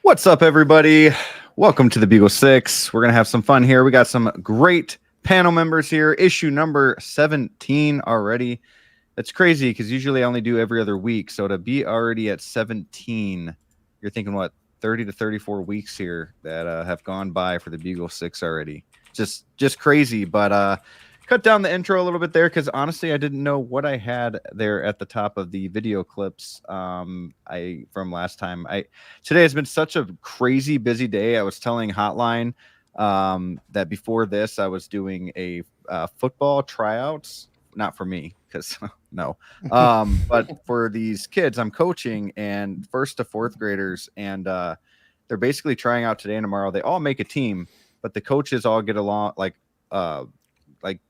What's up, everybody? Welcome to the Bugle 6. We're going to have some fun here. We got some great panel members here. Issue number 17 already. That's crazy because usually I only do every other week. So to be already at 17, you're thinking, what, 30 to 34 weeks here that have gone by for the Bugle 6 already. Just crazy. But cut down the intro a little bit there because honestly I didn't know what I had there at the top of the video clips from last time. Today has been such a crazy busy day. I was telling Hotline that before this I was doing a football tryouts, not for me because no, but for these kids I'm coaching, and first to fourth graders, and they're basically trying out today and tomorrow. They all make a team, but the coaches all get along like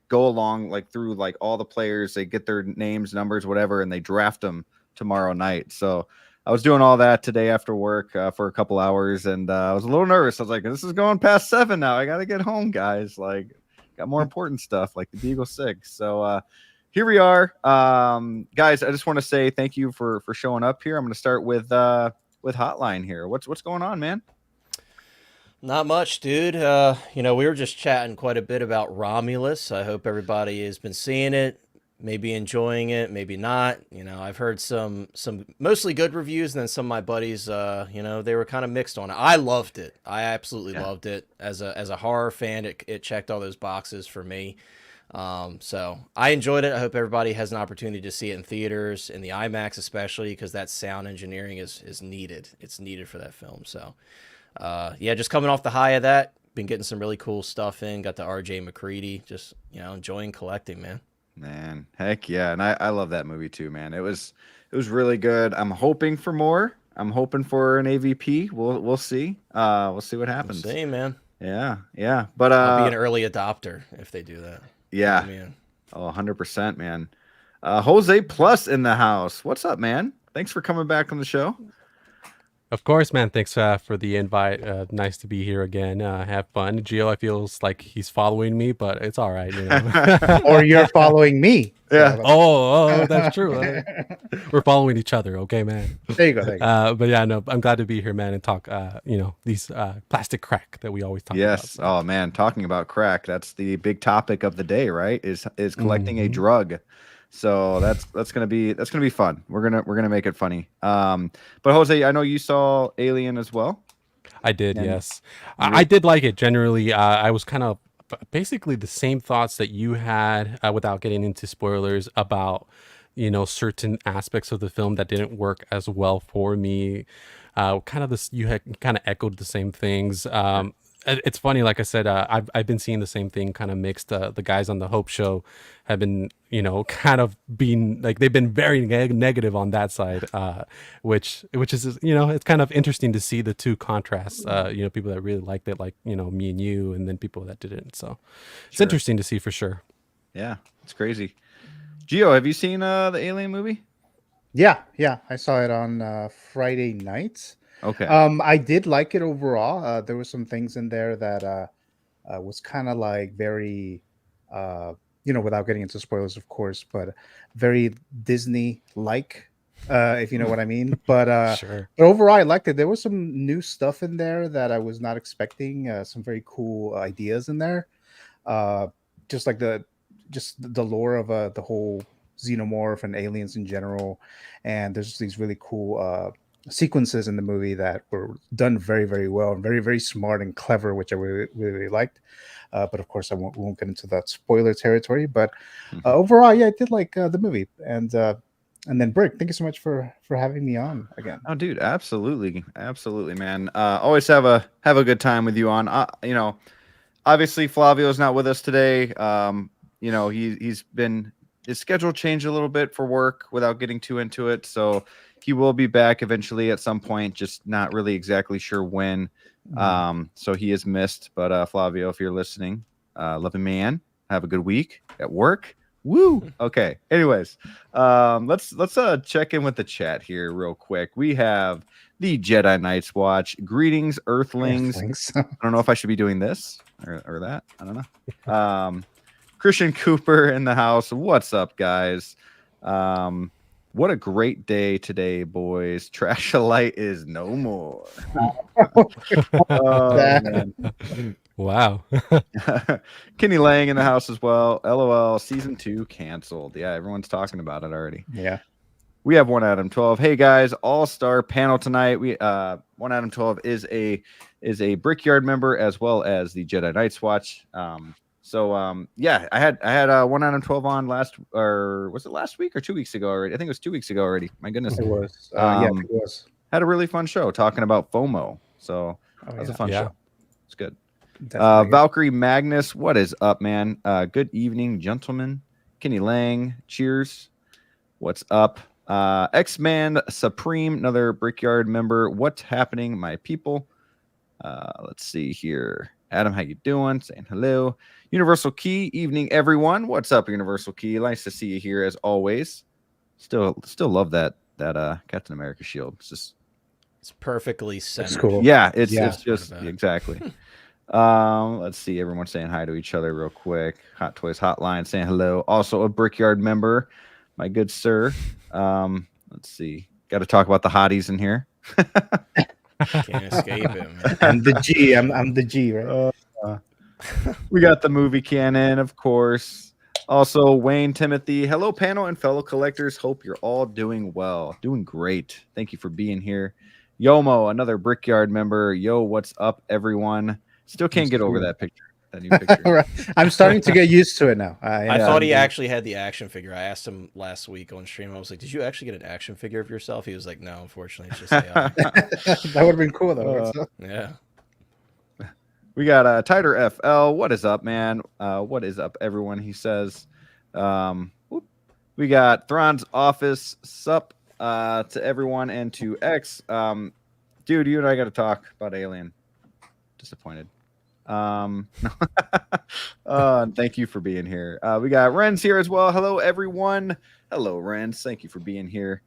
go along like through like all the players. They get their names, numbers, whatever, and they draft them tomorrow night. So I was doing all that today after work for a couple hours, and I was a little nervous. I was like, this is going past 7 now. I got to get home, guys. Like, got more important stuff like the Bugle 6. So here we are. Guys, I just want to say thank you for showing up here. I'm going to start with Hotline here. What's going on, man? Not much, dude. We were just chatting quite a bit about Romulus. I hope everybody has been seeing it, maybe enjoying it, maybe not. I've heard some mostly good reviews, and then some of my buddies, they were kind of mixed on it. I loved it. I absolutely loved it. As a horror fan, it checked all those boxes for me. So I enjoyed it. I hope everybody has an opportunity to see it in theaters, in the IMAX especially, because that sound engineering is needed. It's needed for that film. So. Just coming off the high of that, been getting some really cool stuff in. Got the RJ McCready, just enjoying collecting, man. Man, heck yeah, and I love that movie too, man. It was really good. I'm hoping for more. I'm hoping for an AVP. We'll see. We'll see what happens. We'll see, man. Yeah. But I'll be an early adopter if they do that. Yeah. Man. Oh, 100%, man. Jose Plus in the house. What's up, man? Thanks for coming back on the show. Of course, man. Thanks for the invite. Nice to be here again. Have fun. Gio, I feels like he's following me, but it's all right. Or you're following me. Yeah. Oh, that's true. We're following each other. Okay, man. There you go. But yeah, no, I'm glad to be here, man, and talk, these plastic crack that we always talk about. Yes. Oh, man. Talking about crack. That's the big topic of the day, right? Is collecting a drug. So that's gonna be fun. We're gonna make it funny. But Jose, I know you saw Alien as well. I did, yes. I did like it generally. I was kind of basically the same thoughts that you had, without getting into spoilers, about certain aspects of the film that didn't work as well for me. You had kind of echoed the same things. It's funny, like I said, I've been seeing the same thing kind of mixed. The guys on the Hope Show have been, kind of being like, they've been very negative on that side, which is, it's kind of interesting to see the two contrasts. People that really liked it, like, me and you, and then people that didn't. So it's interesting to see for sure. Yeah, it's crazy. Gio, have you seen the Alien movie? Yeah, I saw it on Friday nights. Okay. I did like it overall. There were some things in there that was kind of like very, without getting into spoilers, of course, but very Disney-like, if you know what I mean. But Sure. But overall, I liked it. There was some new stuff in there that I was not expecting. Some very cool ideas in there. Just like the lore of the whole xenomorph and aliens in general, and there's these really cool sequences in the movie that were done very, very well and very, very smart and clever, which I really, really liked. But of course, I won't get into that spoiler territory. But overall, yeah, I did like the movie. And then Brick, thank you so much for having me on again. Oh, dude, absolutely, man. Always have a good time with you on. Obviously Flavio's not with us today. He's been, his schedule changed a little bit for work without getting too into it. So he will be back eventually at some point, just not really exactly sure when. So he is missed. But Flavio, if you're listening, love you, man. Have a good week at work. Woo. Okay. Anyways, let's check in with the chat here real quick. We have the Jedi Knights Watch. Greetings, Earthlings. I don't know if I should be doing this or that. I don't know. Christian Cooper in the house. What's up, guys? What a great day today, boys. Trash a light is no more. Oh, man. Wow. Kenny Lang in the house as well. LOL, season 2 canceled. Yeah, everyone's talking about it already. Yeah. We have 1 Adam 12. Hey guys, all-star panel tonight. We 1 Adam 12 is a Brickyard member as well as the Jedi Knights Watch. Yeah, I had 1 Adam 12 on last, or was it last week or 2 weeks ago already? I think it was 2 weeks ago already. My goodness. It was. Yeah, it was. Had a really fun show talking about FOMO. So that was a fun show. It's good. Valkyrie Magnus, what is up, man? Good evening, gentlemen. Kenny Lang, cheers. What's up? X-Man Supreme, another Brickyard member. What's happening, my people? Let's see here. Adam, how you doing? Saying hello. Universal Key, evening, everyone. What's up, Universal Key? Nice to see you here as always. Still love that Captain America shield. It's perfectly centered. It's cool. Yeah, it's just exactly. Let's see. Everyone saying hi to each other real quick. Hot Toys Hotline saying hello. Also a Brickyard member, my good sir. Let's see. Got to talk about the hotties in here. Can't escape it, man. I'm the G. I'm the G, right? We got the movie canon, of course. Also, Wayne Timothy. Hello, panel and fellow collectors. Hope you're all doing well. Doing great. Thank you for being here. Yomo, another Brickyard member. Yo, what's up, everyone? Still can't get over that picture. That new picture. Right. I'm starting to get used to it now. I thought he actually had the action figure. I asked him last week on stream. I was like, "Did you actually get an action figure of yourself?" He was like, "No, unfortunately, it's just AI." That would have been cool though. Yeah. We got Tighter FL. What is up, man? What is up, everyone? He says. We got Thrawn's office. Sup to everyone and to X. Dude, you and I got to talk about Alien. Disappointed. And thank you for being here. We got Ren's here as well. Hello, everyone. Hello, Ren's. Thank you for being here.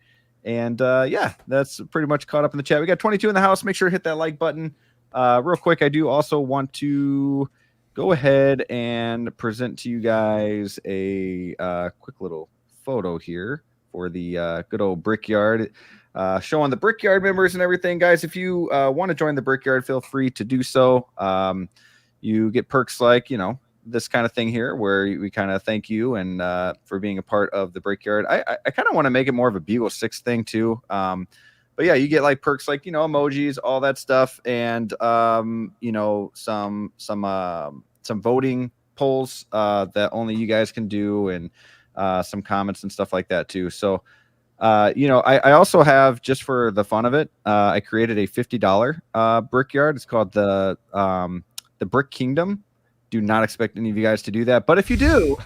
And yeah, that's pretty much caught up in the chat. We got 22 in the house. Make sure to hit that like button. Real quick, I do also want to go ahead and present to you guys a quick little photo here for the good old Brickyard. Showing the Brickyard members and everything. Guys, if you want to join the Brickyard, feel free to do so. You get perks like, this kind of thing here where we kind of thank you and for being a part of the Brickyard. I kind of want to make it more of a Bugle 6 thing too. But yeah, you get like perks like, emojis, all that stuff. And, some voting polls that only you guys can do, and some comments and stuff like that too. So, I also have, just for the fun of it, I created a $50 Brickyard. It's called the Brick Kingdom. Do not expect any of you guys to do that, but if you do,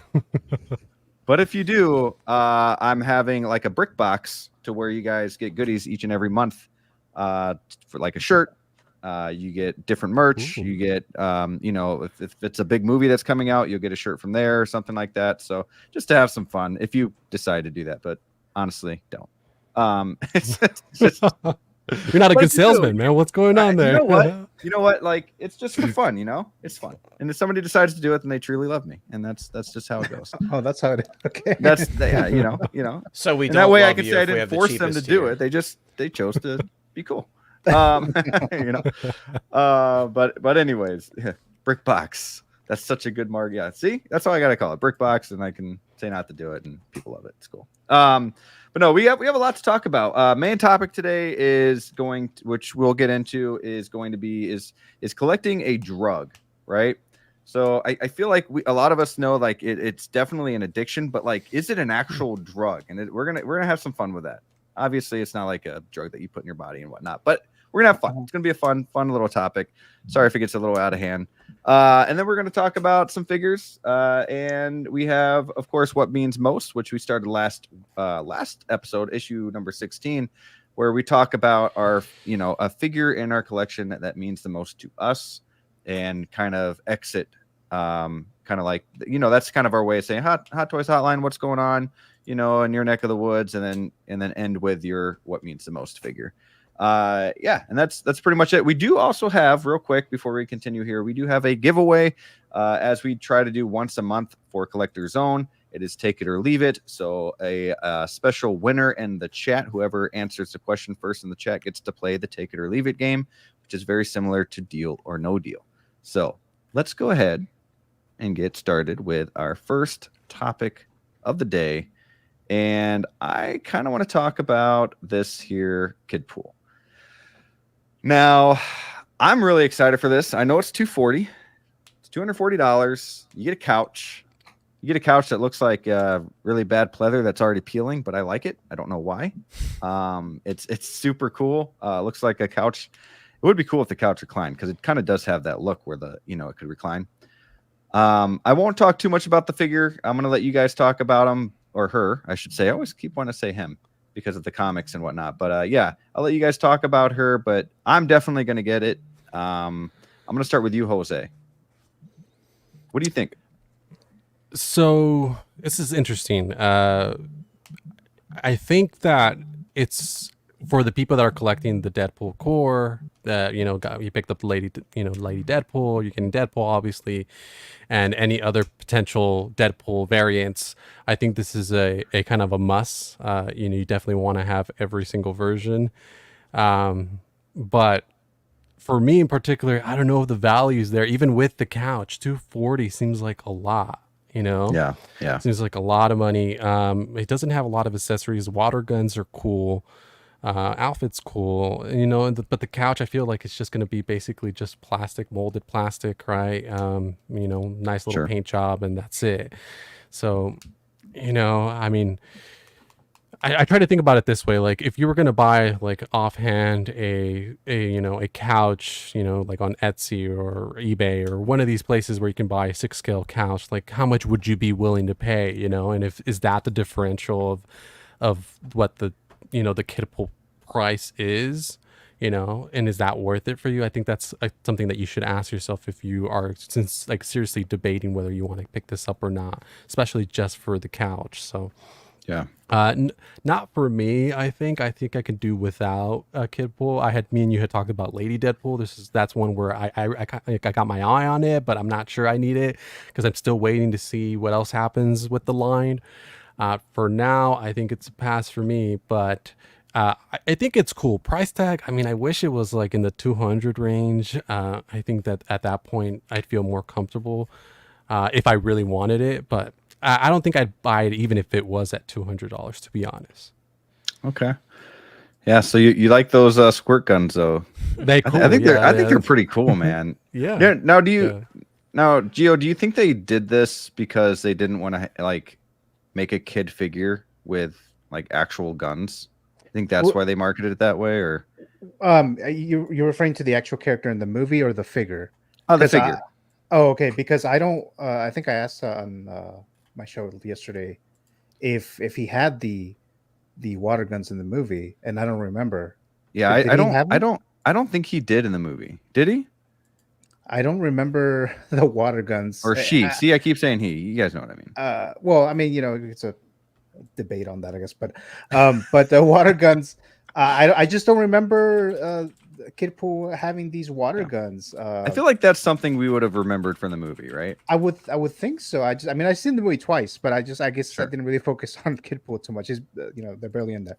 I'm having like a brick box to where you guys get goodies each and every month, for like a shirt. You get different merch. Ooh. You get, if it's a big movie that's coming out, you'll get a shirt from there or something like that. So just to have some fun, if you decide to do that, but honestly, don't. It's just, you're not a good salesman, man. What's going on there? You know what? Like, it's just for fun. It's fun. And if somebody decides to do it, then they truly love me, and that's just how it goes. Oh, that's how it is. Okay. That's So we and that way I can say I didn't force them to do it. They chose to be cool. But anyways, yeah, brick box. That's such a good mark. Yeah, see, that's all I gotta call it, brick box, and I can say not to do it, and people love it. It's cool. But no, we have a lot to talk about. Main topic today is which we'll get into, is collecting a drug, right? So I feel like a lot of us know, like, it's definitely an addiction, but like, is it an actual drug? And we're gonna have some fun with that. Obviously, it's not like a drug that you put in your body and whatnot, but we're gonna have fun. It's gonna be a fun little topic. Sorry if it gets a little out of hand. And then we're gonna talk about some figures. And we have, of course, what means most, which we started last episode, issue number 16, where we talk about our, a figure in our collection that means the most to us, and kind of exit, kind of like, that's kind of our way of saying Hot Toys Hotline, what's going on, in your neck of the woods, and then end with your what means the most figure. Yeah, and that's pretty much it. We do also have, real quick before we continue here, we do have a giveaway, as we try to do once a month for Collector Zone. It is take it or leave it. So a special winner in the chat, whoever answers the question first in the chat, gets to play the take it or leave it game, which is very similar to Deal or No Deal. So let's go ahead and get started with our first topic of the day. And I kind of want to talk about this here kid pool. Now, I'm really excited for this. I know it's $240. It's $240. You get a couch. You get a couch that looks like really bad pleather that's already peeling, but I like it. I don't know why. It's super cool. Looks like a couch. It would be cool if the couch reclined, because it kind of does have that look where it could recline. I won't talk too much about the figure. I'm going to let you guys talk about him, or her, I should say. I always keep wanting to say him because of the comics and whatnot. But yeah, I'll let you guys talk about her, but I'm definitely going to get it. I'm going to start with you, Jose. What do you think? So this is interesting. I think that it's for the people that are collecting the Deadpool core. That you picked up the Lady Deadpool. You're getting Deadpool, obviously, and any other potential Deadpool variants. I think this is a kind of a must. You definitely want to have every single version. But for me in particular, I don't know if the value's there. Even with the couch, $240 seems like a lot. Yeah. Seems like a lot of money. It doesn't have a lot of accessories. Water guns are cool. Outfit's cool, but the couch, I feel like it's just going to be basically just molded plastic, right? Nice little paint job, and that's it. So, I mean, I try to think about it this way. Like, if you were going to buy, like, offhand a couch, like on Etsy or eBay or one of these places where you can buy a 6-scale couch, like, how much would you be willing to pay, and is that the differential of what the kid pool price is, and is that worth it for you? I think that's something that you should ask yourself if you are seriously debating whether you want to pick this up or not, especially just for the couch. So yeah, not for me. I think I could do without a kid pool. Me and you had talked about Lady Deadpool. That's one where I got my eye on it, but I'm not sure I need it because I'm still waiting to see what else happens with the line. For now, I think it's a pass for me, but I think it's cool. Price tag, I mean, I wish it was like in the 200 range. I think that at that point, I'd feel more comfortable if I really wanted it, but I don't think I'd buy it even if it was at $200, to be honest. Okay. Yeah, so you like those squirt guns, though? They cool. I think they're pretty cool, man. Yeah. Now, Gio, do you think they did this because they didn't want to make a kid figure with like actual guns? I think that's why they marketed it that way, or you're referring to the actual character in the movie or the figure? Oh, the figure. Okay, because I don't. I think I asked on my show yesterday if he had the water guns in the movie, and I don't remember. Yeah, I don't think he did in the movie. Did he? I don't remember the water guns. Or she. See, I keep saying he. You guys know what I mean. Well, I mean, it's a debate on that, I guess. But the water guns, I just don't remember Kid Pool having these water guns. I feel like that's something we would have remembered from the movie, right? I would think so. I've seen the movie twice, but I guess I didn't really focus on Kid Pool too much. They're barely in there.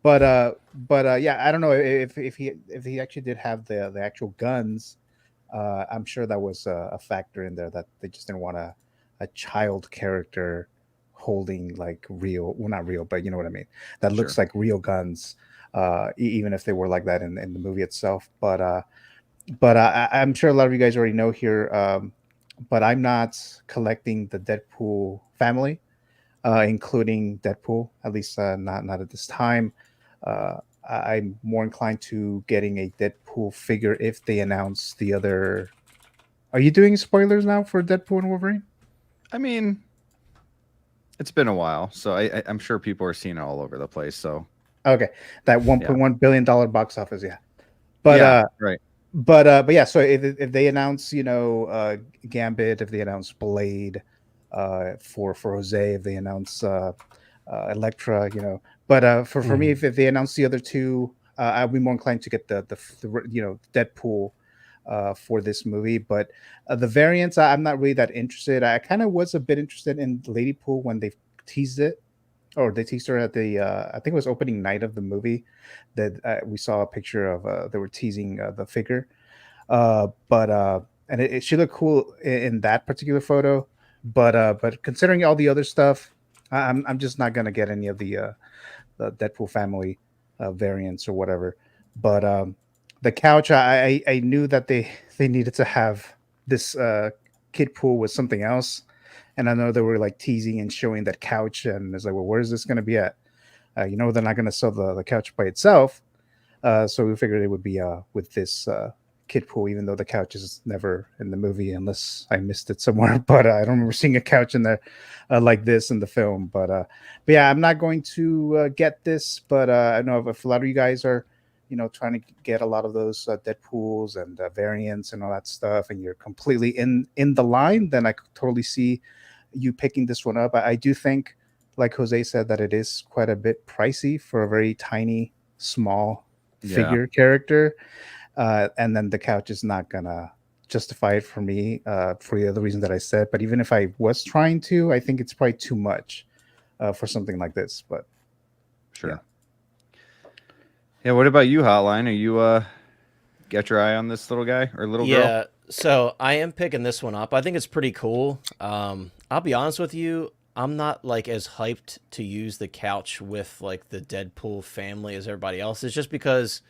But yeah, I don't know if he actually did have the actual guns. I'm sure that was a factor in there, that they just didn't want a child character holding like real, well, not real, but you know what I mean, that looks like real guns, even if they were like that in the movie itself. But I'm sure a lot of you guys already know here, but I'm not collecting the Deadpool family, including Deadpool, at least not at this time. I'm more inclined to getting a Deadpool figure if they announce the other. Are you doing spoilers now for Deadpool and Wolverine? I mean, it's been a while, so I'm sure people are seeing it all over the place. So okay, that $1.1 billion box office, yeah. But right. But yeah, so if they announce, Gambit, if they announce Blade, for Jose, if they announce Elektra, but for me, if they announce the other two, I'd be more inclined to get the Deadpool for this movie. But the variants, I'm not really that interested. I kind of was a bit interested in Lady Pool when they teased it, or they teased her at the I think it was opening night of the movie. That we saw a picture of. They were teasing the figure, but and she looked cool in that particular photo. But considering all the other stuff, I'm just not gonna get any of the Deadpool family variants or whatever. But the couch, I knew that they needed to have this kid pool with something else, and I know they were like teasing and showing that couch, and it's like, well, where's this going to be at? They're not going to sell the couch by itself, so we figured it would be with this kid pool, even though the couch is never in the movie unless I missed it somewhere. But I don't remember seeing a couch in there like this in the film. But yeah, I'm not going to get this, but I know if a lot of you guys are, trying to get a lot of those Deadpools and variants and all that stuff, and you're completely in the line, then I could totally see you picking this one up. I do think, like Jose said, that it is quite a bit pricey for a very tiny, small figure character. And then the couch is not gonna justify it for me for the other reason that I said. But even if I was trying to, I think it's probably too much for something like this. But sure. Yeah. What about you, Hotline? Are you got your eye on this little guy or little girl? Yeah. So I am picking this one up. I think it's pretty cool. I'll be honest with you. I'm not like as hyped to use the couch with like the Deadpool family as everybody else. It's just because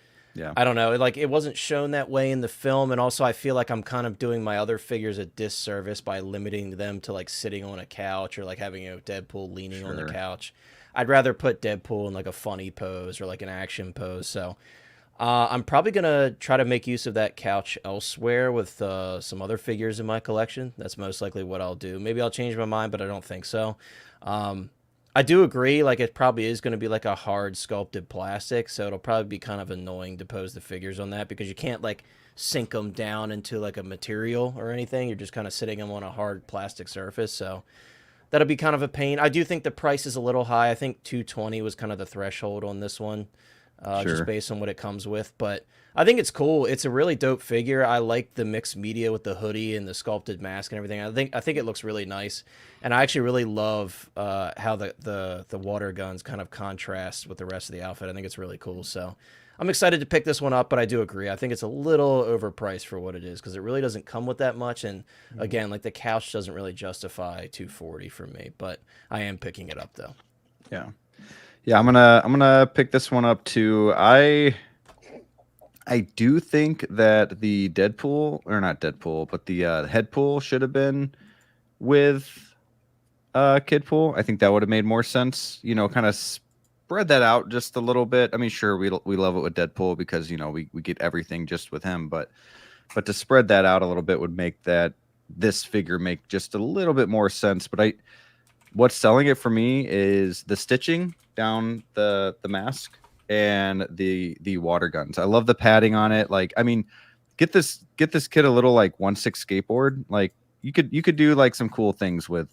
I don't know, like it wasn't shown that way in the film, and also I feel like I'm kind of doing my other figures a disservice by limiting them to like sitting on a couch or like having Deadpool leaning on the couch. I'd rather put Deadpool in like a funny pose or like an action pose. So I'm probably gonna try to make use of that couch elsewhere with some other figures in my collection. That's most likely what I'll do. Maybe I'll change my mind, but I don't think so. I do agree, like it probably is going to be like a hard sculpted plastic, so it'll probably be kind of annoying to pose the figures on that because you can't like sink them down into like a material or anything. You're just kind of sitting them on a hard plastic surface, so that'll be kind of a pain. I do think the price is a little high. I think 220 was kind of the threshold on this one, just based on what it comes with. But I think it's cool. It's a really dope figure. I like the mixed media with the hoodie and the sculpted mask and everything. I think it looks really nice, and I actually really love how the water guns kind of contrast with the rest of the outfit. I think it's really cool. So I'm excited to pick this one up, but I do agree. I think it's a little overpriced for what it is because it really doesn't come with that much. And again, like the couch doesn't really justify $240 for me, but I am picking it up though. Yeah. Yeah, I'm gonna pick this one up too. I do think that the Deadpool, or not Deadpool, but the Headpool should have been with Kidpool. I think that would have made more sense. Kind of spread that out just a little bit. I mean, sure, we love it with Deadpool because we get everything just with him, but to spread that out a little bit would make this figure make just a little bit more sense. But what's selling it for me is the stitching down the mask and the water guns. I love the padding on it. Like, I mean, get this kid a little like 1/6 skateboard. Like you could do like some cool things with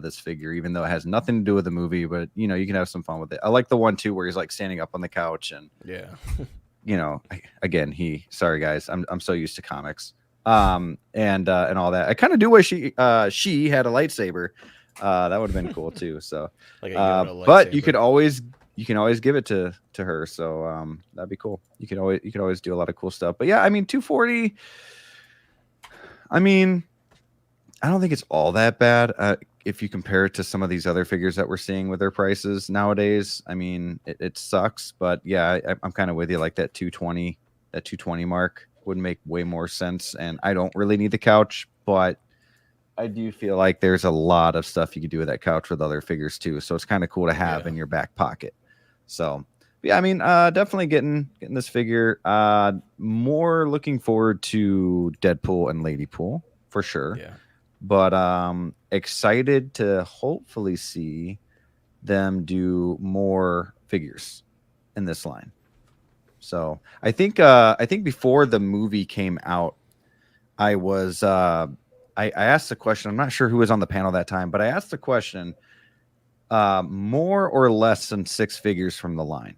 this figure, even though it has nothing to do with the movie, but you can have some fun with it. I like the one too where he's like standing up on the couch and again, sorry guys, I'm so used to comics. And all that. I kind of do wish she had a lightsaber. That would have been cool too. So Like but you can always give it to her. So that'd be cool. You could always do a lot of cool stuff. But yeah, I mean, 240. I mean, I don't think it's all that bad if you compare it to some of these other figures that we're seeing with their prices nowadays. I mean, it sucks, but yeah, I'm kind of with you. Like that 220 mark would make way more sense. And I don't really need the couch, but I do feel like there's a lot of stuff you could do with that couch with other figures too. So it's kind of cool to have in your back pocket. So yeah, I mean, definitely getting this figure. More looking forward to Deadpool and Ladypool for sure. Yeah. But excited to hopefully see them do more figures in this line. So I think before the movie came out, I was I asked the question. I'm not sure who was on the panel that time, but I asked the question: more or less than 6 figures from the line.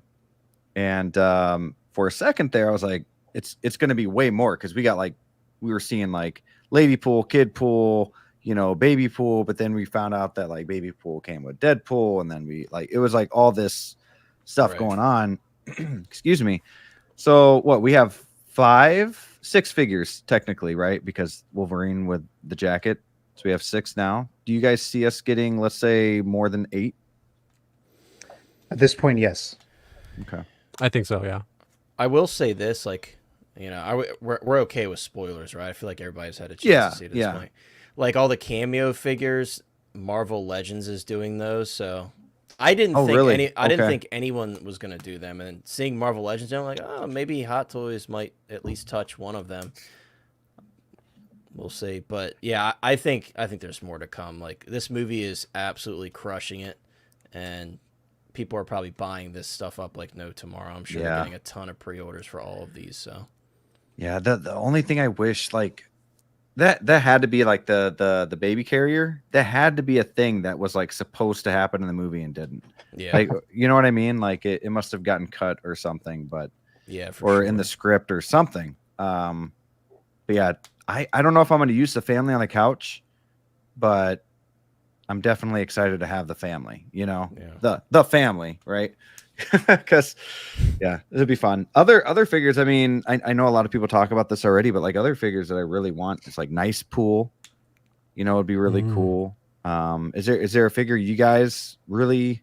And for a second there, I was like, it's going to be way more because we got like we were seeing like lady pool, kid pool, you know, baby pool, but then we found out that like baby pool came with Deadpool, and then we like it was like all this stuff going on. Excuse me. So what we have 6 figures technically, right? Because Wolverine with the jacket. So we have 6 now. Do you guys see us getting, let's say, more than 8? At this point, yes. Okay. I think so. Yeah. I will say this, like, you know, we're okay with spoilers, right? I feel like everybody's had a chance to see it at this point. Like all the cameo figures, Marvel Legends is doing those, so I didn't didn't think anyone was gonna do them. And seeing Marvel Legends, I'm like, oh, maybe Hot Toys might at least touch one of them. We'll see, but yeah, I think there's more to come. Like this movie is absolutely crushing it, and people are probably buying this stuff up like no tomorrow. I'm sure they're getting a ton of pre-orders for all of these. So yeah, the only thing I wish like that had to be like the baby carrier. That had to be a thing that was like supposed to happen in the movie and didn't. Yeah, like you know what I mean. Like it must have gotten cut or something, but yeah, or in the script or something. But yeah, I don't know if I'm going to use the family on the couch, but I'm definitely excited to have the family. You know, the family, right? Because it'd be fun. Other figures, I mean, I know a lot of people talk about this already, but like other figures that I really want, it's like nice pool, you know, it'd be really cool. Is there a figure you guys really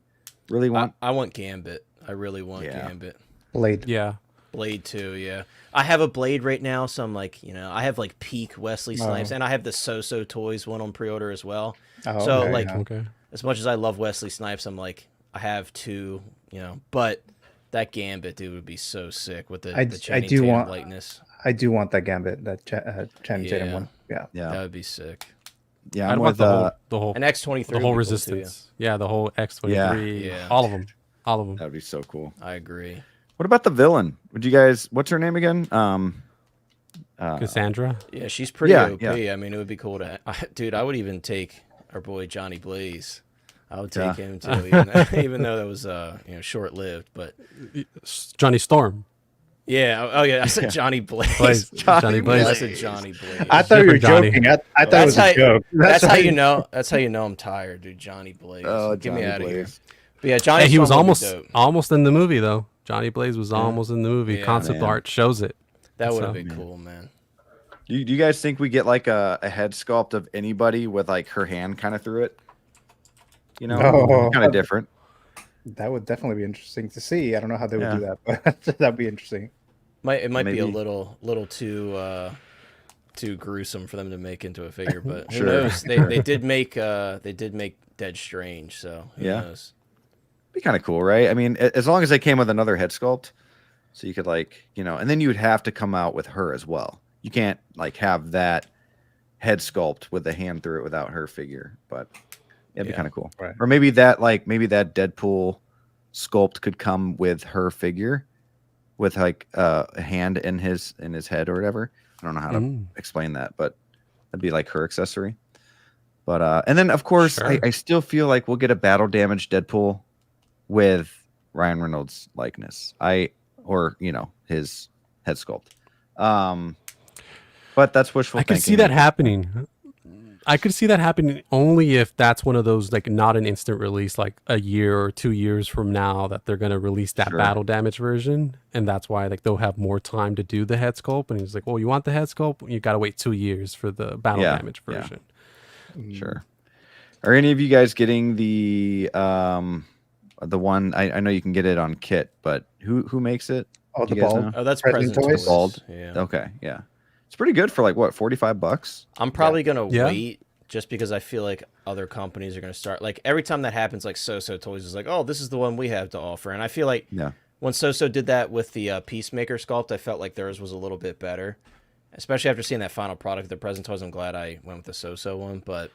want? I want Gambit. I really want Gambit. Blade too. Yeah, I have a Blade right now, so I'm like, you know, I have like peak Wesley Snipes, and I have the So Toys one on pre-order as well. As much as I love Wesley Snipes, I'm like, I have 2, you know, but that Gambit dude would be so sick with the Channing Tatum likeness. I do want that Gambit, that Channing Tatum one. Yeah, that would be sick. Yeah, I'm with the whole an X-23, the whole Resistance. Cool the whole X-23. All of them. That would be so cool. I agree. What about the villain? Would you guys? What's her name again? Cassandra. Yeah, she's pretty OP. I mean, it would be cool to. Dude, I would even take our boy Johnny Blaze. I would take him too, even though that was short lived. But Johnny Storm. Yeah. Oh yeah. I said Johnny Blaze. Johnny Blaze. I said Johnny Blaze. I thought you were joking. I thought it was a joke. That's how you know. That's how you know I'm tired, dude. Johnny Blaze. Oh, get me out of here. But yeah, Johnny. Hey, he was almost in the movie though. Johnny Blaze was almost in the movie. Concept art shows it. That would have been cool, man. Do you guys think we get like a head sculpt of anybody with like her hand kind of through it? You know, kind of different. That would definitely be interesting to see. I don't know how they would do that, but that'd be interesting. It might be a little too gruesome for them to make into a figure, but who knows? They did make Dead Strange, so who knows? Be kind of cool, right? I mean, as long as they came with another head sculpt, so you could like, you know, and then you would have to come out with her as well. You can't like have that head sculpt with the hand through it without her figure, but it'd be kind of cool. Right. Or maybe that Deadpool sculpt could come with her figure with like a hand in his head or whatever. I don't know how to explain that, but that'd be like her accessory. But and then of course I still feel like we'll get a battle damaged Deadpool with Ryan Reynolds likeness. Or you know, his head sculpt. But that's wishful thinking. I could see that happening. I could see that happening only if that's one of those, like, not an instant release, like a year or 2 years from now that they're going to release that battle damage version. And that's why, like, they'll have more time to do the head sculpt. And he's like, well, you want the head sculpt? You got to wait 2 years for the battle damage version. Yeah. Sure. Are any of you guys getting the one? I know you can get it on kit, but who makes it? Oh, the bald. Oh, that's Present Toys. Bald. Yeah. Okay. Yeah. It's pretty good for like what, $45? I'm probably gonna wait just because I feel like other companies are gonna start, like, every time that happens, like So Toys is like, oh, this is the one we have to offer, and I feel like when So did that with the Peacemaker sculpt, I felt like theirs was a little bit better, especially after seeing that final product, the Present Toys. I'm glad I went with the So one, but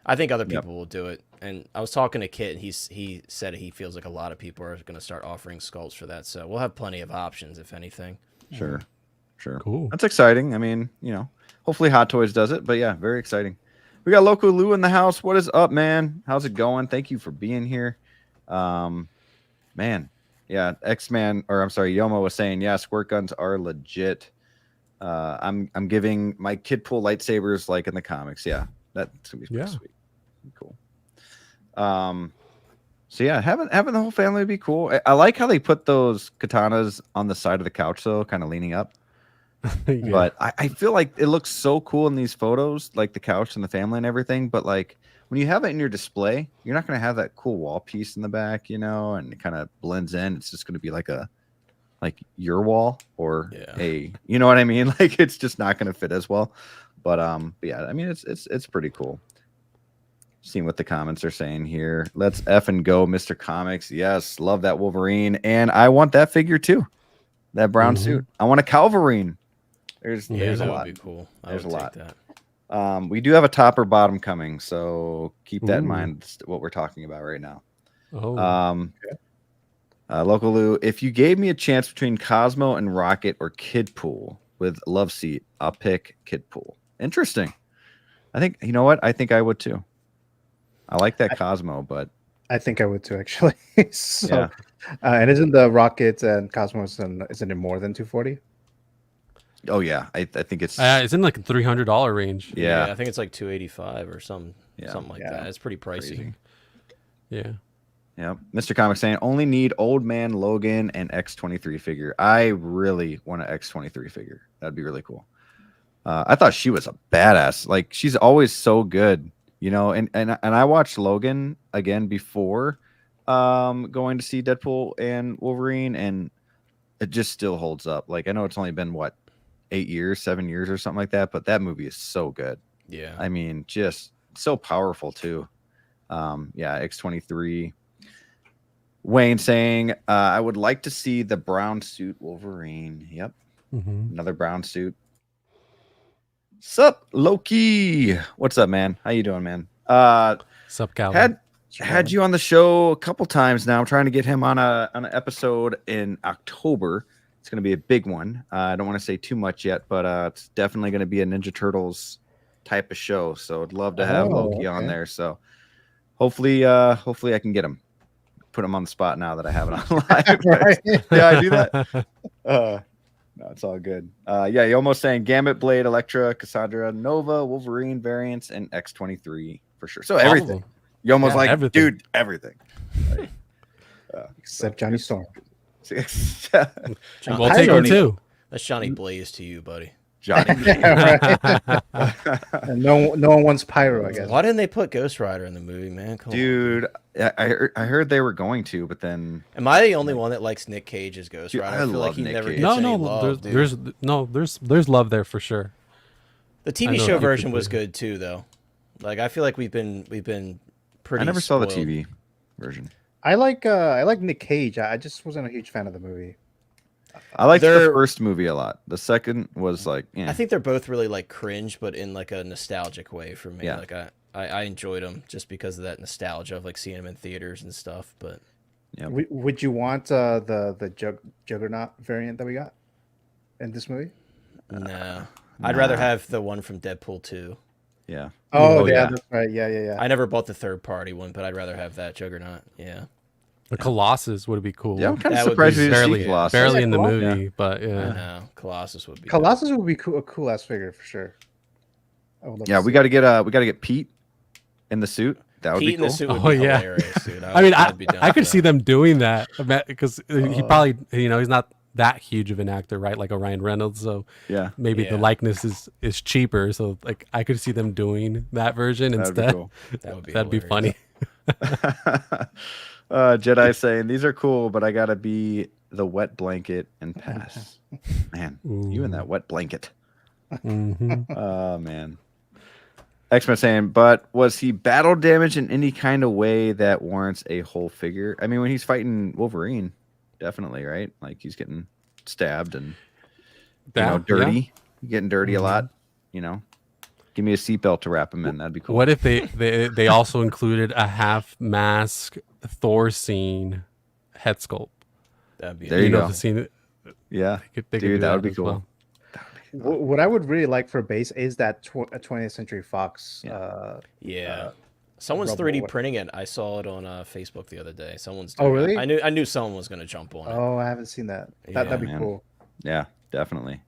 I think other people will do it. And I was talking to Kit, and he said he feels like a lot of people are gonna start offering sculpts for that, so we'll have plenty of options if anything. Sure. Cool. That's exciting. I mean, you know, hopefully Hot Toys does it, but yeah, very exciting. We got Loco Lou in the house. What is up, man? How's it going? Thank you for being here. Man. Yeah, Yomo was saying, yeah, squirt guns are legit. I'm giving my kid pool lightsabers like in the comics. Yeah, that's gonna be pretty sweet. Cool. So yeah, having the whole family would be cool. I like how they put those katanas on the side of the couch though, kind of leaning up. But I feel like it looks so cool in these photos, like the couch and the family and everything. But like when you have it in your display, you're not going to have that cool wall piece in the back, you know, and it kind of blends in. It's just going to be like your wall or you know what I mean? Like it's just not going to fit as well. But yeah, I mean it's pretty cool. Seeing what the comments are saying here. Let's F and go, Mr. Comics. Yes, love that Wolverine, and I want that figure too. That brown suit. I want a Calverine. There's a lot. Would be cool. There's a lot. That. We do have a top or bottom coming, so keep that in mind. What we're talking about right now. Local Lou, if you gave me a chance between Cosmo and Rocket or Kidpool with Love Seat, I'll pick Kidpool. Interesting. I think you know what? I think I would too. I like that Cosmo, but I think I would too, actually. So, and isn't the Rocket and Cosmos isn't it more than 240? Oh yeah, I think it's in like a $300 range. Yeah, I think it's like 285 or something like that. It's pretty pricey. Crazy. Yeah. Yeah. Mr. Comics saying only need Old Man Logan and X-23 figure. I really want an X-23 figure. That'd be really cool. I thought she was a badass. Like she's always so good, you know. And I watched Logan again before going to see Deadpool and Wolverine, and it just still holds up. Like I know it's only been 8 years, 7 years or something like that, but that movie is so good. Yeah. I mean, just so powerful too. X-23. Wayne saying, I would like to see the brown suit Wolverine. Yep. Another brown suit. Sup, Loki? What's up, man? How you doing, man? Sup, Calvin? Had you on the show a couple times now. I'm trying to get him on an episode in October. It's going to be a big one. I don't want to say too much yet, but it's definitely going to be a Ninja Turtles type of show. So I'd love to have Loki on there. So hopefully I can get him. Put him on the spot now that I have it on live. Yeah, I do that. No, it's all good. You're almost saying Gambit, Blade, Elektra, Cassandra, Nova, Wolverine variants, and X-23 for sure. So everything. You almost like everything. Dude, everything. Right. Except Johnny Storm. We'll take him too. That's Johnny Blaze to you, buddy. Johnny. And no one wants Pyro, I guess. Why didn't they put Ghost Rider in the movie, man? Dude, I heard they were going to, but then am I the only one that likes Nick Cage as Ghost Rider? I feel like he Nick never Cage. gets any love, there's love there for sure. The TV show version was good too, though. Like I feel like we've been pretty. I never saw the spoiled. TV version. I like Nick Cage. I just wasn't a huge fan of the movie. I liked the first movie a lot. The second was like, I think they're both really like cringe, but in like a nostalgic way for me. Yeah. Like I enjoyed them just because of that nostalgia of like seeing them in theaters and stuff. But would you want the Juggernaut variant that we got in this movie? No, I'd rather have the one from Deadpool 2. Yeah. Oh yeah, that's right. Yeah. I never bought the third party one, but I'd rather have that Juggernaut. Yeah. The Colossus would be cool. Yeah, I'm kind of surprised we didn't see Colossus. Barely in the movie, but I know. Colossus would be. Colossus would be a cool ass figure for sure. We got to get Pete in the suit. That would Pete be cool. in the suit would be hilarious, dude. I could see them doing that because he probably, he's not that huge of an actor, right? Like a Ryan Reynolds, so maybe the likeness is cheaper. So like I could see them doing that version instead. Cool. That'd be funny. Jedi saying these are cool, but I gotta be the wet blanket and pass. Man, you and that wet blanket. Oh man. X-Men saying, but was he battle damaged in any kind of way that warrants a whole figure? I mean, when he's fighting Wolverine, definitely, right? Like he's getting stabbed and dirty. Getting dirty a lot, Give me a seatbelt to wrap him in. That'd be cool. What if they also included a half mask Thor scene head sculpt? That'd be there. You go. The scene, yeah, dude, that would be cool. Well. What I would really like for base is that 20th Century Fox. Someone's 3D printing it. I saw it on Facebook the other day. Someone's. Oh really? I knew someone was going to jump on it. Oh, I haven't seen that. That'd be cool. Yeah, definitely.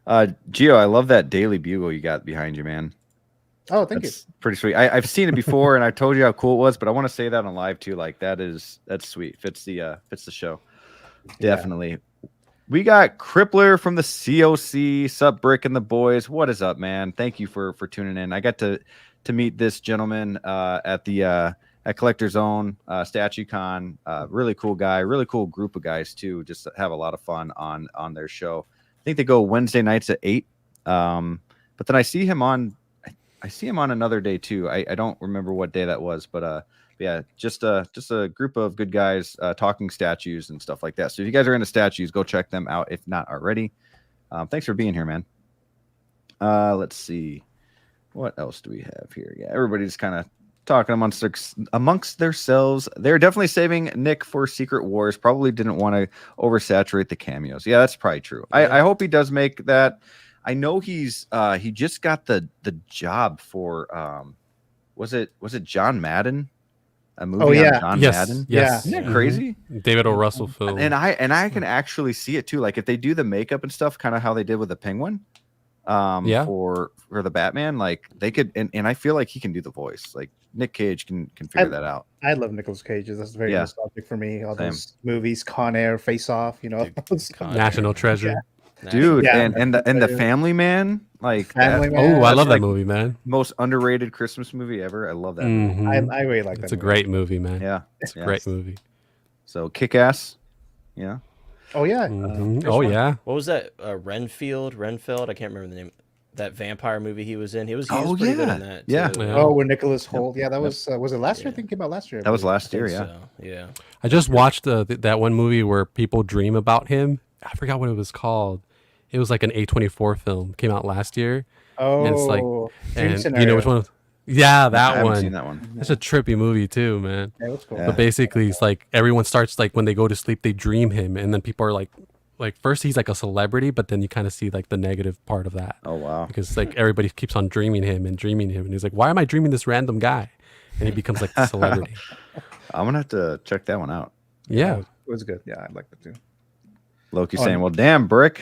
Gio, I love that Daily Bugle you got behind you, man. Oh, thank That's pretty sweet. I've seen it before, and I told you how cool it was, but I want to say that on live too. Like that's sweet. Fits the show. Yeah. Definitely. We got Crippler from the COC. Sup, Brick and the boys. What is up, man? Thank you for tuning in. I got to meet this gentleman at the at Collector's Own Statue Con. Really cool guy. Really cool group of guys too. Just have a lot of fun on their show. I think they go Wednesday nights at 8. But then I see him on another day too. I don't remember what day that was, but yeah, just a group of good guys talking statues and stuff like that. So if you guys are into statues, go check them out if not already. Thanks for being here, man. Let's see, what else do we have here? Yeah, everybody's kind of talking amongst themselves. They're definitely saving Nick for Secret Wars. Probably didn't want to oversaturate the cameos. Yeah, that's probably true. I hope he does make that. I know he just got the job for was it John Madden? A movie on John Madden? Yes. Isn't that crazy? David O. Russell film. And I can actually see it too. Like if they do the makeup and stuff, kind of how they did with the Penguin. For the Batman, like they could, and I feel like he can do the voice. Like Nick Cage can figure that out. I love Nicolas Cage. That's very nostalgic for me. All those movies, Con Air, Face Off, National Treasure. Dude, and the Family Man, like Family Man. Oh, I love that movie, man. Most underrated Christmas movie ever. I love that movie. I really like that. It's a great movie, man. Yeah, it's a great movie. So Kick-Ass, yeah. Oh yeah. Oh yeah. What was that? Renfield. I can't remember the name. That vampire movie he was in. He was pretty good in that. Yeah. Too. Oh, with Nicholas Hoult. Yeah, that was it last year? I think it came out last year. That was last year. Yeah. So. Yeah. I just watched that one movie where people dream about him. I forgot what it was called. It was like an A24 film. Came out last year. Oh. And it's like, Dream and Scenario. you know which one? Yeah, that I haven't one. seen that one. It's a trippy movie too, man. Yeah, that's cool. But basically, it's like everyone starts like when they go to sleep, they dream him, and then people are like first he's like a celebrity, but then you kind of see like the negative part of that. Oh wow! Because like everybody keeps on dreaming him, and he's like, why am I dreaming this random guy? And he becomes like the celebrity. I'm gonna have to check that one out. Yeah, it was good. Yeah, I like that too. Loki saying, "Well, damn, Brick."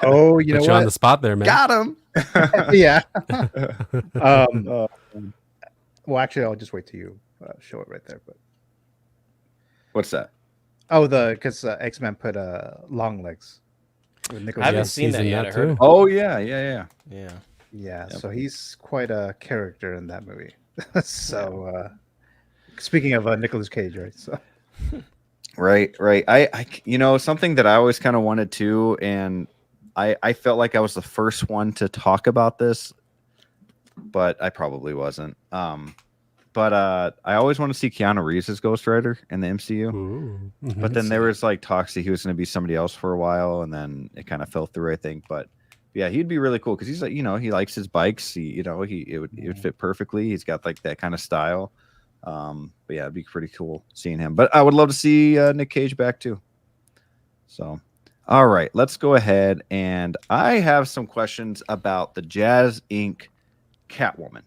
Oh, you know Put what? you on the spot there, man. Got him. Yeah. Well, actually, I'll just wait till you show it right there. But what's that? oh, because X-Men put Long Legs. With I haven't seen that yet. I heard. Oh yeah. Yeah. So he's quite a character in that movie. So speaking of Nicolas Cage, right? So. Right. I something that I always kind of wanted to, and I felt like I was the first one to talk about this, but I probably wasn't. But I always want to see Keanu Reeves as Ghost Rider in the MCU. Ooh. Mm-hmm. But then there was like talks that he was going to be somebody else for a while, and then it kind of fell through, I think. But yeah, he'd be really cool because he's like, he likes his bikes. It would fit perfectly. He's got like that kind of style. But yeah, it'd be pretty cool seeing him. But I would love to see Nick Cage back too. So, all right, let's go ahead, and I have some questions about the Jazz Inc. Catwoman.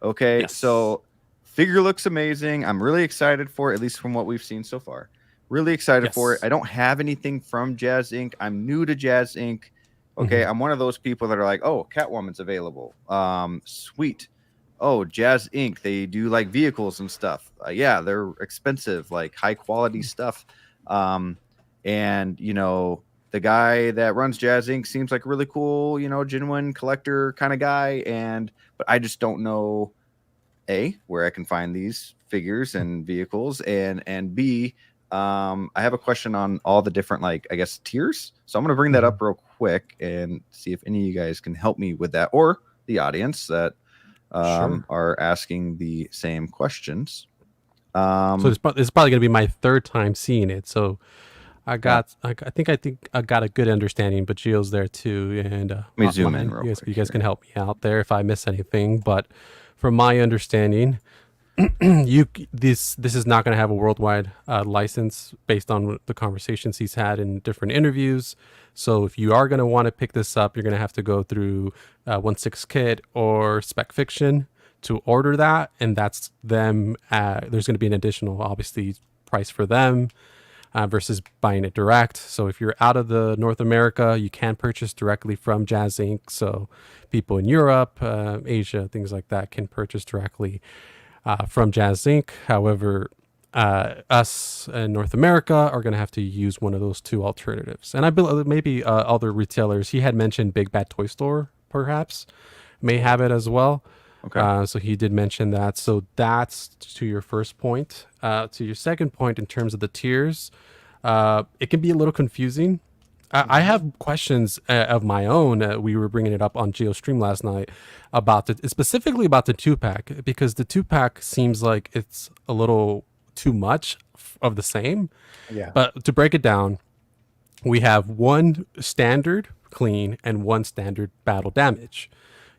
Okay, so figure looks amazing. I'm really excited for it, at least from what we've seen so far. Really excited for it. I don't have anything from Jazz Inc. I'm new to Jazz Inc. Okay, I'm one of those people that are like, oh, Catwoman's available. Sweet. Oh, Jazz Inc. They do like vehicles and stuff. Yeah, they're expensive, like high quality stuff. And the guy that runs Jazz Inc. seems like a really cool, genuine collector kind of guy. But I just don't know A, where I can find these figures and vehicles, and B, I have a question on all the different, like, I guess, tiers. So I'm going to bring that up real quick and see if any of you guys can help me with that, or the audience that are asking the same questions. So it's probably going to be my third time seeing it. So I think I got a good understanding, but Gio's there too. And let me zoom in real quick. You guys can help me out there if I miss anything. But from my understanding, this is not going to have a worldwide license based on the conversations he's had in different interviews. So if you are going to want to pick this up, you're going to have to go through 1/6 Kit or Spec Fiction to order that, and that's them. There's going to be an additional, obviously, price for them. versus buying it direct. So if you're out of the North America, you can purchase directly from Jazz Inc. So people in Europe, Asia, things like that can purchase directly from Jazz Inc. However, us in North America are going to have to use one of those two alternatives. And I believe maybe other retailers, he had mentioned Big Bad Toy Store, perhaps, may have it as well. Okay. So he did mention that. So that's to your first point. To your second point, in terms of the tiers, it can be a little confusing. I have questions of my own. We were bringing it up on GeoStream last night about specifically about the 2-pack, because the 2-pack seems like it's a little too much of the same. Yeah. But to break it down, we have one standard clean and one standard battle damage.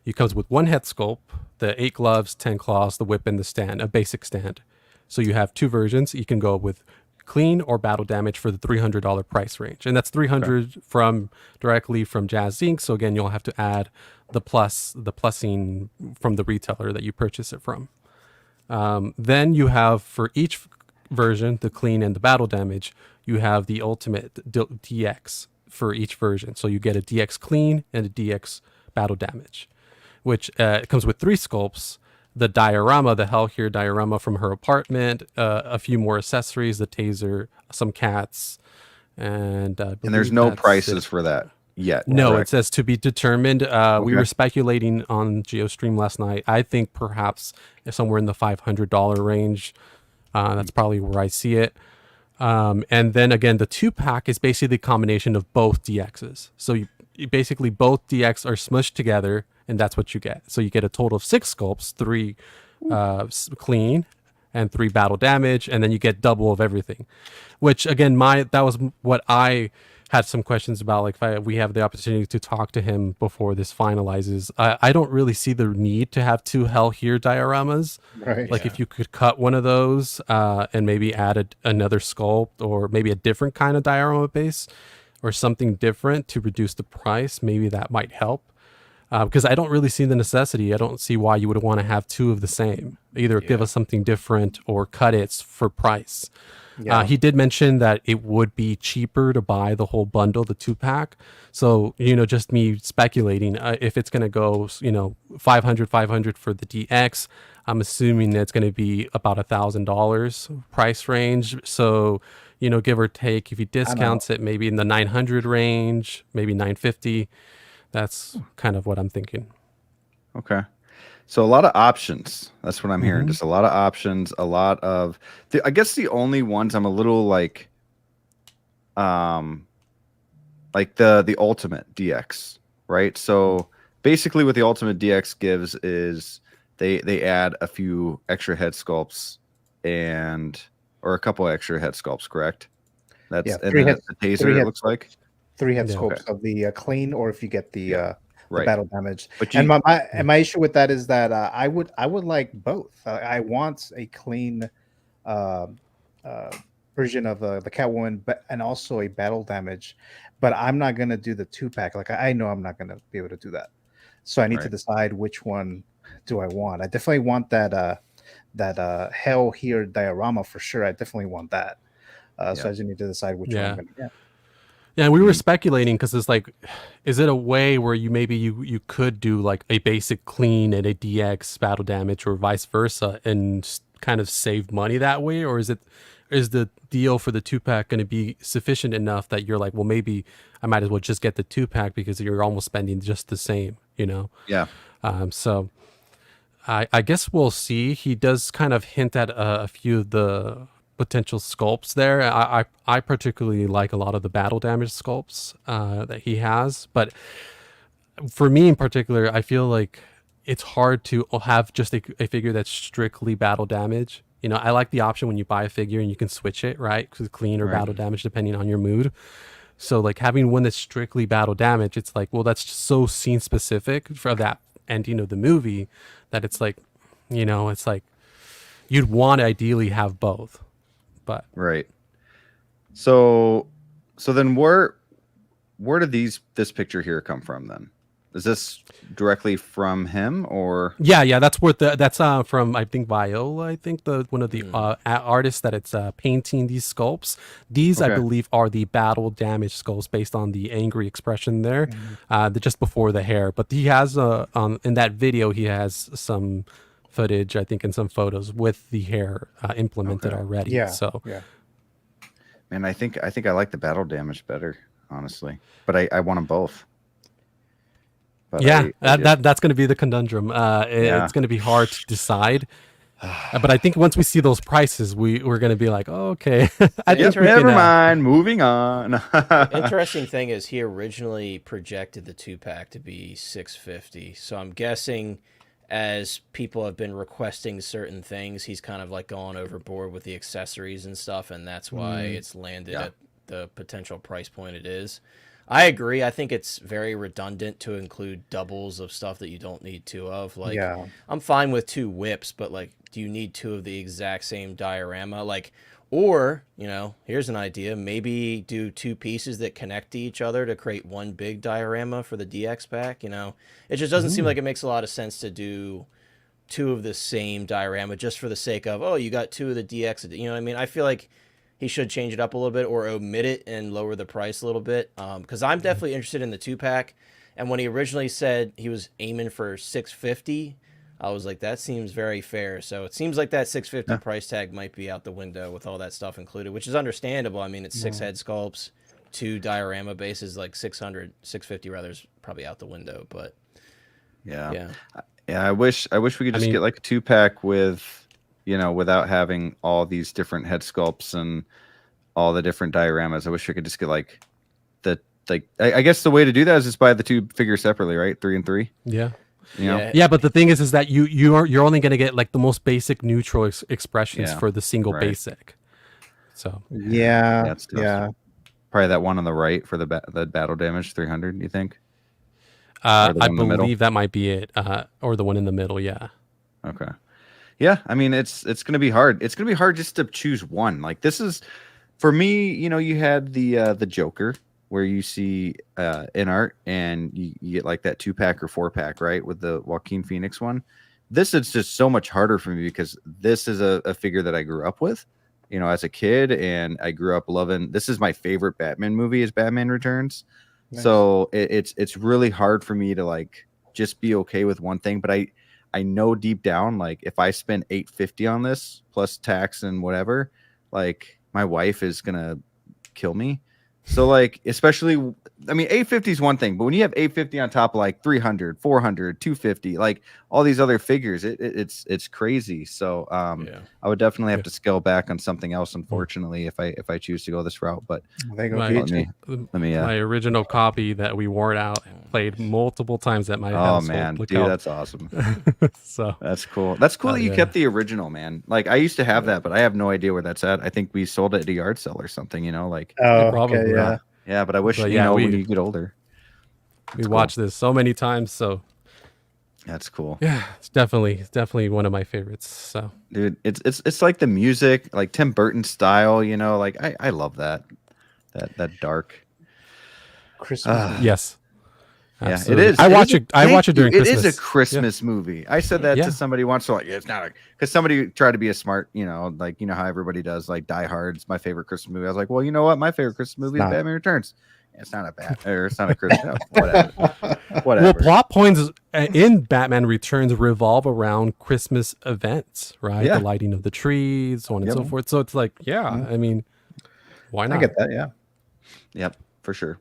It comes with one head sculpt, the 8 gloves, 10 claws, the whip, and the stand, a basic stand. So you have two versions. You can go with clean or battle damage for the $300 price range, and that's $300 from directly from Jazz Inc. So again, you'll have to add the plussing from the retailer that you purchase it from. Then you have for each version, the clean and the battle damage, you have the ultimate DX for each version. So you get a DX clean and a DX battle damage, which comes with 3 sculpts. The diorama, the Hell Here diorama from her apartment, a few more accessories, the taser, some cats, and there's no prices for that yet. No, correct? it says to be determined. We were speculating on GeoStream last night. I think perhaps somewhere in the $500 range. That's probably where I see it. And then again, the 2-pack is basically the combination of both DXs. So you basically both DX are smushed together, and that's what you get. So you get a total of 6 sculpts, 3 clean and 3 battle damage, and then you get double of everything. Which again, that was what I had some questions about. Like if we have the opportunity to talk to him before this finalizes, I don't really see the need to have 2 Hell Here dioramas. Right. Like if you could cut one of those and maybe add another sculpt or maybe a different kind of diorama base or something different to reduce the price, maybe that might help. Because I don't really see the necessity. I don't see why you would want to have 2 of the same. Either give us something different or cut it for price. Yeah. He did mention that it would be cheaper to buy the whole bundle, the 2-pack. So, just me speculating, if it's going to go, $500 for the DX, I'm assuming that's going to be about $1,000 price range. So, give or take, if he discounts it, maybe in the 900 range, maybe 950. That's kind of what I'm thinking. Okay. So a lot of options. That's what I'm hearing. Just a lot of options, a lot of I guess the only ones I'm a little like the ultimate DX, right? So basically what the ultimate DX gives is they add a few extra head sculpts or a couple extra head sculpts, correct? That's and then the taser, it looks like. 3 head sculpts of the clean, or if you get the right. battle damage. But and my issue with that is that I would like both. I want a clean version of the Catwoman, and also a battle damage. But I'm not gonna do the 2-pack. Like I know I'm not gonna be able to do that. So I need to decide which one do I want. I definitely want that Hell Here diorama for sure. I definitely want that. So I just need to decide which one I'm gonna get. Yeah, we were speculating because it's like, is it a way where you could do like a basic clean and a DX battle damage or vice versa and kind of save money that way? Or is the deal for the 2-pack going to be sufficient enough that you're like, well, maybe I might as well just get the 2-pack because you're almost spending just the same, Yeah. So I guess we'll see. He does kind of hint at a few of the potential sculpts there. I particularly like a lot of the battle damage sculpts that he has, but for me in particular, I feel like it's hard to have just a figure that's strictly battle damage. I like the option when you buy a figure and you can switch it, right? Because clean or battle damage depending on your mood. So like having one that's strictly battle damage, it's like, well, that's just so scene specific for that ending of the movie that it's like, it's like you'd want to ideally have both. But right. So then where did this picture here come from then? Is this directly from him or? Yeah, that's where that's from, I think, Viola. I think the one of the artists that it's painting these sculpts. These I Okay. believe are the battle damage sculpts based on the angry expression there, just before the hair. But he has in that video he has some footage, I think, and some photos with the hair implemented already. Yeah. So Yeah. Man, I think I like the battle damage better, honestly. But I want them both. But yeah, I that's going to be the conundrum. It's going to be hard to decide. But I think once we see those prices, we're going to be like, oh, okay. I think we never can, mind. Moving on. Interesting thing is he originally projected the 2-pack to be $650. So I'm guessing as people have been requesting certain things, he's kind of like gone overboard with the accessories and stuff, and that's why it's landed at the potential price point it is. I agree. I think it's very redundant to include doubles of stuff that you don't need two of. Like, I'm fine with 2 whips, but like, do you need 2 of the exact same diorama? Like, or, you know, here's an idea. Maybe do 2 pieces that connect to each other to create one big diorama for the DX pack. You know, it just doesn't seem like it makes a lot of sense to do 2 of the same diorama just for the sake of, oh, you got 2 of the DX. You know what I mean? I feel like he should change it up a little bit or omit it and lower the price a little bit. Because I'm definitely interested in the 2-pack. And when he originally said he was aiming for $650, I was like, that seems very fair. So it seems like that $650 price tag might be out the window with all that stuff included, which is understandable. I mean, it's 6 head sculpts, 2 diorama bases, like $650 rather is probably out the window. But yeah. I wish we could just get like a 2-pack with, you know, without having all these different head sculpts and all the different dioramas. I wish I could just get like I guess the way to do that is just buy the 2 figures separately, right? 3 and 3. Yeah. You know? Yeah, but the thing is that you're only going to get like the most basic neutral expressions for the single basic. So yeah, probably that one on the right for the battle damage 300. You think? I believe that might be it, or the one in the middle. Yeah. Okay. Yeah, I mean it's going to be hard. It's going to be hard just to choose one. Like this is for me. You know, you had the Joker where you see in art and you get like that 2-pack or 4-pack, right, with the Joaquin Phoenix one. This is just so much harder for me because this is a figure that I grew up with, you know, as a kid, and I grew up loving. This is my favorite Batman movie is Batman Returns. Nice. So it's really hard for me to like just be okay with one thing, but I know deep down, like if I spend $850 on this plus tax and whatever, like my wife is gonna kill me. So like, especially, I mean, $850 is one thing, but when you have $850 on top of like 300, 400, 250, like all these other figures, it's crazy. So I would definitely have to scale back on something else, unfortunately, if I choose to go this route. But let me my original copy that we wore out played multiple times at my house. Oh man, dude, that's awesome. So that's cool. That's cool that you kept the original, man. Like I used to have that, but I have no idea where that's at. I think we sold it at a yard sale or something, you know, like probably. Yeah, but I wish, you know, when you get older. We watched this so many times, so that's cool. Yeah, it's definitely one of my favorites. So, dude, it's like the music, like Tim Burton style, you know, like I love that dark Christmas. Yes. Absolutely. Yeah, it is. I watch it during Christmas. It is a Christmas movie. I said that to somebody once, so like it's not because somebody tried to be a smart, you know, like you know how everybody does, like Die Hard's my favorite Christmas movie. I was like, well, you know what, my favorite Christmas movie is Batman Returns. It's not it's not a Christmas. Whatever. Well, plot points in Batman Returns revolve around Christmas events, right? The lighting of the trees, so on and so forth. So it's like, I mean, why not? I get that. Yeah. Yep. For sure.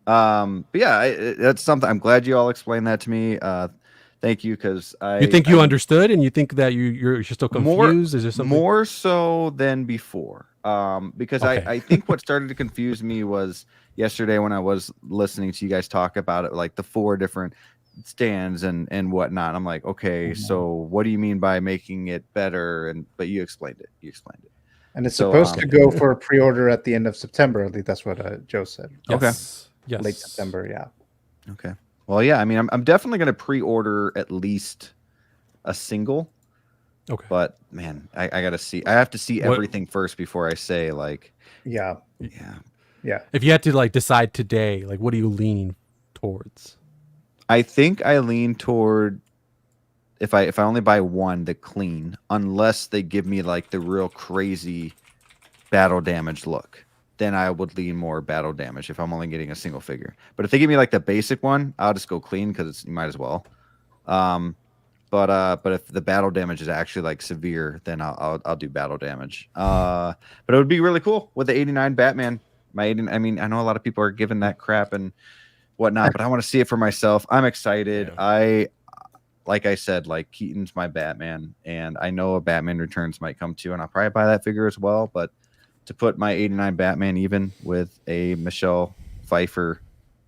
But yeah, that's something. I'm glad you all explained that to me. Thank you, because you think you understood, and you think that you're still confused. Is there something more so than before? Because I think what started to confuse me was yesterday when I was listening to you guys talk about it, like the 4 different stands and whatnot. I'm like, okay, so what do you mean by making it better? But you explained it. And it's supposed to go for a pre-order at the end of September. I think that's what Joe said. Yes. Yes. Late September, yeah. Okay. Well, yeah, I mean, I'm definitely going to pre-order at least a single. Okay. But, man, I got to see. I have to see everything first before I say, like... Yeah. Yeah. Yeah. If you had to, like, decide today, like, what are you leaning towards? I think I lean toward if I only buy one, the clean, unless they give me like the real crazy battle damage look, then I would lean more battle damage if I'm only getting a single figure. But if they give me like the basic one, I'll just go clean because you might as well. But if the battle damage is actually like severe, then I'll do battle damage. But it would be really cool with the 89 Batman. I mean, I know a lot of people are giving that crap and whatnot, but I want to see it for myself. I'm excited. Yeah. Like I said, like Keaton's my Batman, and I know a Batman Returns might come too, and I'll probably buy that figure as well. But to put my 89 Batman even with a Michelle Pfeiffer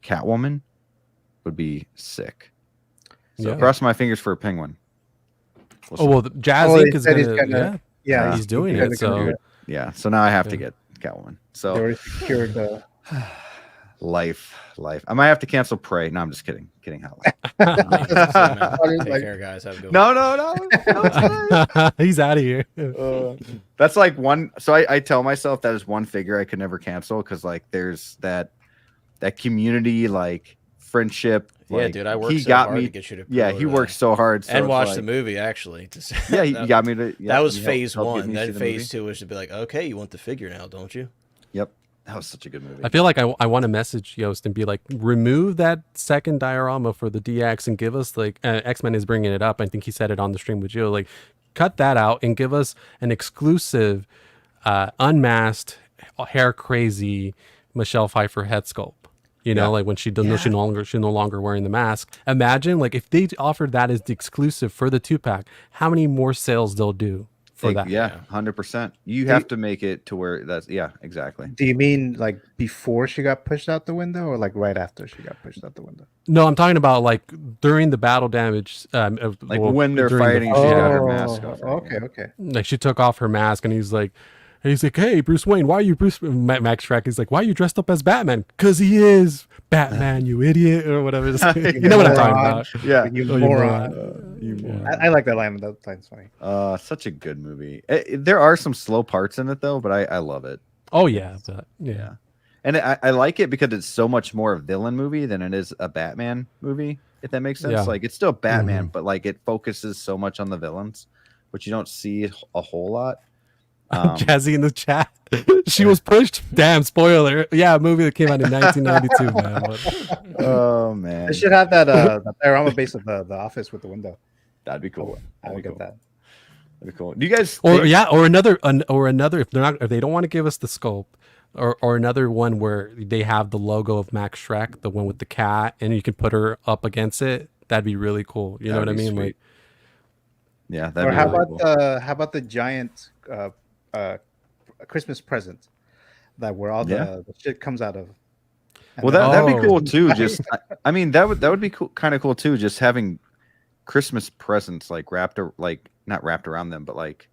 Catwoman would be sick. So cross my fingers for a Penguin. Jazz Inc. is gonna, he's doing it. So yeah, so now I have to get Catwoman. So they already secured the life. I might have to cancel Prey. No, I'm just kidding. Holly. Take care, guys. Have a good one. No. He's out of here. That's like one. So I tell myself that is one figure I could never cancel because like there's that community like friendship. Yeah, like, dude, I worked he so got hard me. to get you to He worked so hard and watched the movie actually. Yeah, he got me to. Yeah, that was phase one. Then the phase two was to be like, okay, you want the figure now, don't you? Yep, that was such a good movie. I feel like I want to message Yost and be like, remove that second diorama for the DX and give us like X-Men is bringing it up. I think he said it on the stream with you. Like, cut that out and give us an exclusive, unmasked, hair crazy Michelle Pfeiffer head sculpt. You know, like when she does, she's no longer wearing the mask. Imagine like if they offered that as the exclusive for the 2-pack, how many more sales they'll do for that? Yeah, 100%. You have to make it to where that's exactly. Do you mean like before she got pushed out the window, or like right after she got pushed out the window? No, I'm talking about like during the battle damage. Like when they're fighting, she got her mask off. Okay. Like she took off her mask, and he's like, hey, Bruce Wayne, why are you Max Shrek? He's like, why are you dressed up as Batman? Because he is Batman, you idiot, or whatever. You know what I'm talking about? Yeah, you moron. I like that line. That line's funny. Such a good movie. There are some slow parts in it though, but I love it. Oh yeah, yeah. And I like it because it's so much more a villain movie than it is a Batman movie. If that makes sense. Yeah. Like it's still Batman, but like it focuses so much on the villains, which you don't see a whole lot. Jazzy in the chat. She was pushed. Damn, spoiler. Yeah, a movie that came out in 1992, man. Oh man. They should have that diorama base of the office with the window. That'd be cool. I would get that. That'd be cool. Do you guys or another if they don't want to give us the sculpt or another one where they have the logo of Max Shrek, the one with the cat, and you can put her up against it, that'd be really cool. You know what I mean? Sweet. Like, yeah, or how about the giant Christmas present that where all the shit comes out of? Well, that'd be cool too. Just, I mean, that would be cool, kind of cool too. Just having Christmas presents like not wrapped around them, but like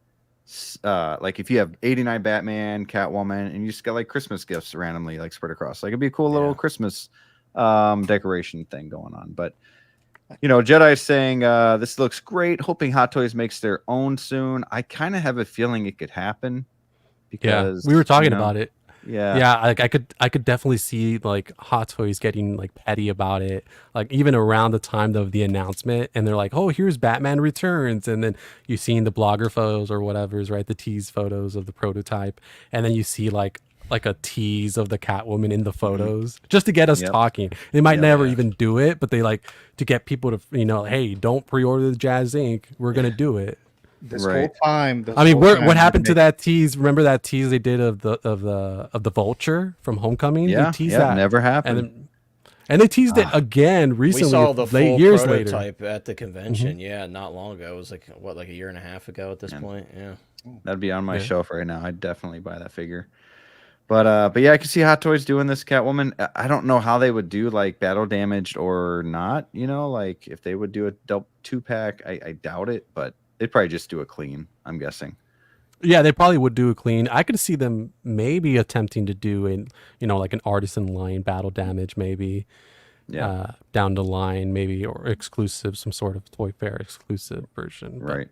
if you have 89 Batman, Catwoman, and you just got like Christmas gifts randomly like spread across, like it'd be a cool little Christmas decoration thing going on. But you know, Jedi's saying this looks great, hoping Hot Toys makes their own soon. I kind of have a feeling it could happen because we were talking about it. Yeah. Like I could definitely see like Hot Toys getting like petty about it, like even around the time of the announcement, and they're like, oh, here's Batman Returns, and then you see in the blogger photos or whatever's right, the tease photos of the prototype, and then you see like a tease of the Catwoman in the photos just to get us talking. They might never even do it, but they like to get people to, you know, hey, don't pre-order the Jazz Inc. We're gonna do it. This whole time. I mean, what happened to that tease? Remember that tease they did of the Vulture from Homecoming? Yeah, they teased that. Never happened. And they teased it again recently. We saw the full years prototype later at the convention. Yeah, not long ago. It was like like a year and a half ago at this point. Yeah, that'd be on my shelf right now. I'd definitely buy that figure. But yeah, I can see Hot Toys doing this Catwoman. I don't know how they would do like battle damaged or not. You know, like if they would do a 2-pack, I doubt it. But they'd probably just do a clean, I'm guessing. Yeah, they probably would do a clean. I could see them maybe attempting to do like an artisan line battle damage, maybe. Yeah. Down the line, maybe, or exclusive, some sort of Toy Fair exclusive version. Right.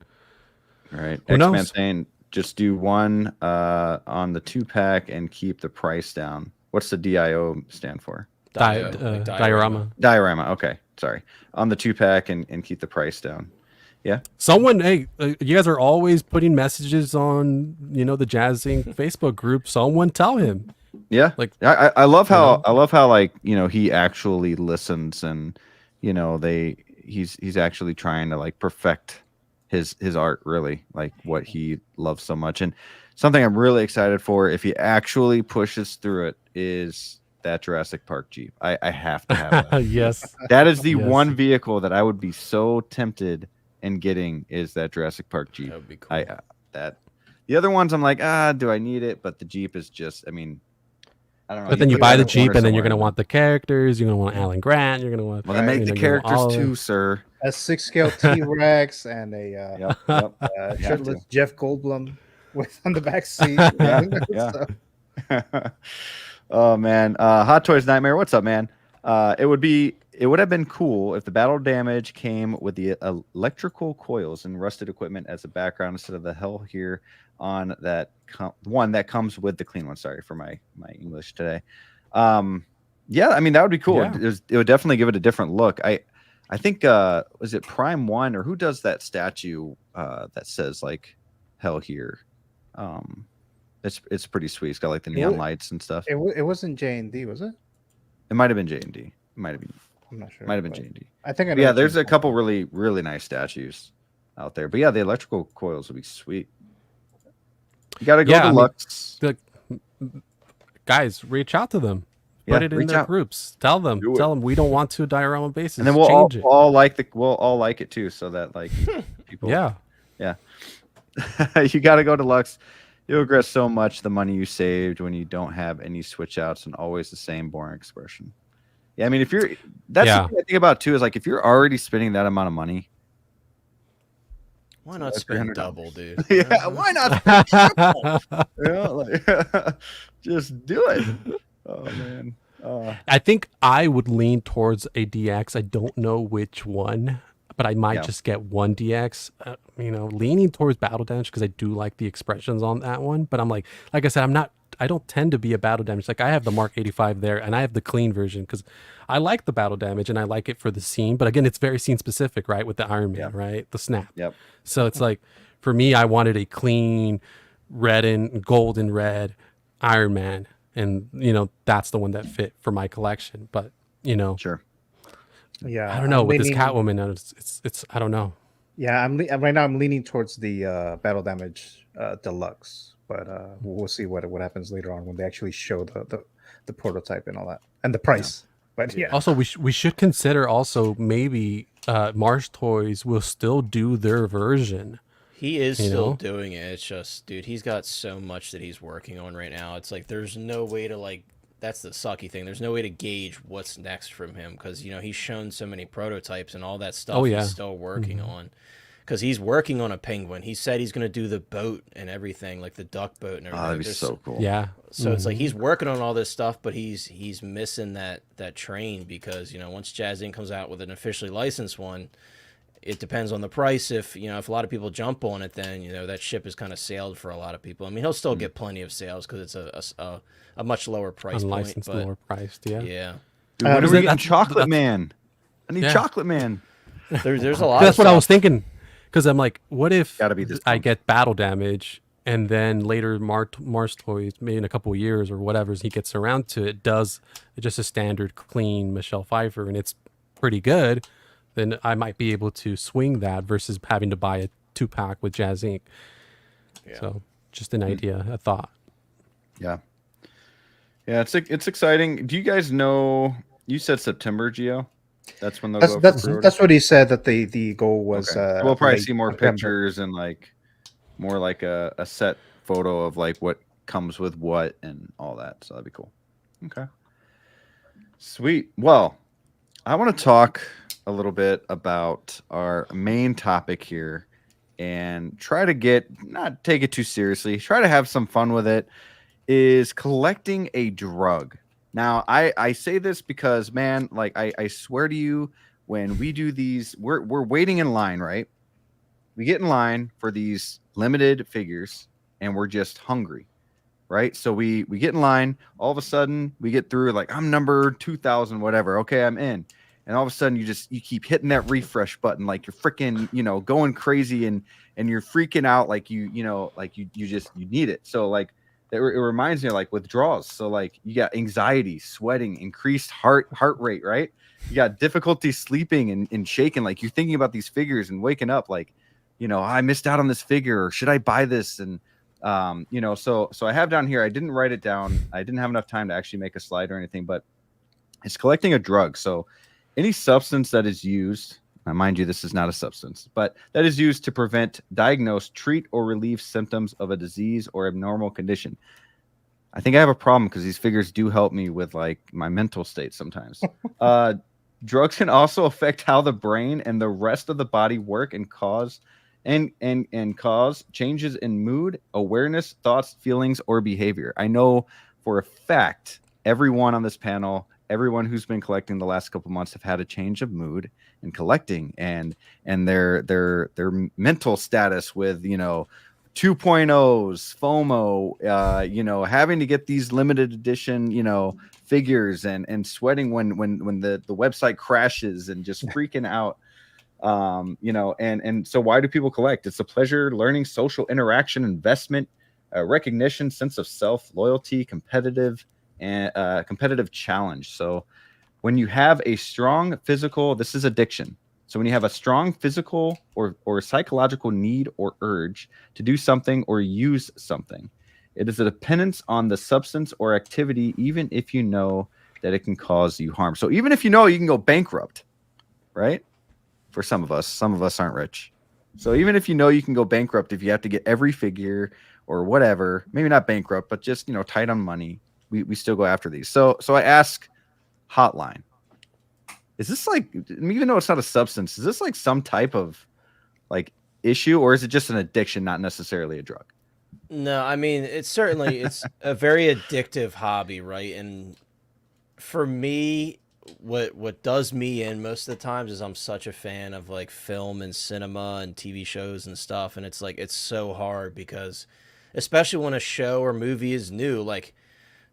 Right. Who knows? X-Man saying just do one on the 2-pack and keep the price down. What's the DIO stand for? Diorama. Diorama. Okay. sorry, on the 2-pack and keep the price down. Yeah. Someone, hey, you guys are always putting messages on, the Jazz Inc. Facebook group. Someone tell him. Yeah. Like, I love how like, he actually listens and, he's actually trying to like perfect his art, really, like what he loves so much. And something I'm really excited for, if he actually pushes through it, is that Jurassic Park Jeep. I have to have that. yes. That is the one vehicle that I would be so tempted in getting, is that Jurassic Park Jeep. That would be cool. The other ones I'm like, do I need it? But the Jeep is just, I mean, I don't know. But then you buy the Jeep, and then you're going going to want the characters. You're going to want Alan Grant. You're going to want. Well, they make the characters too, sir. A 6-scale T-Rex and a shirtless Jeff Goldblum with on the back seat. Yeah. Oh man, Hot Toys Nightmare, what's up, man? It would have been cool if the battle damage came with the electrical coils and rusted equipment as a background instead of the hell here on that one that comes with the clean one. Sorry for my English today. Yeah, I mean that would be cool. Yeah. It would definitely give it a different look. I think was it Prime One, or who does that statue that says like hell here? It's pretty sweet. It's got like the neon lights and stuff. It wasn't J&D, was it? It might have been J&D. It might have been. I'm not sure. Might have been J&D. I think I know. Yeah, there's a couple really, really nice statues out there. But yeah, the electrical coils would be sweet. You got to go to Lux. Guys, reach out to them. Put it in their groups. Tell them we don't want to diorama bases. And then we'll all like it too, so that like people. Yeah. You got to go to Lux. You'll regret so much the money you saved when you don't have any switch outs and always the same boring expression. Yeah, I mean, that's the thing I think about too, is like if you're already spending that amount of money, why not spend double, dude? Yeah, why not spend triple? Just do it. Oh man. I think I would lean towards a DX. I don't know which one, but I might just get one DX. Leaning towards battle damage because I do like the expressions on that one. But I'm like I said, I don't tend to be a battle damage. Like I have the Mark 85 there, and I have the clean version because I like the battle damage and I like it for the scene. But again, it's very scene specific, right? With the Iron Man, right? The snap. Yep. So it's like for me, I wanted a clean red and gold and red Iron Man, and that's the one that fit for my collection. But sure. Yeah, I don't know with this Catwoman. It's I don't know. Yeah, right now I'm leaning towards the battle damage deluxe, but we'll see what happens later on when they actually show the prototype and all that and the price. But yeah. Also, we should consider also maybe Marsh Toys will still do their version. He is still doing it. It's just, dude, he's got so much that he's working on right now. It's like there's no way to that's the sucky thing. There's no way to gauge what's next from him because he's shown so many prototypes and all that stuff he's still working on. Because he's working on a penguin. He said he's going to do the boat and everything, like the duck boat and everything. Oh, that'd be so cool. Yeah. So it's like he's working on all this stuff, but he's missing that train because once Jazz Inc. comes out with an officially licensed one, it depends on the price. If a lot of people jump on it, then that ship is kind of sailed for a lot of people. I mean, he'll still get plenty of sales because it's a much lower price Unlicensed, point. Lower priced, yeah. Yeah. Dude, when are we getting Chocolate Man? I need Chocolate Man. There's a lot. That's what I was thinking. Because I'm like, what if I one. get battle damage and then later Mars Toys, maybe in a couple of years or whatever, as he gets around to it, does just a standard clean Michelle Pfeiffer and it's pretty good, then I might be able to swing that versus having to buy a 2-pack with Jazz Inc. Yeah. So just an idea, a thought. Yeah. Yeah, it's exciting. Do you guys know, you said September, Gio? That's when they'll go for pre-order? That's what he said, that the goal was. Okay. We'll probably see more pictures and more like a set photo of like what comes with what and all that. So that'd be cool. Okay. Sweet. Well, I want to talk a little bit about our main topic here and try to not take it too seriously, try to have some fun with it, is collecting a drug. Now, I say this because, man, like I swear to you, when we do these, we're waiting in line, right? We get in line for these limited figures, and we're just hungry, right? So we get in line. All of a sudden, we get through, like, I'm number 2,000, whatever. Okay, I'm in. and all of a sudden you keep hitting that refresh button like you're freaking, you know, going crazy, and you're freaking out like you need it. So like it reminds me of like withdrawals. So like you got anxiety, sweating, increased heart rate, right? You got difficulty sleeping and shaking, like you're thinking about these figures and waking up like, you know, I missed out on this figure, or should I buy this? And you know, so I have down here, I didn't write it down, I didn't have enough time to actually make a slide or anything, but it's collecting a drug. So any substance that is used, now mind you, this is not a substance, but that is used to prevent, diagnose, treat, or relieve symptoms of a disease or abnormal condition. I think I have a problem because these figures do help me with like my mental state sometimes. Drugs can also affect how the brain and the rest of the body work and cause cause changes in mood, awareness, thoughts, feelings, or behavior. I know for a fact everyone on this panel, everyone who's been collecting the last couple months, have had a change of mood in collecting, and their mental status with, you know, 2.0s, FOMO, you know, having to get these limited edition, you know, figures, and sweating when the website crashes, and just freaking out. You know, and so why do people collect? It's a pleasure, learning, social interaction, investment, recognition, sense of self, loyalty, competitive challenge. So when you have a strong physical, this is addiction. So when you have a strong physical or psychological need or urge to do something or use something, it is a dependence on the substance or activity, even if you know that it can cause you harm. So even if you know you can go bankrupt, right? For some of us aren't rich. So even if you know you can go bankrupt if you have to get every figure or whatever, maybe not bankrupt, but just, you know, tight on money, we still go after these. So I ask Hotline, is this like, even though it's not a substance, is this like some type of like issue, or is it just an addiction, not necessarily a drug? No, I mean, it's a very addictive hobby, right? And for me, what does me in most of the times is I'm such a fan of like film and cinema and TV shows and stuff, and it's like it's so hard because especially when a show or movie is new, like,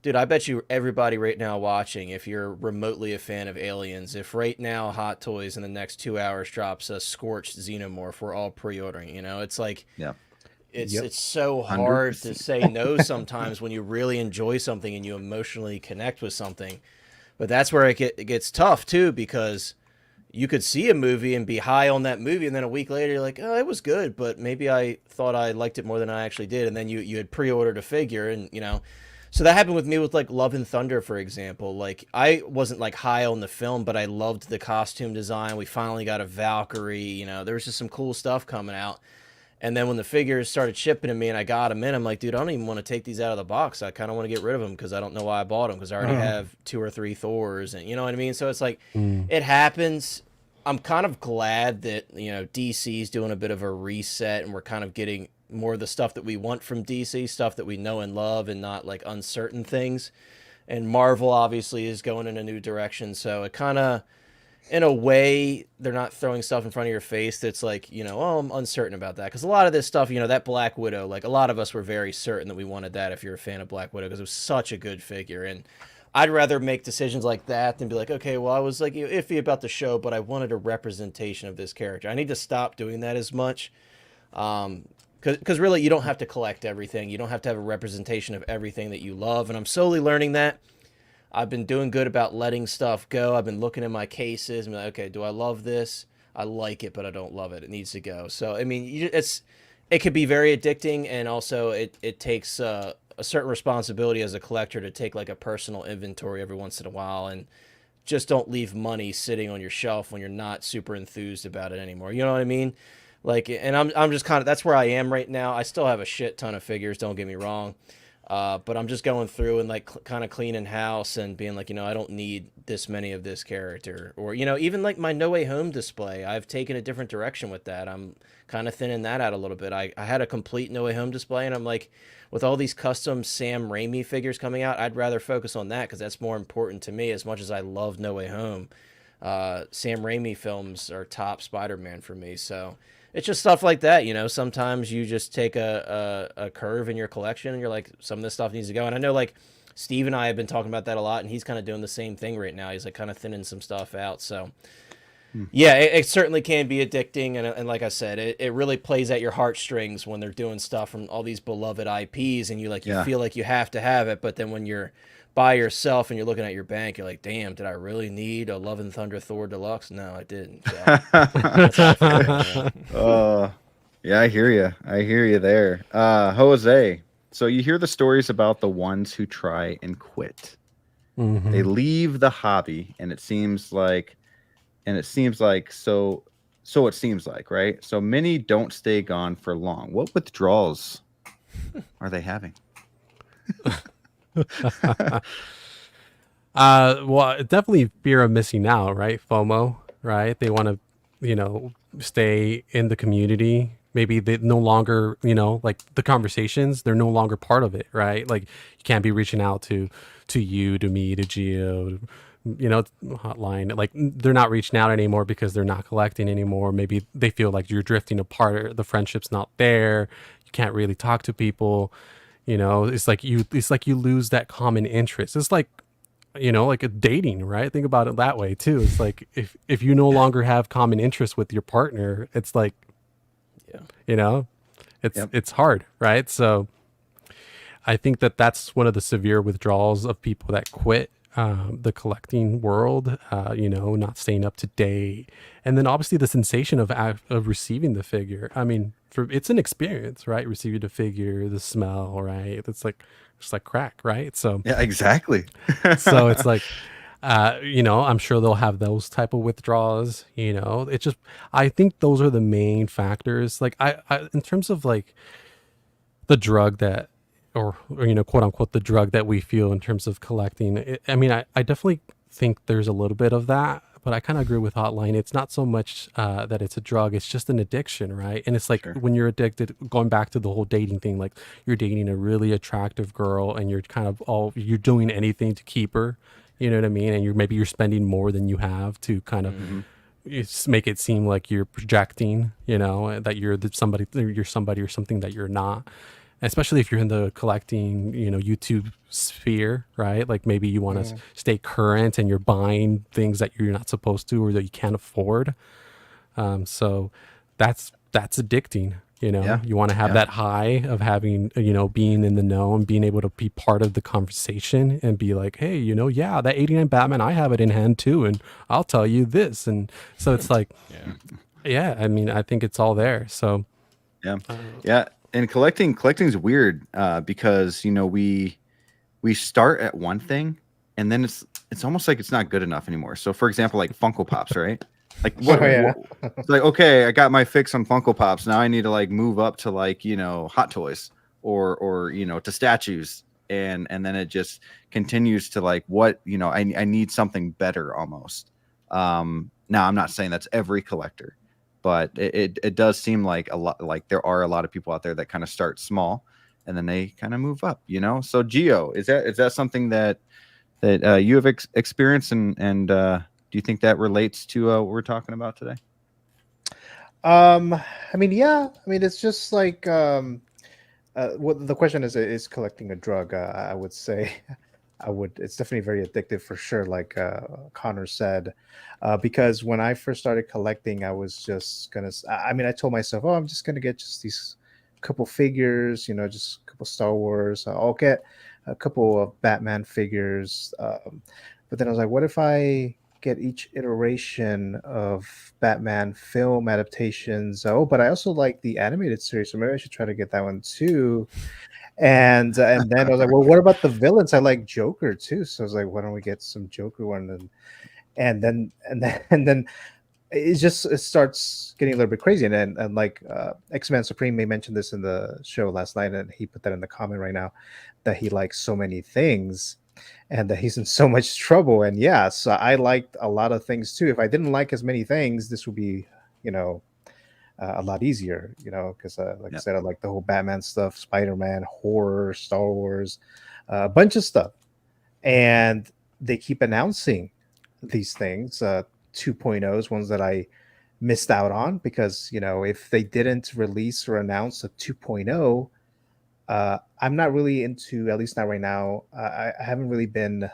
dude, I bet you everybody right now watching, if you're remotely a fan of Aliens, if right now Hot Toys in the next 2 hours drops a scorched xenomorph, we're all pre-ordering, you know? It's like, yeah, it's so hard 100%. to say no sometimes when you really enjoy something and you emotionally connect with something. But that's where it gets tough too, because you could see a movie and be high on that movie, and then a week later you're like, oh, it was good, but maybe I thought I liked it more than I actually did. And then you had pre-ordered a figure, and you know, so that happened with me with like Love and Thunder, for example. Like I wasn't like high on the film, but I loved the costume design. We finally got a Valkyrie, you know, there was just some cool stuff coming out. And then when the figures started shipping to me and I got them in, I'm like, dude, I don't even want to take these out of the box. I kind of want to get rid of them because I don't know why I bought them, because I already have 2 or 3 Thors, and you know what I mean? So it's like, it happens. I'm kind of glad that, you know, DC's doing a bit of a reset and we're kind of getting more of the stuff that we want from DC, stuff that we know and love, and not like uncertain things. And Marvel obviously is going in a new direction. So it kind of, in a way, they're not throwing stuff in front of your face that's like, you know, oh, I'm uncertain about that. Because a lot of this stuff, you know, that Black Widow, like a lot of us were very certain that we wanted that if you're a fan of Black Widow, because it was such a good figure. And I'd rather make decisions like that than be like, okay, well, I was like iffy about the show, but I wanted a representation of this character. I need to stop doing that as much. Because really, you don't have to collect everything. You don't have to have a representation of everything that you love. And I'm slowly learning that. I've been doing good about letting stuff go. I've been looking in my cases and be like, okay, do I love this? I like it, but I don't love it. It needs to go. So, I mean, it could be very addicting, and also it takes a certain responsibility as a collector to take like a personal inventory every once in a while, and just don't leave money sitting on your shelf when you're not super enthused about it anymore. You know what I mean? Like, and I'm just kind of, that's where I am right now. I still have a shit ton of figures, don't get me wrong. But I'm just going through and like kind of cleaning house and being like, you know, I don't need this many of this character. Or, you know, even like my No Way Home display, I've taken a different direction with that. I'm kind of thinning that out a little bit. I had a complete No Way Home display, and I'm like, with all these custom Sam Raimi figures coming out, I'd rather focus on that because that's more important to me. As much as I love No Way Home, Sam Raimi films are top Spider-Man for me. So it's just stuff like that, you know. Sometimes you just take a curve in your collection and you're like, some of this stuff needs to go. And I know like Steve and I have been talking about that a lot, and he's kind of doing the same thing right now. He's like kind of thinning some stuff out. So yeah, it certainly can be addicting, and like I said, it really plays at your heartstrings when they're doing stuff from all these beloved IPs, and you feel like you have to have it, but then when you're by yourself and you're looking at your bank, you're like, damn, did I really need a Love and Thunder Thor Deluxe? No, I didn't. So that's how I feel, man. Yeah, I hear you. I hear you there. Jose, so you hear the stories about the ones who try and quit. They leave the hobby, and it seems like so it seems like, right? So many don't stay gone for long. What withdrawals are they having? Well, definitely fear of missing out, right? FOMO, right? They want to, stay in the community. Maybe they no longer, like the conversations, they're no longer part of it, right? Like you can't be reaching out to you, to me, to Geo, hotline. Like they're not reaching out anymore because they're not collecting anymore. Maybe they feel like you're drifting apart. The friendship's not there. You can't really talk to people. It's like you lose that common interest. It's like, like a dating, right? Think about it that way too. It's like if you no longer have common interest with your partner, it's like, it's hard, right? So I think that's one of the severe withdrawals of people that quit the collecting world, not staying up to date. And then obviously the sensation of receiving the figure. I mean, it's an experience, right? Receiving the figure, the smell, right? It's like crack, right? So yeah, exactly. so it's like, I'm sure they'll have those type of withdrawals, it just, I think those are the main factors. Like I in terms of like the drug that, or quote unquote, the drug that we feel in terms of collecting. I mean, I definitely think there's a little bit of that, but I kind of agree with Hotline. It's not so much that it's a drug, it's just an addiction, right? And it's like when you're addicted, going back to the whole dating thing, like you're dating a really attractive girl and you're kind of you're doing anything to keep her, you know what I mean? And maybe you're spending more than you have to kind of make it seem like you're projecting, that you're somebody or something that you're not. Especially if you're in the collecting, YouTube sphere, right? Like maybe you want to stay current and you're buying things that you're not supposed to or that you can't afford. So that's addicting. You want to have that high of having, being in the know and being able to be part of the conversation and be like, hey, yeah, that 89 Batman, I have it in hand too. And I'll tell you this. And so it's like, I mean, I think it's all there. So, yeah. And collecting's weird because we start at one thing and then it's almost like it's not good enough anymore. So for example, like Funko Pops, right? Like it's like, okay, I got my fix on Funko Pops. Now I need to like move up to like, Hot Toys or to statues. And then it just continues to like what, I need something better almost. Now I'm not saying that's every collector. But it does seem like a lot, like there are a lot of people out there that kind of start small and then they kind of move up, So Geo, is that something that you have experienced and do you think that relates to what we're talking about today? I mean, yeah. I mean, it's just like what the question is collecting a drug? I would say it's definitely very addictive for sure, like Connor said, because when I first started collecting, I was just I told myself, I'm just gonna get just these couple figures, just a couple Star Wars. I'll get a couple of Batman figures, but then I was like, what if I get each iteration of Batman film adaptations? But I also like the animated series, so maybe I should try to get that one too. And then I was like, well, what about the villains? I like Joker too, so I was like, why don't we get some Joker one? And then it starts getting a little bit crazy. And like X-Men Supreme may mention this in the show last night, and he put that in the comment right now that he likes so many things and that he's in so much trouble. And so I liked a lot of things too. If I didn't like as many things, this would be a lot easier, because like I said, I like the whole Batman stuff, Spider-Man, horror, Star Wars, a bunch of stuff. And they keep announcing these things, 2.0s, ones that I missed out on because, if they didn't release or announce a 2.0, I'm not really into, at least not right now. I haven't really been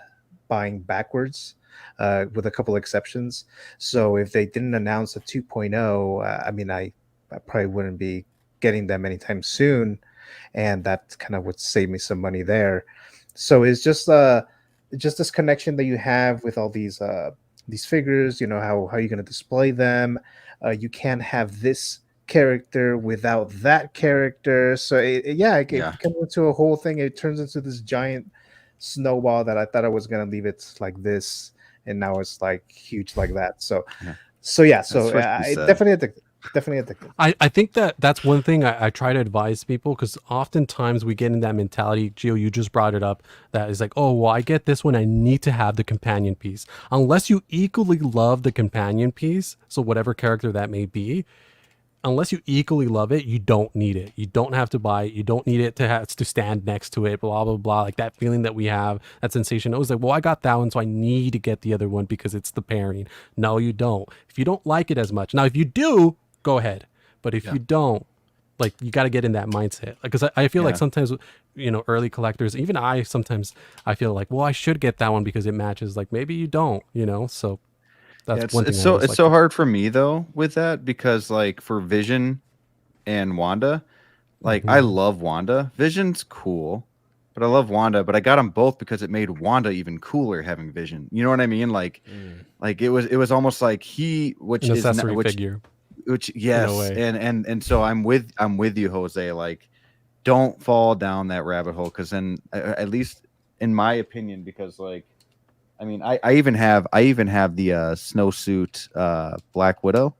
buying backwards, with a couple exceptions. So if they didn't announce a 2.0, I mean, I probably wouldn't be getting them anytime soon, and that kind of would save me some money there. So it's just this connection that you have with all these figures. You know how you're going to display them. You can't have this character without that character. So yeah, it Yeah. becomes into a whole thing. It turns into this giant snowball that I thought I was gonna leave it like this, and now it's like huge like that. So, Yeah. so yeah, That's so what she it said. definitely addictive. Definitely addictive. I think that's one thing I try to advise people, because oftentimes we get in that mentality. Gio, you just brought it up, that is like, oh, well, I get this one, I need to have the companion piece. Unless you equally love the companion piece, so whatever character that may be, unless you equally love it, you don't need it. You don't have to buy it. You don't need it to have to stand next to it, blah, blah, blah. Like that feeling that we have, that sensation. I was like, well, I got that one, so I need to get the other one because it's the pairing. No, you don't. If you don't like it as much. Now, if you do, go ahead. But if you don't, like, you got to get in that mindset. Because I feel like sometimes, early collectors, even sometimes I feel like, well, I should get that one because it matches. Like, maybe you don't, so that's one thing. It's so hard for me though with that, because like for Vision and Wanda, like I love Wanda. Vision's cool, but I love Wanda. But I got them both because it made Wanda even cooler having Vision. You know what I mean? Like it was almost like which an is accessory figure. Which yes, and so I'm with you, Jose. Like, don't fall down that rabbit hole, because then at least in my opinion, because like, I mean, I even have the snowsuit Black Widow,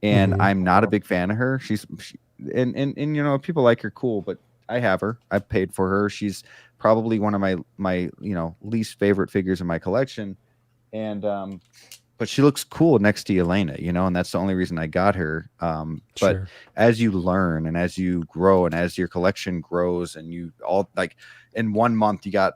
and I'm not a big fan of her. And people like her, cool, but I have her. I've paid for her. She's probably one of my least favorite figures in my collection, and but she looks cool next to Elena, and that's the only reason I got her. But as you learn and as you grow and as your collection grows, and you all like, in 1 month you got,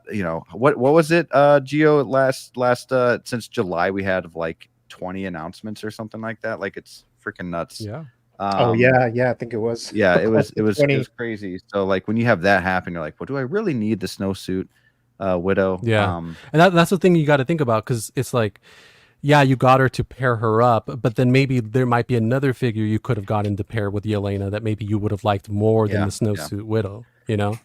what was it, Gio, last since July we had like 20 announcements or something like that. Like, it's freaking nuts. Yeah. Oh yeah, I think it was. Yeah, it was crazy. So like, when you have that happen, you're like, well, do I really need the snowsuit Widow? Yeah. And that's the thing you got to think about, because it's like, yeah, you got her to pair her up, but then maybe there might be another figure you could have gotten to pair with Yelena that maybe you would have liked more than the snowsuit Widow,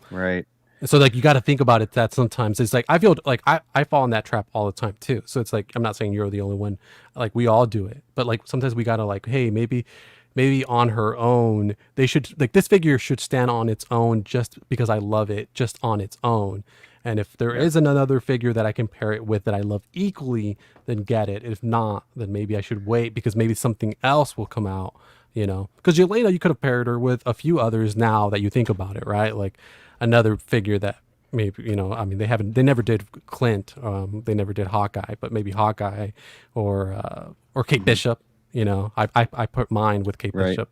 Right. So like, you got to think about it, that sometimes it's like, I feel like I fall in that trap all the time too. So it's like, I'm not saying you're the only one, like we all do it, but like sometimes we got to like, hey, maybe on her own, they should, like, this figure should stand on its own just because I love it, just on its own. And if there is another figure that I can pair it with that I love equally, then get it. If not, then maybe I should wait, because maybe something else will come out, Because Yelena, you could have paired her with a few others now that you think about it, right? Like another figure that maybe, I mean, they never did Clint, they never did Hawkeye, but maybe Hawkeye or Kate Bishop, I put mine with Kate Bishop.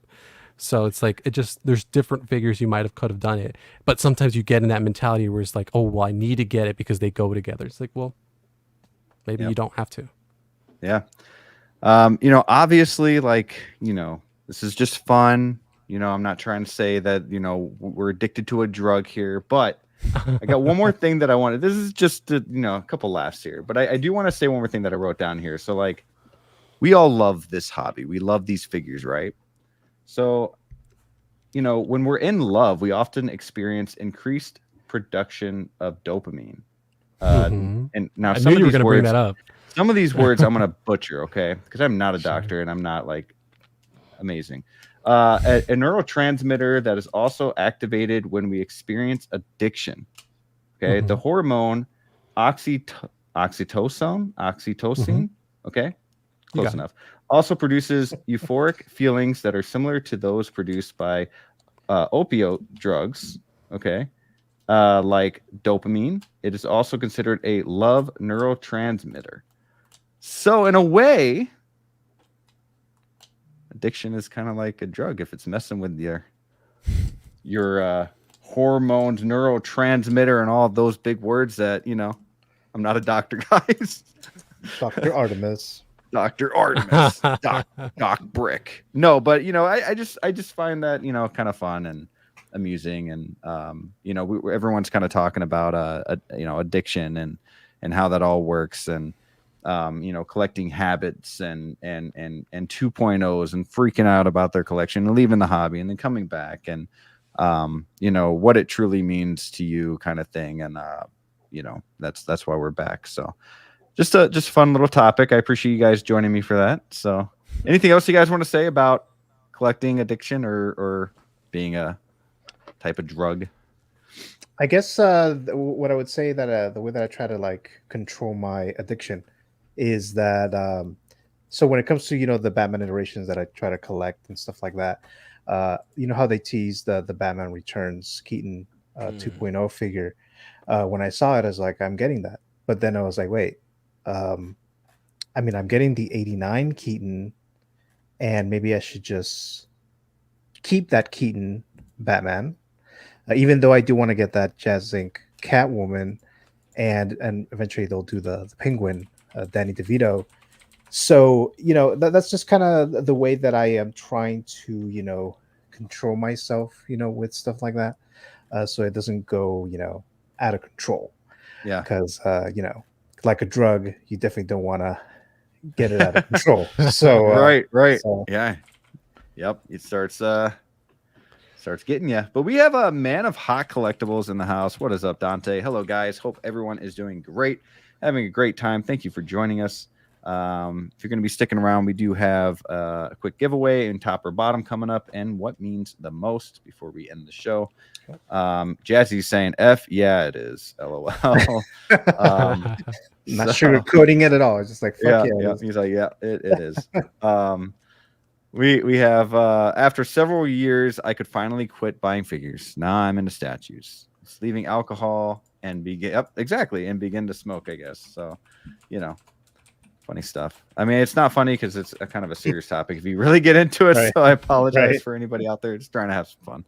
So it's like, there's different figures you could have done it, but sometimes you get in that mentality where it's like, oh, well, I need to get it because they go together. It's like, well, maybe you don't have to. Yeah. Obviously, like, this is just fun. I'm not trying to say that, we're addicted to a drug here, but I got one more thing that I wanted. This is just, a couple laughs here, but I do want to say one more thing that I wrote down here. So like, we all love this hobby. We love these figures, right? So, when we're in love, we often experience increased production of dopamine. And now I knew you were going to bring that up. Some of these words I'm going to butcher, okay? Because I'm not a doctor and I'm not like amazing. A neurotransmitter that is also activated when we experience addiction. Okay, the hormone oxytocin. Okay, close enough. Also produces euphoric feelings that are similar to those produced by opioid drugs, okay, like dopamine. It is also considered a love neurotransmitter. So in a way, addiction is kind of like a drug if it's messing with your hormones, neurotransmitter, and all of those big words that, I'm not a doctor, guys. Dr. Artemis. Dr. Artemis, Doc Brick. No, but I just find that kind of fun, and amusing, and everyone's kind of talking about addiction and how that all works, and collecting habits and 2.0s and freaking out about their collection and leaving the hobby and then coming back, and what it truly means to you, kind of thing. And that's why we're back. So just a fun little topic. I appreciate you guys joining me for that. So anything else you guys want to say about collecting, addiction, or being a type of drug? I guess what I would say that the way that I try to like control my addiction is that so when it comes to the Batman iterations that I try to collect and stuff like that, how they tease the Batman Returns Keaton 2.0 figure. When I saw it, I was like, I'm getting that. But then I was like, wait, I'm getting the 89 Keaton, and maybe I should just keep that Keaton Batman, even though I do want to get that Jazz Inc. Catwoman, and eventually they'll do the Penguin, Danny DeVito. So that's just kind of the way that I am trying to control myself with stuff like that, so it doesn't go out of control. Yeah, because like a drug, you definitely don't want to get it out of control. So right. So. Yeah, yep. It starts getting you. But we have a man of hot collectibles in the house. What is up, Dante? Hello, guys. Hope everyone is doing great, having a great time. Thank you for joining us. If you're going to be sticking around, we do have a quick giveaway in top or bottom coming up, and what means the most before we end the show. Jazzy's saying F, yeah, it is. LOL. Not sugarcoating it at all. It's just like, fuck yeah. He's like, yeah, it is. We have after several years, I could finally quit buying figures. Now I'm into statues. It's leaving alcohol and begin to smoke, I guess. So, funny stuff. I mean, it's not funny because it's a kind of a serious topic if you really get into it. Right. So I apologize for anybody out there just trying to have some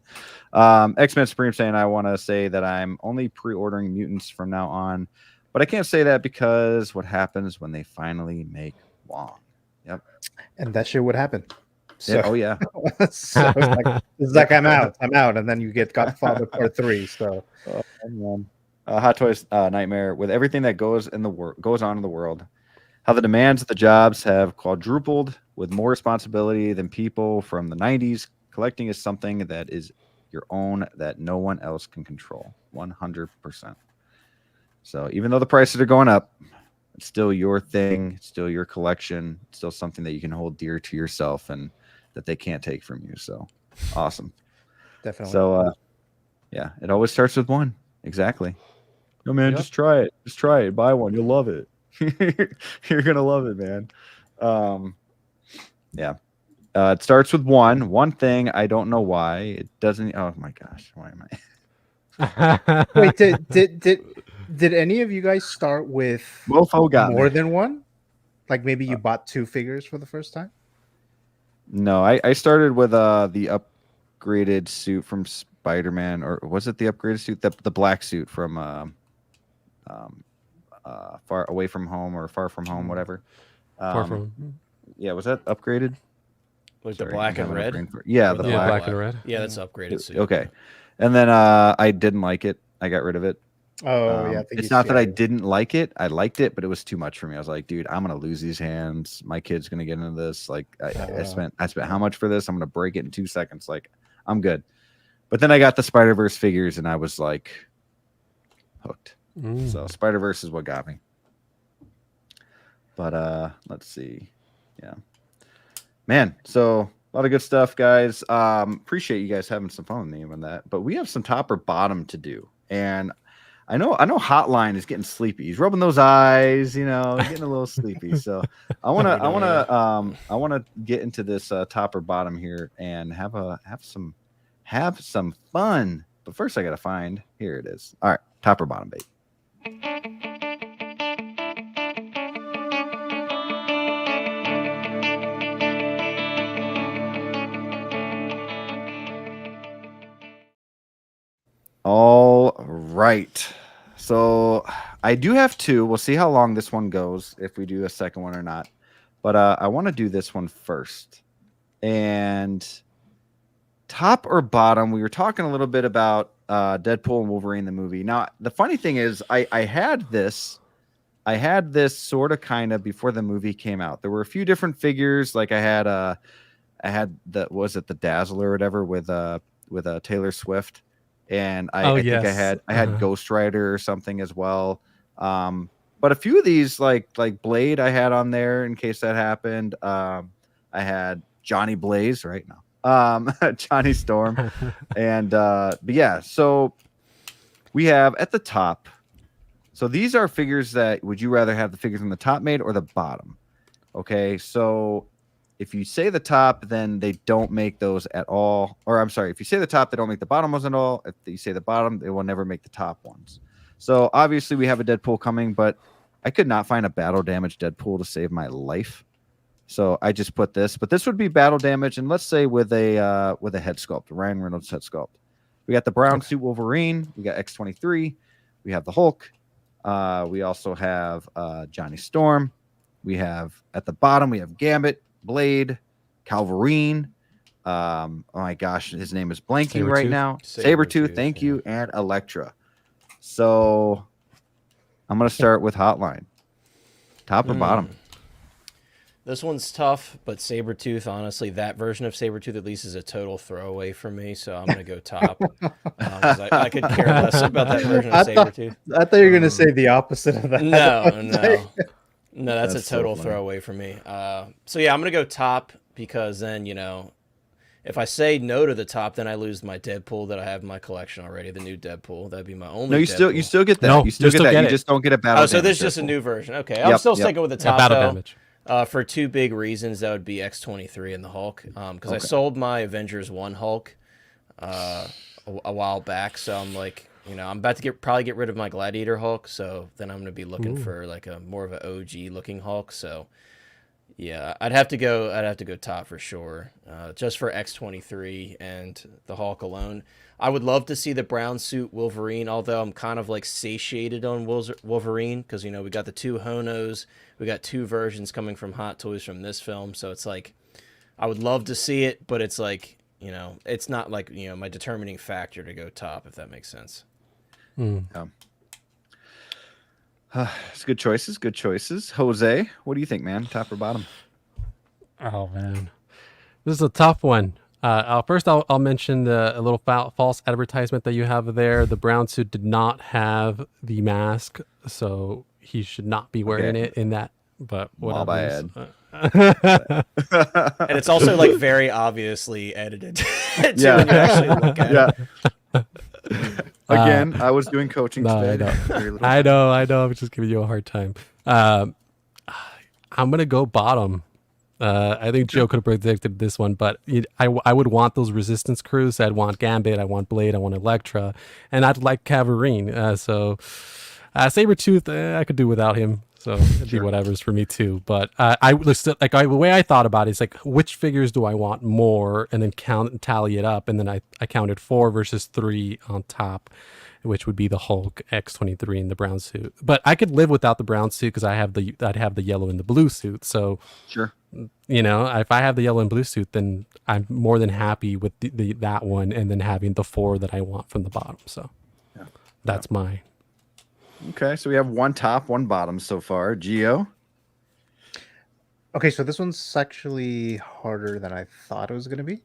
fun. X-Men Supreme saying, I want to say that I'm only pre-ordering mutants from now on, but I can't say that because what happens when they finally make Wong? Yep. And that shit would happen. So, oh yeah. So it's like I'm out, and then you get Godfather Part 3. So, Hot Toys Nightmare, with everything that goes on in the world, how the demands of the jobs have quadrupled with more responsibility than people from the 90s. Collecting is something that is your own, that no one else can control. 100%. So even though the prices are going up, it's still your thing, it's still your collection, it's still something that you can hold dear to yourself and that they can't take from you. So awesome. Definitely. So yeah, it always starts with one. Exactly. No, man, just try it. Just try it. Buy one. You'll love it. You're gonna love it, man. Yeah. It starts with one thing. I don't know why it doesn't. Oh my gosh, why am I? Wait, did any of you guys start with more than one? Like maybe you bought two figures for the first time? No, I started with the upgraded suit from Spider-Man, or was it the upgraded suit? The black suit from Far Away From Home or Far From Home, whatever. Far From. Yeah, was that upgraded? Like the black and red? Yeah, the black and red. Yeah, that's upgraded suit. Okay. And then I didn't like it. I got rid of it. Oh, yeah. I think it's not that I didn't like it. I liked it, but it was too much for me. I was like, dude, I'm going to lose these hands. My kid's going to get into this. Like, I spent how much for this? I'm going to break it in 2 seconds. Like, I'm good. But then I got the Spider-Verse figures, and I was like hooked. So Spider-Verse is what got me. But let's see. Yeah. Man, so a lot of good stuff, guys. Appreciate you guys having some fun with me on that. But we have some top or bottom to do. And I know Hotline is getting sleepy. He's rubbing those eyes, getting a little sleepy. So I wanna get into this top or bottom here and have some fun. But first I gotta find, here it is. All right, top or bottom, babe. All right. So I do have two. We'll see how long this one goes, if we do a second one or not. But I want to do this one first. And top or bottom? We were talking a little bit about Deadpool and Wolverine the movie. Now, the funny thing is, I had this sort of kind of before the movie came out. There were a few different figures. Like I had the Dazzler or whatever with Taylor Swift, and I think I had Ghost Rider or something as well. But a few of these like Blade I had on there in case that happened. I had Johnny Blaze right now. Johnny Storm. And but yeah, so we have at the top. So these are figures that would you rather have the figures on the top made or the bottom? Okay, so if you say the top, then they don't make those at all. Or I'm sorry, if you say the top, they don't make the bottom ones at all. If you say the bottom, they will never make the top ones. So obviously we have a Deadpool coming, but I could not find a battle damage Deadpool to save my life. So I just put this, but this would be battle damage, and let's say with a head sculpt, Ryan Reynolds head sculpt. We got the brown suit Wolverine, we got X-23, we have the Hulk, we also have Johnny Storm, we have at the bottom we have Gambit, Blade, Calverine. Oh my gosh, his name is blanking right now. Sabretooth, thank you, and Elektra. So I'm gonna start with Hotline. Top or bottom? This one's tough, but Sabretooth, honestly, that version of Sabretooth at least is a total throwaway for me, so I'm going to go top. 'Cause I could care less about that version of Sabretooth. I thought you were going to say the opposite of that. No, that's a total throwaway for me. So yeah, I'm going to go top because then, if I say no to the top, then I lose my Deadpool that I have in my collection already, the new Deadpool. That'd be my only No, you Deadpool. still get that. No, you still get that. You it. just don't get a battle damage. So this is just a Deadpool. new version. Okay, I'm still sticking with the top, battle though. damage. For two big reasons, that would be X-23 and the Hulk. Because I sold my Avengers 1 Hulk a while back, so I'm like, I'm about to probably get rid of my Gladiator Hulk, so then I'm going to be looking for like a more of an OG looking Hulk. So yeah, I'd have to go top for sure, just for X-23 and the Hulk alone. I would love to see the brown suit Wolverine, although I'm kind of like satiated on Wolverine because, we got the two Honos. We got two versions coming from Hot Toys from this film. So it's like, I would love to see it, but it's like, it's not like, my determining factor to go top, if that makes sense. It's good choices. Good choices. Jose, what do you think, man? Top or bottom? Oh, man. This is a tough one. First, I'll mention a little false advertisement that you have there. The brown suit did not have the mask, so he should not be wearing it in that. But whatever. And it's also like very obviously edited. When you actually look at it. Again, I was doing coaching today. I know. I'm just giving you a hard time. I'm gonna go bottom. I think Joe could have predicted this one, but I would want those resistance crews. I'd want Gambit, I want Blade, I want Elektra, and I'd like Calverine. So Sabretooth, I could do without him. So it'd be whatever's for me too. But the way I thought about it is like, which figures do I want more, and then tally it up, and then I counted 4 versus 3 on top, which would be the Hulk, X-23, and the brown suit. But I could live without the brown suit because I'd have the yellow and the blue suit. So sure. If I have the yellow and blue suit, then I'm more than happy with that one, and then having the 4 that I want from the bottom. So that's mine. Okay, so we have one top, one bottom so far. Gio? Okay, so this one's actually harder than I thought it was going to be.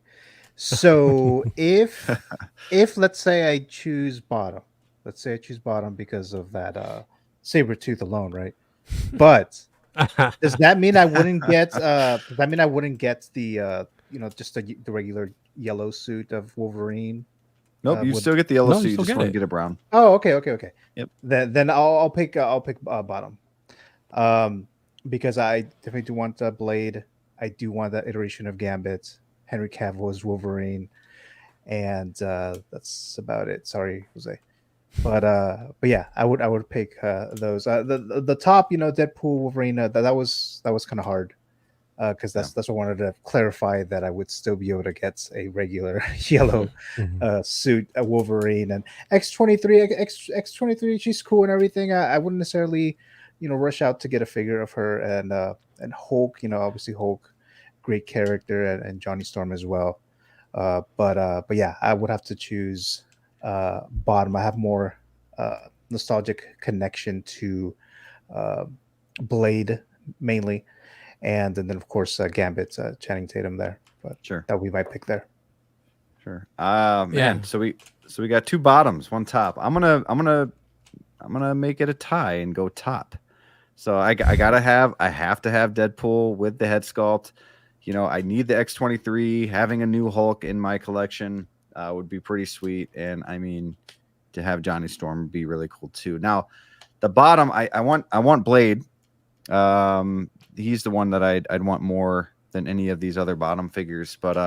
So if let's say I choose bottom, because of that Sabretooth alone, right? But does that mean I wouldn't get the just the regular yellow suit of Wolverine? Nope, you still get the yellow suit. You just want to get a brown. Oh, okay. Yep. Then I'll pick bottom, because I definitely do want Blade. I do want that iteration of Gambit. Henry Cavill as Wolverine, and that's about it. Sorry, Jose, but yeah, I would pick those. The top, Deadpool, Wolverine. That was kind of hard. Because that's what I wanted to clarify, that I would still be able to get a regular yellow suit, a Wolverine, and X-23. She's cool and everything. I wouldn't necessarily, rush out to get a figure of her, and Hulk. Obviously Hulk, great character, and Johnny Storm as well. But yeah, I would have to choose bottom. I have more nostalgic connection to uh, Blade mainly, and then of course Gambit, Channing Tatum there. But Sure. that we might pick there. Sure. Man. Yeah. So we got two bottoms, one top. I'm gonna make it a tie and go top. So I have to have Deadpool with the head sculpt. You know, I need the X-23. Having a new Hulk in my collection would be pretty sweet. And I mean, to have Johnny Storm would be really cool too. Now, the bottom, I want Blade. He's the one that I'd want more than any of these other bottom figures. But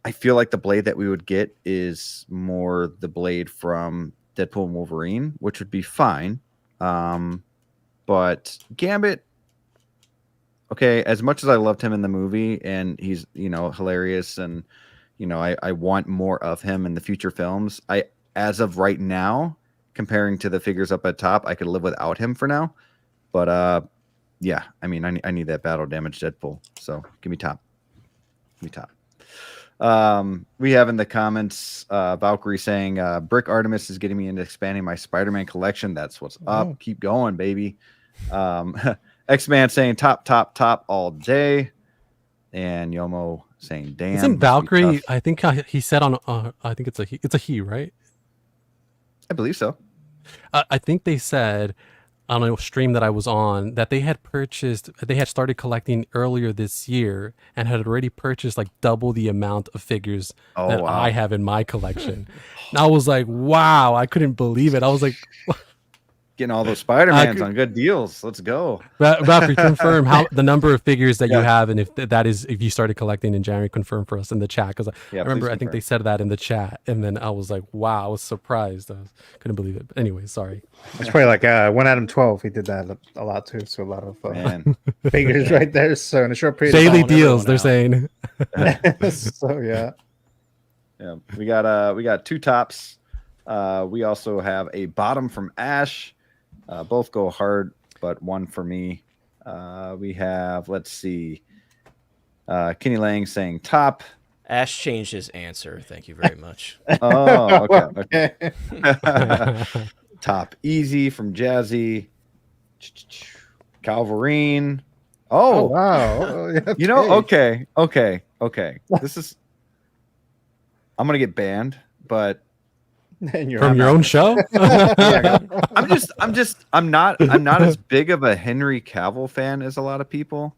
I feel like the Blade that we would get is more the Blade from Deadpool and Wolverine, which would be fine. But Gambit, okay, as much as I loved him in the movie and he's, you know, hilarious and, you know, I want more of him in the future films. As of right now, comparing to the figures up at top, I could live without him for now. But yeah, I mean, I need that battle damage Deadpool. So give me top. Give me top. We have in the comments Valkyrie saying Brick Artemis is getting me into expanding my Spider-Man collection. That's what's up. Keep going, baby. X-Man saying top all day, and Yomo saying damn. Isn't Valkyrie? I think he said on. I think it's a he, right? I believe so. I think they said on a stream that I was on that they had started collecting earlier this year and had already purchased like double the amount of figures that wow. I have in my collection. And I was like, wow, I couldn't believe it. I was like, getting all those Spider-Mans on good deals. Let's go. Valkyrie, confirm how the number of figures that you have, and if you started collecting in January, confirm for us in the chat, because I remember I think they said that in the chat, and then I was like, wow, I was surprised. Couldn't believe it. But anyway, sorry. It's probably like One Adam 12. He did that a lot too. So a lot of figures right there. So in a short period, daily deals. They're saying. So yeah. We got two tops. We also have a bottom from Ash. Both go hard, but one for me. We have, let's see, Kenny Lang saying top. Ash changed his answer. Thank you very much. Oh, okay. Top easy from Jazzy. Calvarine. Oh, wow. You know, okay. This is, I'm gonna get banned, but from your own show. I'm not as big of a Henry Cavill fan as a lot of people.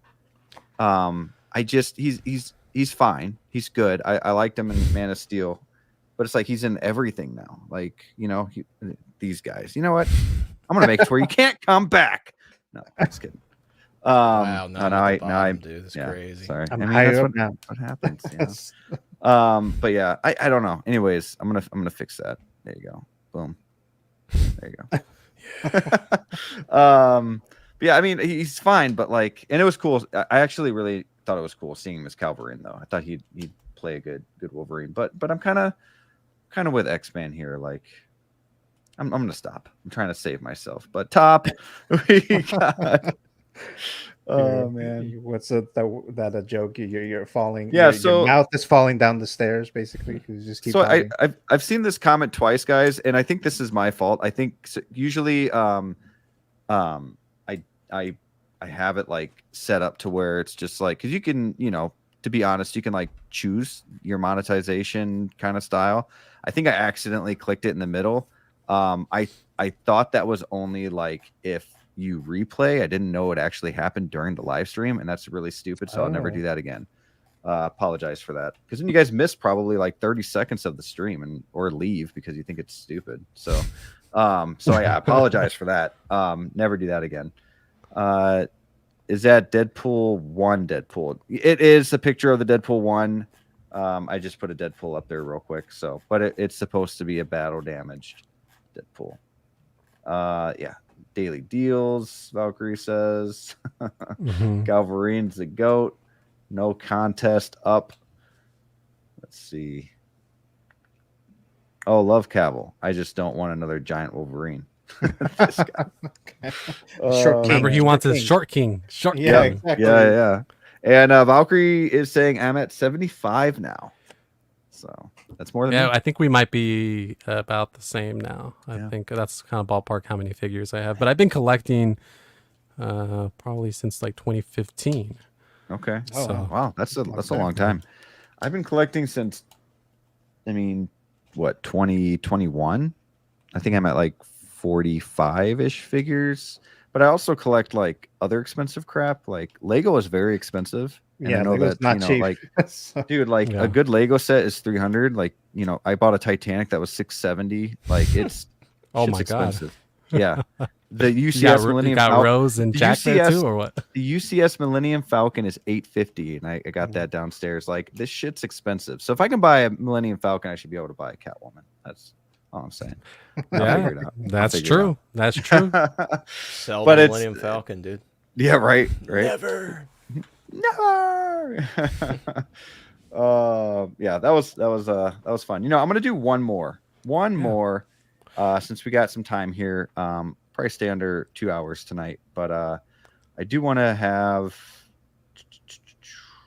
He's fine. He's good. I liked him in Man of Steel, but it's like he's in everything now. Like, you know, these guys. You know what? I'm gonna make it where you can't come back. No, just kidding. Wow, dude, that's crazy. Sorry. I'm that's up now. what happens. You know? But yeah, I don't know. Anyways, I'm gonna fix that. There you go. Boom. There you go. But yeah, I mean, he's fine, but like, and it was cool. I actually really thought it was cool seeing him as Calvarian, though. I thought he'd play a good Wolverine. But I'm kind of with X-Man here. Like, I'm gonna stop. I'm trying to save myself. But top, we got. Oh man, what's that a joke? You're falling. Yeah, your mouth is falling down the stairs, basically. You just keep. So I've seen this comment twice, guys, and I think this is my fault. I think usually I have it like set up to where it's just like, because you can, you know, to be honest, you can like choose your monetization kind of style. I think I accidentally clicked it in the middle. I thought that was only like if you replay. I didn't know it actually happened during the live stream, and that's really stupid. So I'll never do that again. Apologize for that, because then you guys miss probably like 30 seconds of the stream or leave because you think it's stupid. So yeah, I apologize for that. Never do that again. Is that Deadpool 1 Deadpool? It is a picture of the Deadpool 1. I just put a Deadpool up there real quick. So, but it's supposed to be a battle damaged Deadpool. Yeah. Daily deals, Valkyrie says. Calvarine's the GOAT. No contest up. Let's see. Oh, love Cavill. I just don't want another giant Wolverine. This guy. Short king. Remember, he wants a short king. Yeah, exactly. Yeah. And Valkyrie is saying I'm at 75 now. So that's more than Yeah, me. I think we might be about the same now. I think that's kind of ballpark how many figures I have. But I've been collecting probably since like 2015. Okay. Oh, So Wow, that's a long time. I've been collecting since, I mean, what, 2021? I think I'm at like 45-ish figures. But I also collect like other expensive crap. Like Lego is very expensive. And I Yeah, know Lego's that, not cheap. like, So- dude, like Yeah. a good Lego set is 300. Like, I bought a Titanic that was 670. Like it's Oh shit's my God. expensive. Yeah. The you UCS got Millennium Rose Falcon, and the Jack there UCS too, or what? the UCS Millennium Falcon is 850, and I got Mhm. that downstairs. Like this shit's expensive. So if I can buy a Millennium Falcon, I should be able to buy a Catwoman. That's all I'm saying. I'll Yeah, figure it out. that's figure it true. That's true. Sell But the it's- Millennium Falcon, dude. Yeah, right. Never. Never. Yeah, that was fun. I'm gonna do one more. Since we got some time here. Probably stay under 2 hours tonight, but I do want to have.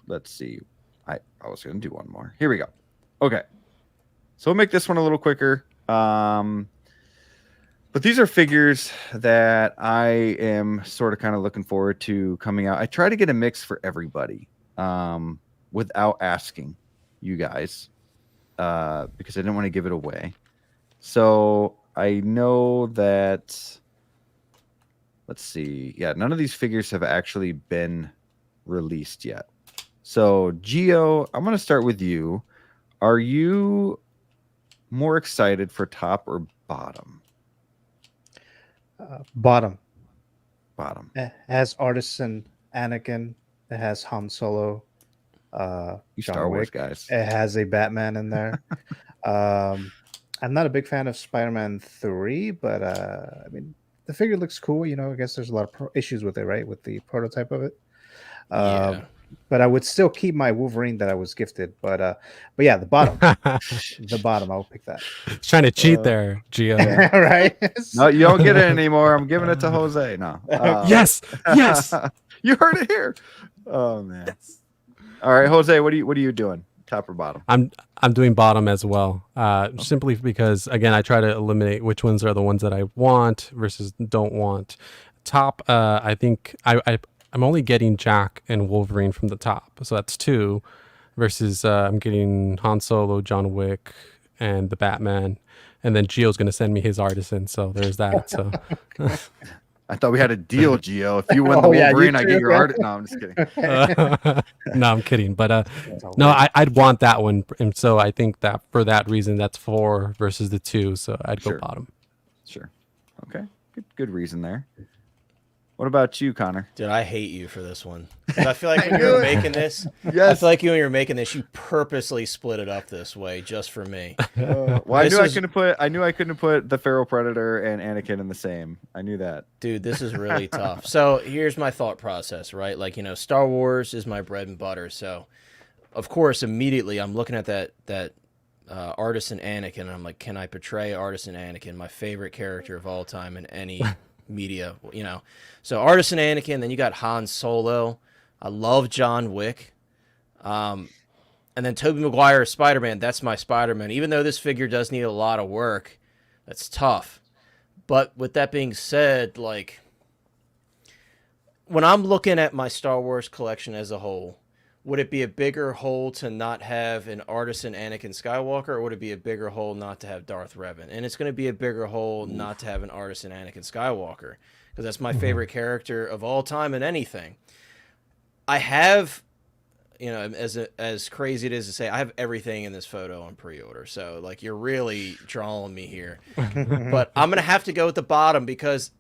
Let's see. I was gonna do one more. Here we go. Okay, so we'll make this one a little quicker. But these are figures that I am sort of kind of looking forward to coming out. I try to get a mix for everybody without asking you guys because I didn't want to give it away. So I know that, let's see. Yeah, none of these figures have actually been released yet. So Gio, I'm going to start with you. Are you more excited for top or bottom? Bottom. Bottom. It has Artisan Anakin. It has Han Solo. You John Star Wars Wick. guys. It has a Batman in there. I'm not a big fan of Spider-Man 3, but I mean, the figure looks cool. I guess there's a lot of issues with it, right? With the prototype of it. Yeah. But I would still keep my Wolverine that I was gifted. But yeah, the bottom. The bottom, I'll pick that. Trying to cheat there, Gio. Yeah, right? No, you don't get it anymore. I'm giving it to Jose. No. Yes, yes. You heard it here. Oh man. All right, Jose, what are you doing? Top or bottom? I'm doing bottom as well. Simply because again, I try to eliminate which ones are the ones that I want versus don't want. Top, I think I'm only getting Jack and Wolverine from the top, so that's 2. Versus I'm getting Han Solo, John Wick, and the Batman, and then Gio's gonna send me his Artisan. So there's that. So. I thought we had a deal, Gio. If you win the Oh, yeah, you Wolverine, I get too. your art. No, I'm just kidding. No, I'm kidding. But no, I'd want that one, and so I think that for that reason, that's 4 versus the 2. So I'd go Sure. bottom. Sure. Okay. Good reason there. What about you, Connor? Dude, I hate you for this one. 'Cause I feel like when you were making this, I Yes. feel like when you were making this, you purposely split it up this way just for me. Well, This I is- knew I couldn't put the Feral Predator and Anakin in the same. I knew that. Dude, this is really tough. So here's my thought process, right? Like, Star Wars is my bread and butter. So, of course, immediately I'm looking at that Artisan Anakin, and I'm like, can I portray Artisan Anakin, my favorite character of all time in any media? So Artisan Anakin, then you got Han Solo. I love John Wick. And then Tobey Maguire Spider-Man. That's my Spider-Man. Even though this figure does need a lot of work, that's tough. But with that being said, like, when I'm looking at my Star Wars collection as a whole, would it be a bigger hole to not have an Artisan Anakin Skywalker, or would it be a bigger hole not to have Darth Revan? And it's going to be a bigger hole not to have an Artisan Anakin Skywalker, because that's my favorite character of all time in anything. I have, as crazy it is to say, I have everything in this photo on pre-order. So, like, you're really drawing me here. But I'm going to have to go with the bottom because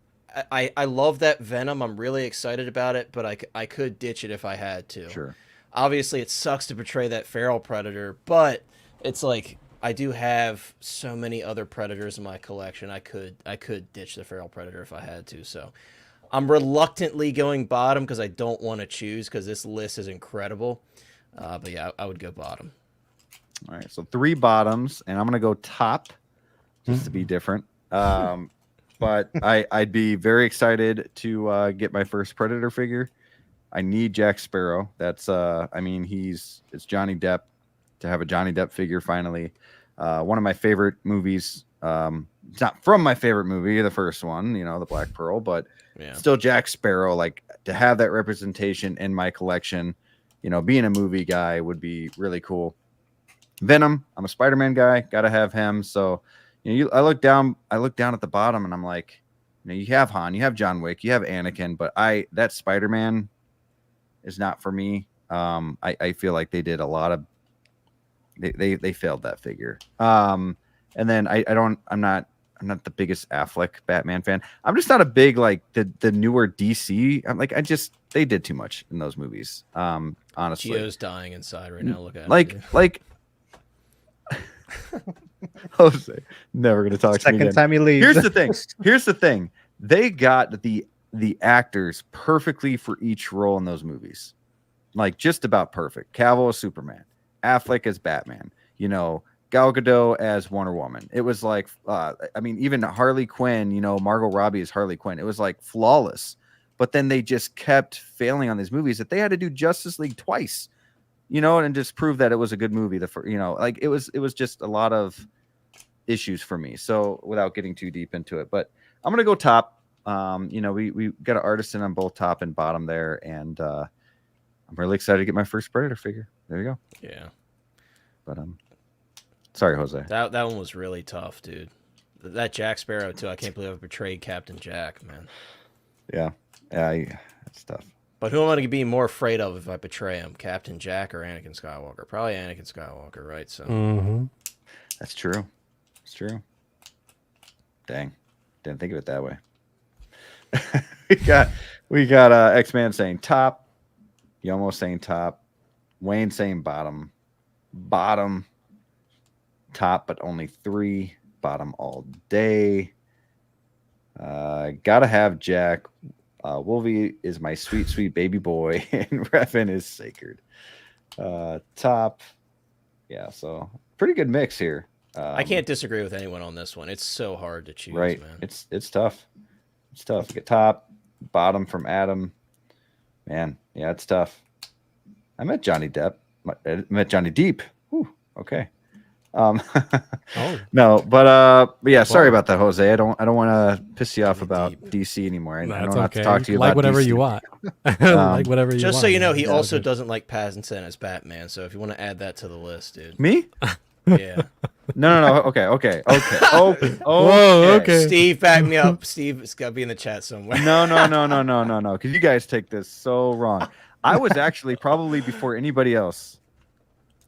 I love that Venom. I'm really excited about it, but I could ditch it if I had to. Sure. Obviously, it sucks to portray that feral predator, but it's like I do have so many other predators in my collection. I could ditch the feral predator if I had to. So I'm reluctantly going bottom because I don't want to choose because this list is incredible. But yeah, I would go bottom. All right. So 3 bottoms, and I'm gonna go top just to be different. But I'd be very excited to get my first Predator figure. I need Jack Sparrow. That's it's Johnny Depp. to have a Johnny Depp figure finally. One of my favorite movies. It's not from my favorite movie, the first one, you know, the Black Pearl, but still Jack Sparrow. Like, to have that representation in my collection, you know, being a movie guy would be really cool. Venom, I'm a Spider-Man guy, gotta have him. So, you know, I look down at the bottom, and I'm like, you know, you have Han, you have John Wick, you have Anakin, but that Spider-Man is not for me. I feel like they did a lot of they failed that figure. And then I'm not the biggest Affleck Batman fan. I'm just not a big, like, the newer DC. I'm like, they did too much in those movies. Honestly, Gio's dying inside right now. Look at like Jose, never gonna talk to me again. Second time he leaves. Here's the thing. They got the actors perfectly for each role in those movies, like just about perfect. Cavill as Superman, Affleck as Batman, you know, Gal Gadot as Wonder Woman. It was like, I mean, even Harley Quinn, you know, Margot Robbie as Harley Quinn. It was like flawless. But then they just kept failing on these movies that they had to do Justice League twice, you know, and just prove that it was a good movie. You know, like it was just a lot of issues for me. So without getting too deep into it, but I'm gonna go top. You know, we got an artisan on both top and bottom there, and I'm really excited to get my first Predator figure. There you go. Yeah. But sorry, Jose. That one was really tough, dude. That Jack Sparrow too. I can't believe I betrayed Captain Jack, man. Yeah, that's tough. But who am I going to be more afraid of if I betray him? Captain Jack or Anakin Skywalker? Probably Anakin Skywalker, right? So that's true. It's true. Dang, didn't think of it that way. we got X-Man saying top, Yomo saying top, Wayne saying bottom, top, but only 3, bottom all day. Gotta have Jack. Wolvie is my sweet, sweet baby boy, and Refin is sacred. Top. Yeah, so pretty good mix here. I can't disagree with anyone on this one. It's so hard to choose, right. man. It's tough. It's tough. Get top, bottom from Adam. Man, yeah, it's tough. I met Johnny Depp. I met Johnny Deep. Whew, okay. No, but yeah, sorry about that, Jose. I don't want to piss you off about DC anymore. I don't have to talk to you like about whatever DC. you want. Like whatever you want. Just so you know, he also doesn't like Pattinson as Batman. So if you want to add that to the list, dude. Me? Yeah. No. Okay. Whoa, okay. Steve, back me up. Steve, it's got to be in the chat somewhere. No. Because you guys take this so wrong. I was actually probably before anybody else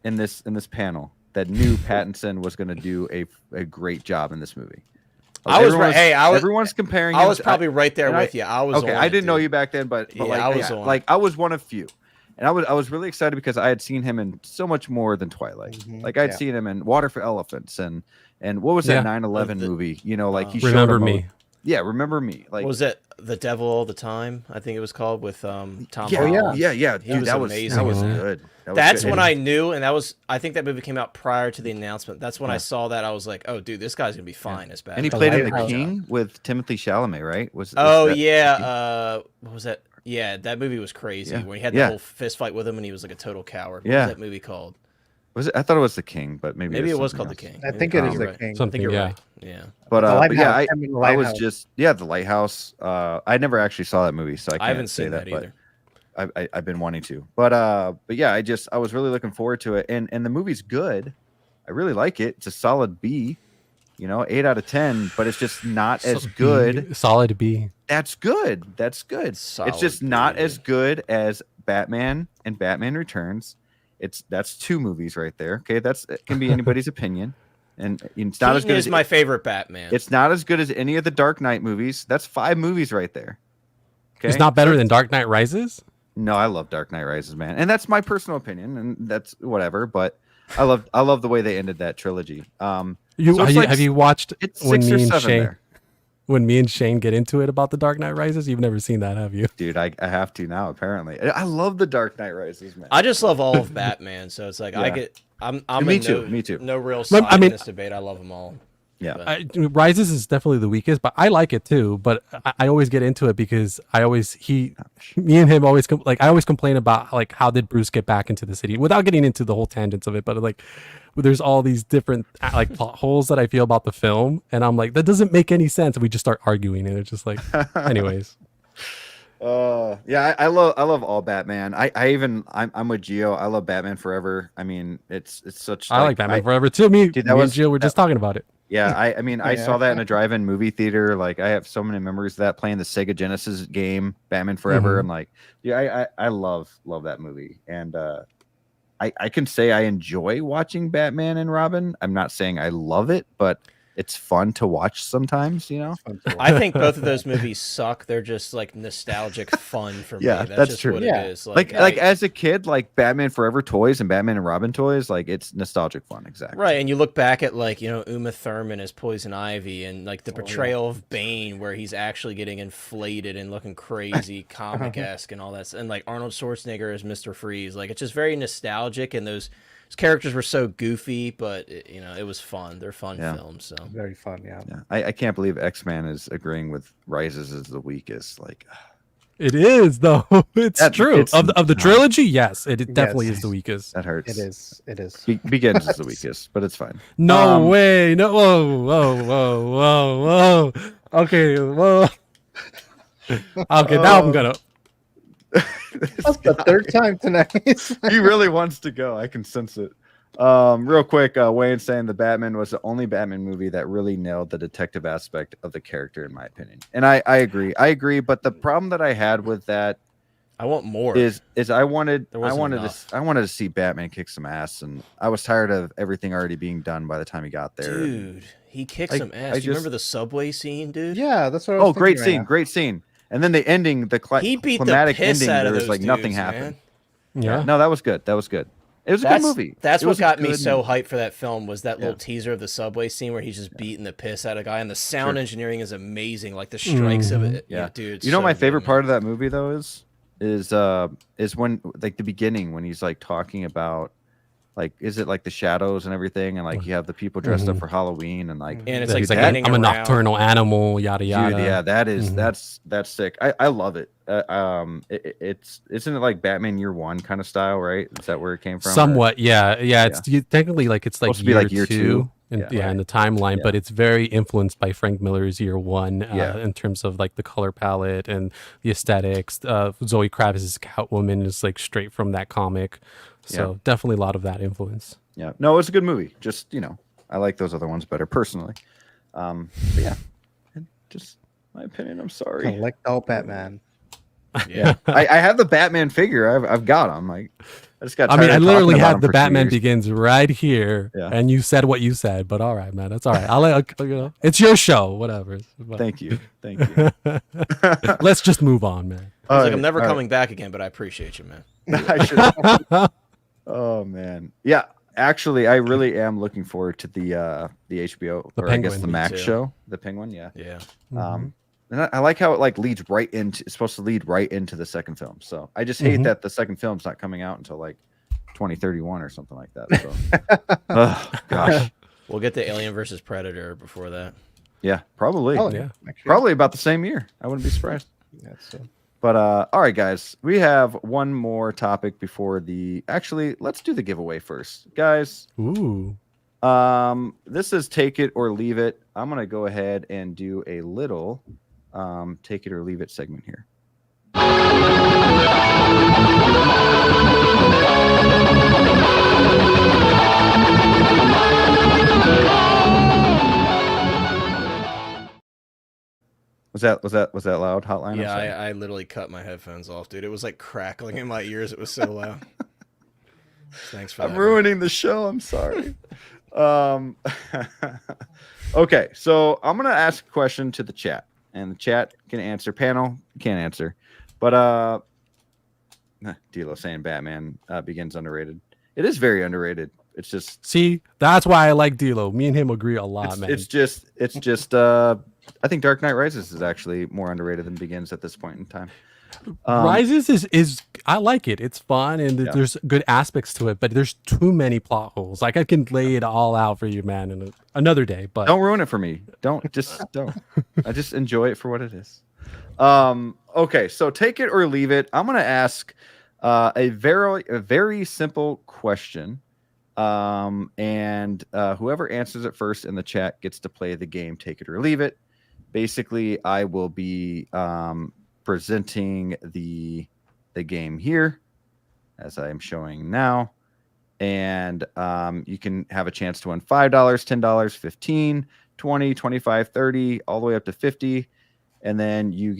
in this panel that knew Pattinson was going to do a great job in this movie. Everyone's comparing. I was probably right there with you. I was okay. I didn't know you back then, but I was one of few, and I was really excited because I had seen him in so much more than Twilight. Like I'd seen him in Water for Elephants and what was that 9/11 movie? You know, like he Remember Me. Yeah, Remember Me. Like, what was it? The Devil All the Time, I think it was called, with Tom yeah, Holland. Yeah. Dude, that was amazing. That was good. That's when I knew, and I think that movie came out prior to the announcement. That's when I saw that. I was like, oh, dude, this guy's gonna be fine as Batman. And he played in The King with Timothy Chalamet, right? What was that? Yeah, that movie was crazy. When he had the whole fist fight with him, and he was like a total coward. What was that movie called? Was it? I thought it was The King, but maybe it was called The King. I think it is The King. Something, you're yeah. right. Yeah. But yeah, I was just The Lighthouse. I never actually saw that movie, so I haven't say seen that but either. I've been wanting to. But yeah, I was really looking forward to it, and the movie's good. I really like it. It's a solid B, 8 out of 10. But it's just not as good. Solid B. That's good. Solid it's just not as good as Batman and Batman Returns. That's 2 movies right there. Okay, it can be anybody's opinion, and it's not as good as my favorite Batman. It's not as good as any of the Dark Knight movies. That's 5 movies right there. Okay, it's not better than Dark Knight Rises. No, I love Dark Knight Rises, man, and that's my personal opinion, and that's whatever. But I love the way they ended that trilogy. Have you watched when me and Shane get into it about the Dark Knight Rises? You've never seen that, have you? Dude, I have to now, apparently. I love the Dark Knight Rises, man. I just love all of Batman, so it's like I'm me too. no real side in this debate. I love them all. Yeah. But Rises is definitely the weakest, but I like it too. But I always get into it because me and him always I always complain about like how did Bruce get back into the city without getting into the whole tangents of it. But like, there's all these different like plot holes that I feel about the film, and I'm like, that doesn't make any sense. And we just start arguing, and it's just like, anyways. Yeah, I love all Batman. I'm with Gio. I love Batman Forever. I mean, it's such. I like Batman Forever too. Me and Gio were just talking about it. Yeah, I mean, I saw that in a drive-in movie theater. Like, I have so many memories of that playing the Sega Genesis game, Batman Forever. And like, yeah, I love that movie. And I can say I enjoy watching Batman and Robin. I'm not saying I love it, but it's fun to watch sometimes, you know? I think both of those movies suck. They're just like nostalgic fun for me. Yeah, That's just true. what Yeah. it is. Like as a kid, like Batman Forever toys and Batman and Robin toys, like it's nostalgic fun, exactly. Right, and you look back at like, Uma Thurman as Poison Ivy and like the portrayal of Bane where he's actually getting inflated and looking crazy, comic-esque and all that. And like Arnold Schwarzenegger as Mr. Freeze. Like it's just very nostalgic, and those characters were so goofy, but it was fun. They're fun films. So Very fun, yeah. I can't believe X-Man is agreeing with Rises as the weakest. Like, it is though. It's true. It's Of the trilogy, yes, it definitely is the weakest. that hurts. It is. Begins is the weakest, but it's fine. No way. No. Whoa. Okay. Whoa. Okay. Now I'm gonna. That's the third time tonight. He really wants to go. I can sense it. Real quick, Wayne saying the Batman was the only Batman movie that really nailed the detective aspect of the character, in my opinion. And I agree. But the problem that I had with that, I want more. is I wanted enough. to see Batman kick some ass, and I was tired of everything already being done by the time he got there. Dude, he kicked some ass. Do you remember the subway scene, dude? Yeah, that's what I was great thinking scene, right great scene. And then the ending, he beat the climatic piss ending, out of there was those like nothing dudes, happened. man. Yeah. No, that was good. It was a good movie. That's It what was a got me good so movie. hyped for that film was that little teaser of the subway scene where he's just beating the piss out of a guy, and the sound engineering is amazing. Like the strikes of it. Yeah, dude. it's You know, so my good, favorite man. part of that movie though is when like the beginning when he's like talking about like is it like the shadows and everything, and like you have the people dressed up for Halloween and like And it's He's like like, spinning I'm a around. nocturnal animal. Yada yada. dude, yeah, that is that's sick. I love it. It's isn't it like Batman Year One kind of style, right? Is that where it came from? Somewhat, yeah. It's technically like it's like Supposed to be like year two. in, Yeah. in the timeline, Yeah. but it's very influenced by Frank Miller's Year One Yeah. in terms of like the color palette and the aesthetics. Zoe Kravitz's Catwoman is like straight from that comic, so definitely a lot of that influence. Yeah, no, it's a good movie. Just I like those other ones better personally. But yeah, just my opinion. I'm sorry. Collect all Batman. Yeah. I have the Batman figure. I've got him. Like I just got. I mean, tired I of literally talking about had him the for 2 Batman years. Begins right here, Yeah. and you said what you said. But all right, man, that's all right. I'll let it's your show, whatever. But Thank you. let's just move on, man. He's like, I'm never coming back again, but I appreciate you, man. I should. Oh man, yeah. Actually, I really am looking forward to the HBO The or I guess Penguin. the Me Max too. show, the Penguin. Yeah. Yeah. And I like how it like leads right into. It's supposed to lead right into the second film. So I just hate that the second film's not coming out until like 2031 or something like that. So, oh, gosh. We'll get the Alien versus Predator before that. Yeah, probably. Oh, yeah. Actually, Probably about the same year. I wouldn't be surprised. yeah, so. But all right, guys, we have one more topic before the. Actually, let's do the giveaway first, guys. Ooh. This is take it or leave it. I'm gonna go ahead and do a little take it or leave it segment here. Was that loud? Hotline? I'm Yeah, sorry. I literally cut my headphones off, dude. It was like crackling in my ears. It was so loud. Thanks for I'm that. ruining the show. I'm sorry. Okay, so I'm gonna ask a question to the chat, and the chat can answer. Panel can't answer, but D'Lo saying Batman Begins underrated. It is very underrated. It's just See, that's why I like D'Lo. Me and him agree a lot, man. it's just I think Dark Knight Rises is actually more underrated than Begins at this point in time. Rises is I like it. It's fun and there's good aspects to it, but there's too many plot holes. Like I can lay it all out for you, man, in another day. But don't ruin it for me. Don't. I just enjoy it for what it is. Okay, so take it or leave it. I'm gonna ask a very simple question. And whoever answers it first in the chat gets to play the game. Take it or leave it. Basically, I will be presenting the game here as I am showing now, and you can have a chance to win $5, $10, $15, $20, $25, $30, all the way up to $50. And then you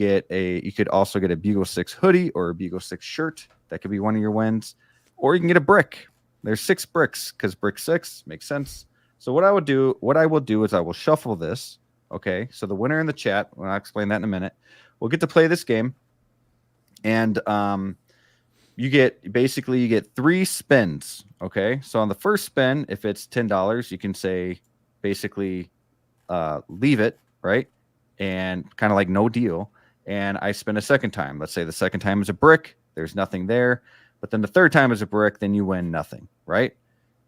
could also get a Bugle 6 hoodie or a Bugle 6 shirt. That could be one of your wins. Or you can get a brick. There's 6 bricks because brick 6 makes sense. So what I will do is I will shuffle this. Okay. So the winner in the chat, I'll explain that in a minute, will get to play this game. And you get 3 spins. Okay. So on the first spin, if it's $10, you can say basically leave it, right? And kind of like no deal. And I spin a second time. Let's say the second time is a brick. There's nothing there. But then the third time is a brick. Then you win nothing, right?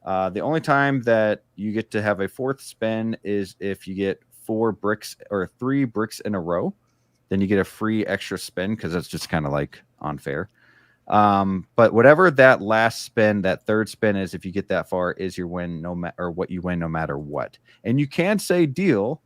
The only time that you get to have a fourth spin is if you get 4 bricks or 3 bricks in a row. Then you get a free extra spin because that's just kind of like unfair. But whatever that last spin, that third spin is, if you get that far, is your win, or what you win no matter what. And you can say deal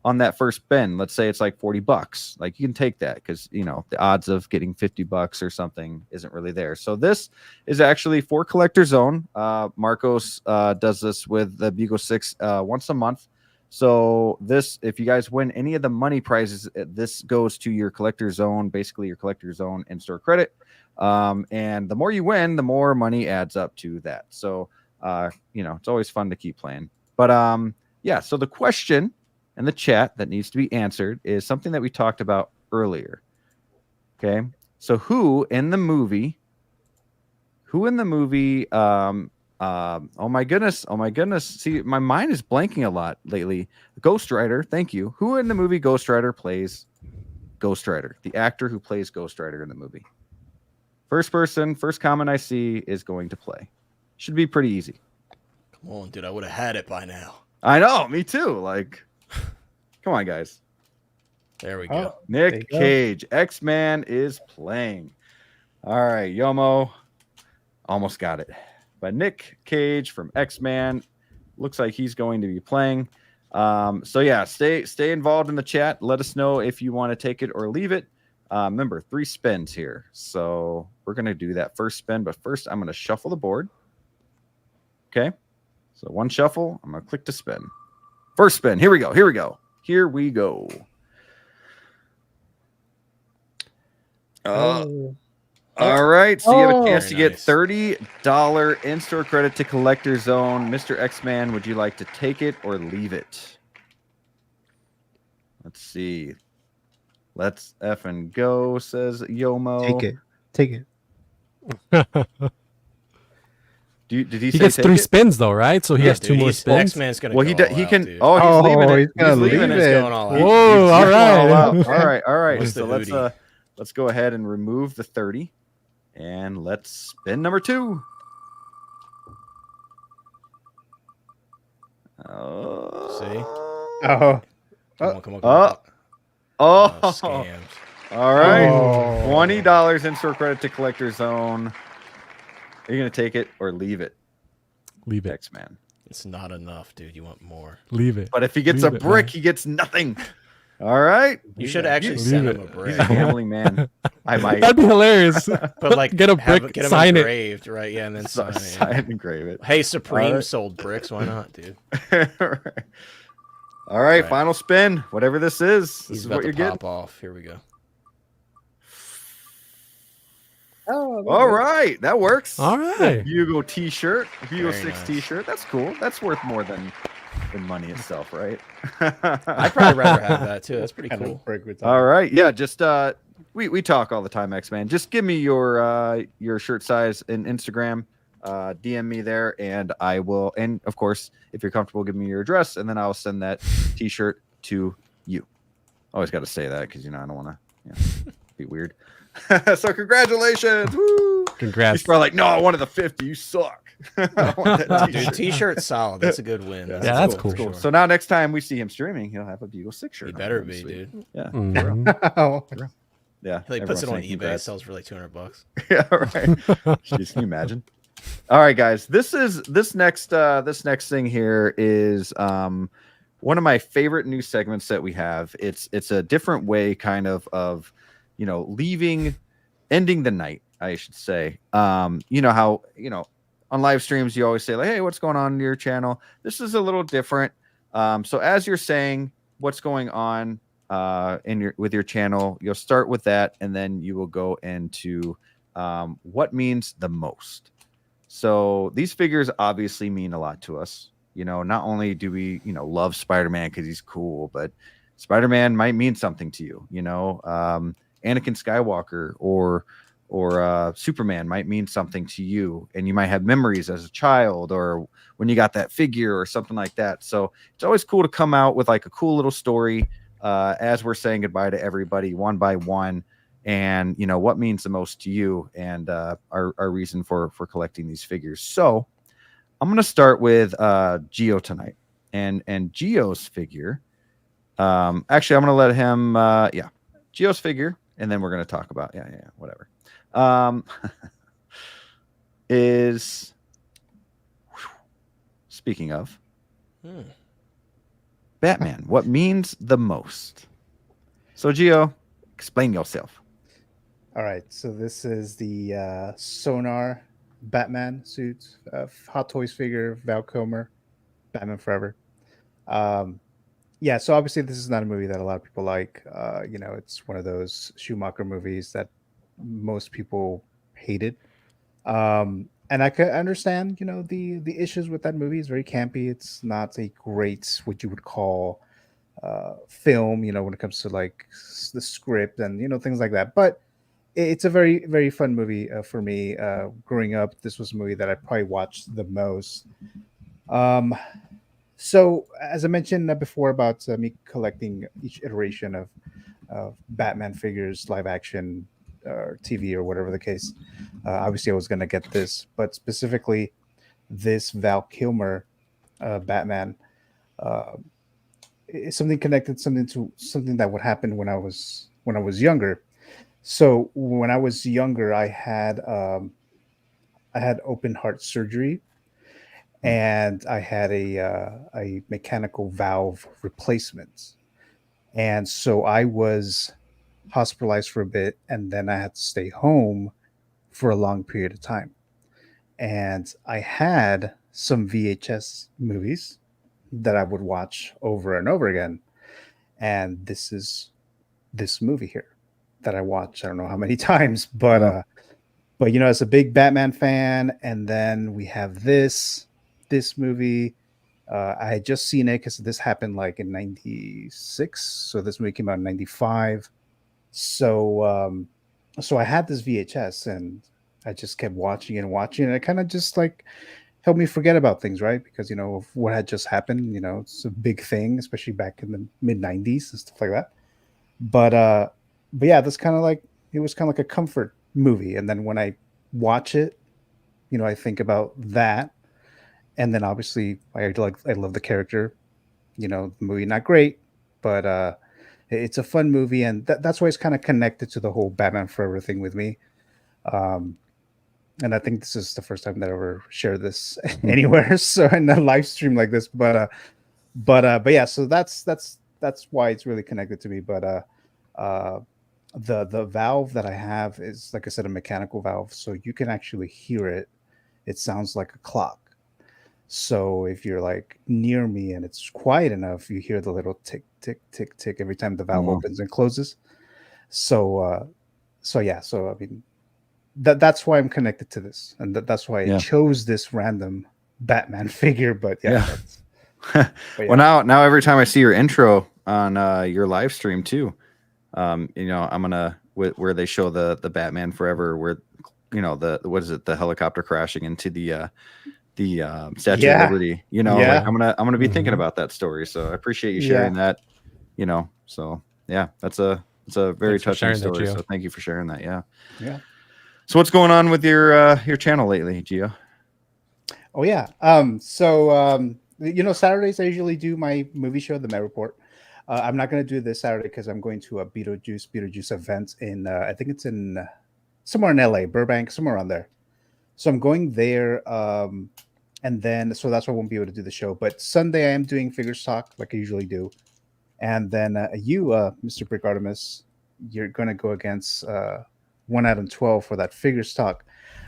on that first spin. Let's say it's like $40. Like you can take that because the odds of getting $50 or something isn't really there. So this is actually for Collector Zone. Marcos does this with the Bugle 6 once a month. So this, if you guys win any of the money prizes, this goes to your Collector Zone, basically your Collector Zone in-store credit. And the more you win, the more money adds up to that. So it's always fun to keep playing. But so the question in the chat that needs to be answered is something that we talked about earlier. Okay. So who in the movie, oh my goodness. See, my mind is blanking a lot lately. Ghost Rider. Thank you. Who in the movie Ghost Rider plays Ghost Rider? The actor who plays Ghost Rider in the movie. First comment I see is going to play. Should be pretty easy. Come on, dude. I would have had it by now. I know. Me too. Like, come on, guys. There we go. Nick Cage. X-Man is playing. All right, Yomo. Almost got it. But Nick Cage from X-Man looks like he's going to be playing. So yeah, stay involved in the chat. Let us know if you want to take it or leave it. Remember, 3 spins here. So we're going to do that first spin. But first, I'm going to shuffle the board. Okay. So 1 shuffle. I'm going to click to spin. First spin. Here we go. All right. So you have a chance to get $30 in-store credit to Collector Zone. Mr. X-Man, would you like to take it or leave it? Let's see. Let's effing go, says Yomo. Take it. Did he he say gets 3 it? spins though, right? So he has 2 more spins. X-Man's gonna. Well, go he all can. Out, dude. Oh, he's leaving it. He's gonna leave leaving it. He's going all out. Whoa! All right. What's So the let's go ahead and remove the 30, and let's spin number 2. See? Oh. Come on. Oh, Scams. all right. Oh. $20 in-store credit to Collector Zone. Are you gonna take it or leave it? Leave it. X-Man. It's not enough, dude. You want more. Leave it. But if he gets Leave a it, brick, man. he gets nothing. All right. You should actually Leave send it. him a He's brick. a gambling man. I might. That'd be hilarious. But like, get a have- brick, get him sign it. engraved, right? Yeah, and then sign it. Sign and engrave it. Hey, Supreme All right. sold bricks. Why not, dude? All right, Right. final spin. Whatever this is. This He's is about what to you're getting. pop off. Here we go. All right, that works. All right. Bugle T-shirt, Bugle Very 6 nice. T-shirt. That's cool. That's worth more than money itself, right? I'd probably rather have that too. That's pretty Kind cool. of break with All right, yeah. Just we talk all the time, X-Man. Just give me your shirt size in Instagram. DM me there, and I will. And of course, if you're comfortable, give me your address, and then I'll send that T-shirt to you. Always got to say that because I don't want to be weird. So congratulations. Woo. Congrats. He's probably like, no, I wanted the 50. You suck. I want that Dude, t-shirt. t-shirt's solid. That's a good win. that's cool. for sure. So now next time we see him streaming, he'll have a Bugle 6 shirt. He on. better That'd be, sweet. dude. Yeah. Mhm. Oh, Yeah. He puts it on everyone's saying eBay, congrats. sells for like $200. Yeah, right. Jeez, can you imagine? All right, guys. This next thing here is one of my favorite new segments that we have. It's a different way kind of ending the night, I should say. You know how, on live streams you always say like, hey, what's going on in your channel? This is a little different. So as you're saying what's going on with your channel, you'll start with that, and then you will go into what means the most. So these figures obviously mean a lot to us. Not only do we love Spider-Man because he's cool, but Spider-Man might mean something to you. Anakin Skywalker or Superman might mean something to you, and you might have memories as a child or when you got that figure or something like that. So it's always cool to come out with like a cool little story as we're saying goodbye to everybody one by one, and what means the most to you, and our reason for collecting these figures. So I'm going to start with Geo tonight, and Geo's figure. Actually, I'm going to let him Geo's figure, and then we're going to talk about whatever. Is speaking of Batman, what means the most? So Geo, explain yourself. all right. So this is the Sonar Batman suit, Hot Toys figure, Val Kilmer, Batman Forever. Yeah, so obviously this is not a movie that a lot of people like. It's one of those Schumacher movies that most people hated. And I could understand, the issues with that movie. It's very campy. It's not a great, what you would call film, when it comes to like the script and, things like that. But it's a very, very fun movie for me. Growing up, this was a movie that I probably watched the most. So, as I mentioned before about me collecting each iteration of Batman figures, live action, or TV, or whatever the case, obviously I was going to get this, but specifically this Val Kilmer Batman is something connected, something that would happen when I was younger. So when I was younger, I had open heart surgery, and I had a mechanical valve replacement, and so I was hospitalized for a bit, and then I had to stay home for a long period of time. And I had some VHS movies that I would watch over and over again, and this is this movie here that I watched I don't know how many times, but as a big Batman fan, and then we have this movie. I had just seen it because this happened like in '96, so this movie came out in '95. So I had this VHS, and I just kept watching and watching, and it kind of just like helped me forget about things, right? Because of what had just happened. It's a big thing, especially back in the mid '90s and stuff like that. But yeah, it was kind of like a comfort movie. And then when I watch it, I think about that. And then obviously I love the character. The movie not great, but it's a fun movie, and that's why it's kind of connected to the whole Batman Forever thing with me. And I think this is the first time that I ever shared this anywhere, so in a live stream like this. But yeah, so that's why it's really connected to me. But the valve that I have is, like I said, a mechanical valve, so you can actually hear it. It sounds like a clock. So if you're like near me and it's quiet enough, you hear the little tick, tick, tick, tick every time the valve opens and closes. So yeah. So I mean, that's why I'm connected to this, and that's why I chose this random Batman figure. But yeah. Well, now every time I see your intro on your live stream too, I'm gonna where they show the Batman Forever, where the helicopter crashing into the Statue of Liberty. Like I'm gonna be thinking about that story. So I appreciate you sharing that. So yeah, that's a It's a very Thanks for touching sharing that, story. Gio. So thank you for sharing that. Yeah. Yeah. So what's going on with your channel lately, Gio? Oh yeah. Saturdays I usually do my movie show, the Met Report. I'm not going to do it this Saturday because I'm going to a Beetlejuice event in I think it's in somewhere in LA, Burbank, somewhere around there. So I'm going there, and then so that's why I won't be able to do the show. But Sunday I am doing Figures Talk like I usually do, and then Mr. Brick Artemis, you're going to go against 1 out of 12 for that Figures Talk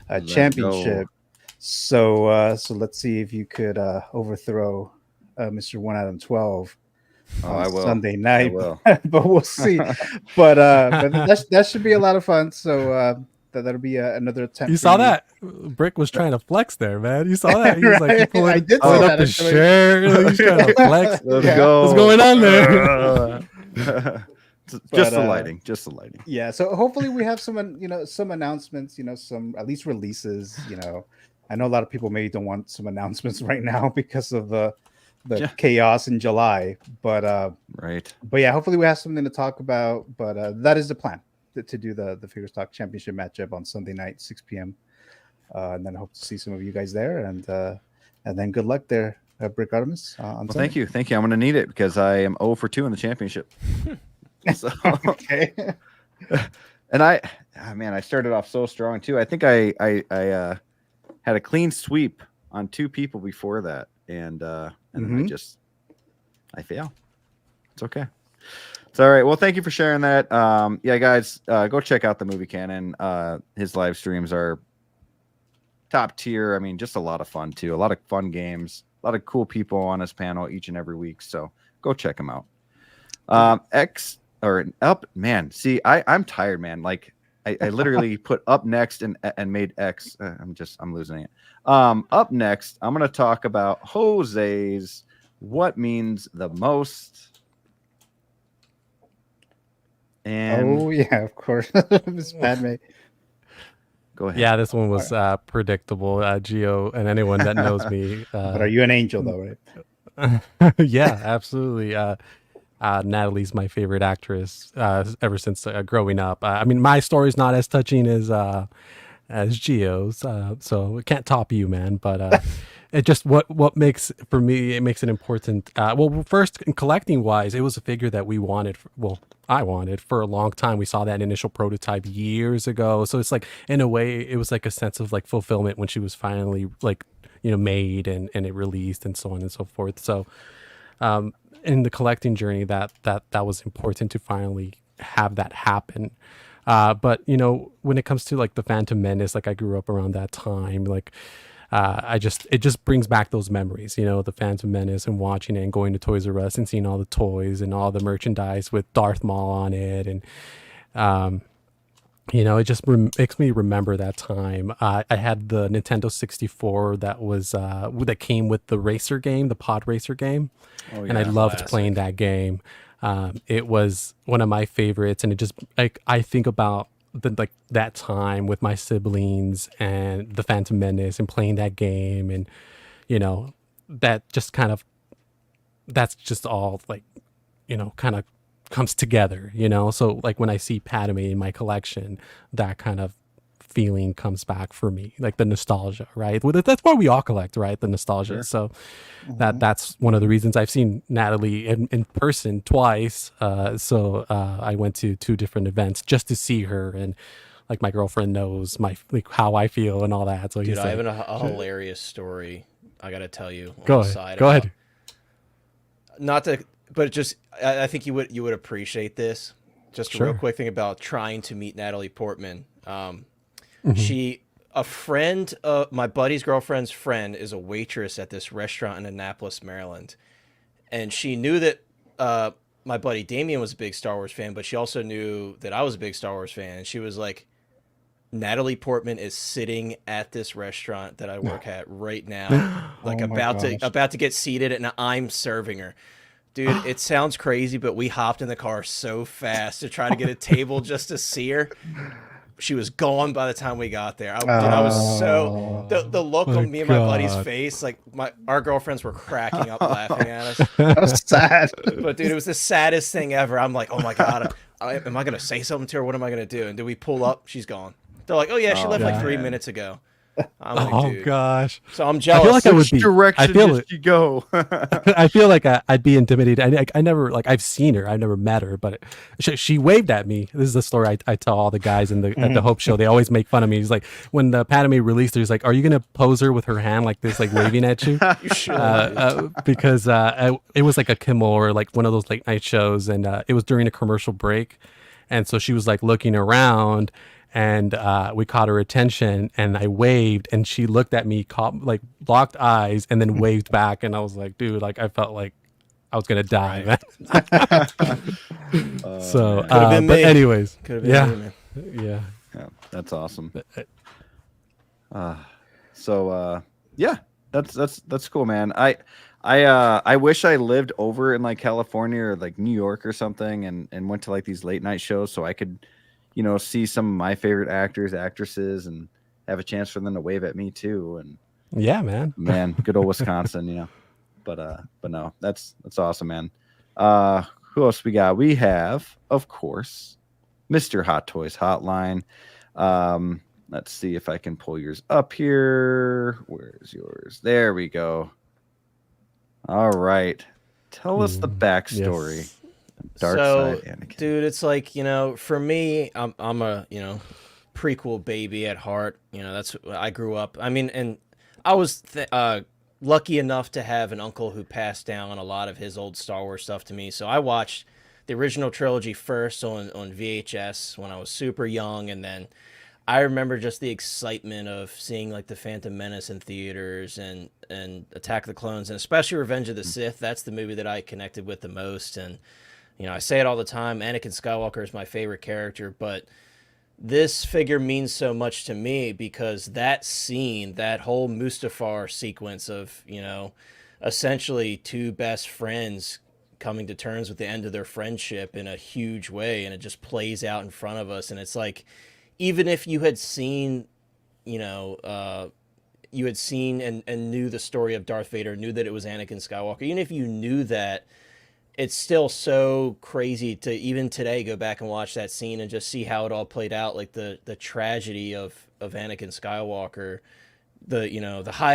Let's championship. go. So let's see if you could overthrow Mr. 1 out of 12 Oh, on I will. Sunday night. I will. But we'll see. but that should be a lot of fun. So that'll be another attempt. You for saw that? Brick was trying to flex there, man. You saw that? He was like, Right? he pulled I it, did pulling see up that, his actually. shirt. He's trying to flex. Let's Yeah. go. What's going on there? Just the lighting. Just the lighting. Yeah. So hopefully we have some announcements. Some at least releases. I know a lot of people maybe don't want some announcements right now because of the Yeah. chaos in July. But Right. yeah, hopefully we have something to talk about. But that is the plan to do the Figures Talk Championship matchup on Sunday night, 6 p.m. And then I hope to see some of you guys there. And then good luck there, Brick Artemis. On Well, Sunday. thank you. Thank you. I'm going to need it because I am 0 for 2 in the championship. So, Okay. and I started off so strong too. I think I had a clean sweep on 2 people before that, and then I fail. It's okay. It's all right. Well, thank you for sharing that. Yeah, guys, go check out the Movie Canon. His live streams are top tier. I mean, just a lot of fun too. A lot of fun games. A lot of cool people on his panel each and every week. So go check him out. Man. See, I'm tired, man. Like I literally put up next and made X. I'm losing it. Up next, I'm gonna talk about Jose's what means the most. And Oh yeah, of course, Miss Padme. go ahead. Yeah, this one was predictable. Gio and anyone that knows me. But are you an angel though, right? Yeah, absolutely. Natalie's my favorite actress ever since growing up. I mean, my story's not as touching as Gio's, so it can't top you, man. But it just what makes for me it makes it important. Well, first in collecting wise, it was a figure that we wanted. I wanted for a long time. We saw that initial prototype years ago, so it's like in a way it was like a sense of like fulfillment when she was finally like made and it released and so on and so forth. So in the collecting journey that was important to finally have that happen. But when it comes to like the Phantom Menace, like I grew up around that time, like it just brings back those memories, the Phantom Menace and watching it and going to Toys R Us and seeing all the toys and all the merchandise with Darth Maul on it. And it just makes me remember that time. I had the Nintendo 64 that came with the racer game, the pod racer game. Oh, and I loved playing that game. It was one of my favorites, and it just I think about that time with my siblings and the Phantom Menace and playing that game, and that just that's just all kind of comes together, so like when I see Padme in my collection, that kind of feeling comes back for me, like the nostalgia, right? That's why we all collect, right? The nostalgia. Sure. So that's one of the reasons I've seen Natalie in person twice. So I went to 2 different events just to see her, and like my girlfriend knows how I feel and all that. So dude, I have a hilarious story I gotta tell you. Go ahead. Not to, but just I think you would appreciate this. Just a real quick thing about trying to meet Natalie Portman. A friend of my buddy's girlfriend's friend is a waitress at this restaurant in Annapolis, Maryland. And she knew that my buddy Damien was a big Star Wars fan, but she also knew that I was a big Star Wars fan. And she was like, Natalie Portman is sitting at this restaurant that I work at right now, like about to get seated, and I'm serving her. Dude, it sounds crazy, but we hopped in the car so fast to try to get a table just to see her. She was gone by the time we got there. I was so the look on me and my buddy's face, like our girlfriends were cracking up laughing at us. That was sad. But dude, it was the saddest thing ever. I'm like, oh my god, am I gonna say something to her? What am I gonna do? And do we pull up? She's gone. They're like, oh yeah, she left like 3 minutes ago. I'm like, Oh dude. gosh. So I'm I jealous. feel like I would Which be. direction I feel did it. she go? I feel like I'd be intimidated. I never like I've seen her. I've never met her, but she waved at me. This is the story I tell all the guys in the at the Hope show. They always make fun of me. He's like, when the Padme released her, he's like, "Are you gonna pose her with her hand like this, like waving at you?" You should. Because it was like a Kimmel or like one of those late night shows, and it was during a commercial break, and so she was like looking around. And we caught her attention, and I waved, and she looked at me, like locked eyes, and then waved back. And I was like, dude, like I felt like I was gonna die, man. So, Could have been but me. anyways, Could have been me, man. yeah. Yeah, that's awesome. Yeah, that's cool, man. I wish I lived over in like California or like New York or something, and went to like these late night shows so I could, see some of my favorite actors, actresses, and have a chance for them to wave at me too. And Yeah, man. good old Wisconsin, But no, that's awesome, man. Who else we got? We have, of course, Mr. Hot Toys Hotline. Let's see if I can pull yours up here. Where's yours? There we go. All right. Tell us the backstory. Yes. Dark So, side Anakin. dude, it's like, for me, I'm a, prequel baby at heart. That's I grew up. I mean, and I was lucky enough to have an uncle who passed down a lot of his old Star Wars stuff to me. So I watched the original trilogy first on VHS when I was super young, and then I remember just the excitement of seeing like the Phantom Menace in theaters and Attack of the Clones, and especially Revenge of the Sith. That's the movie that I connected with the most. And I say it all the time, Anakin Skywalker is my favorite character, but this figure means so much to me because that scene, that whole Mustafar sequence of, essentially two best friends coming to terms with the end of their friendship in a huge way, and it just plays out in front of us. And it's like, even if you had seen, and knew the story of Darth Vader, knew that it was Anakin Skywalker, even if you knew that, it's still so crazy to even today go back and watch that scene and just see how it all played out, like the tragedy of Anakin Skywalker, the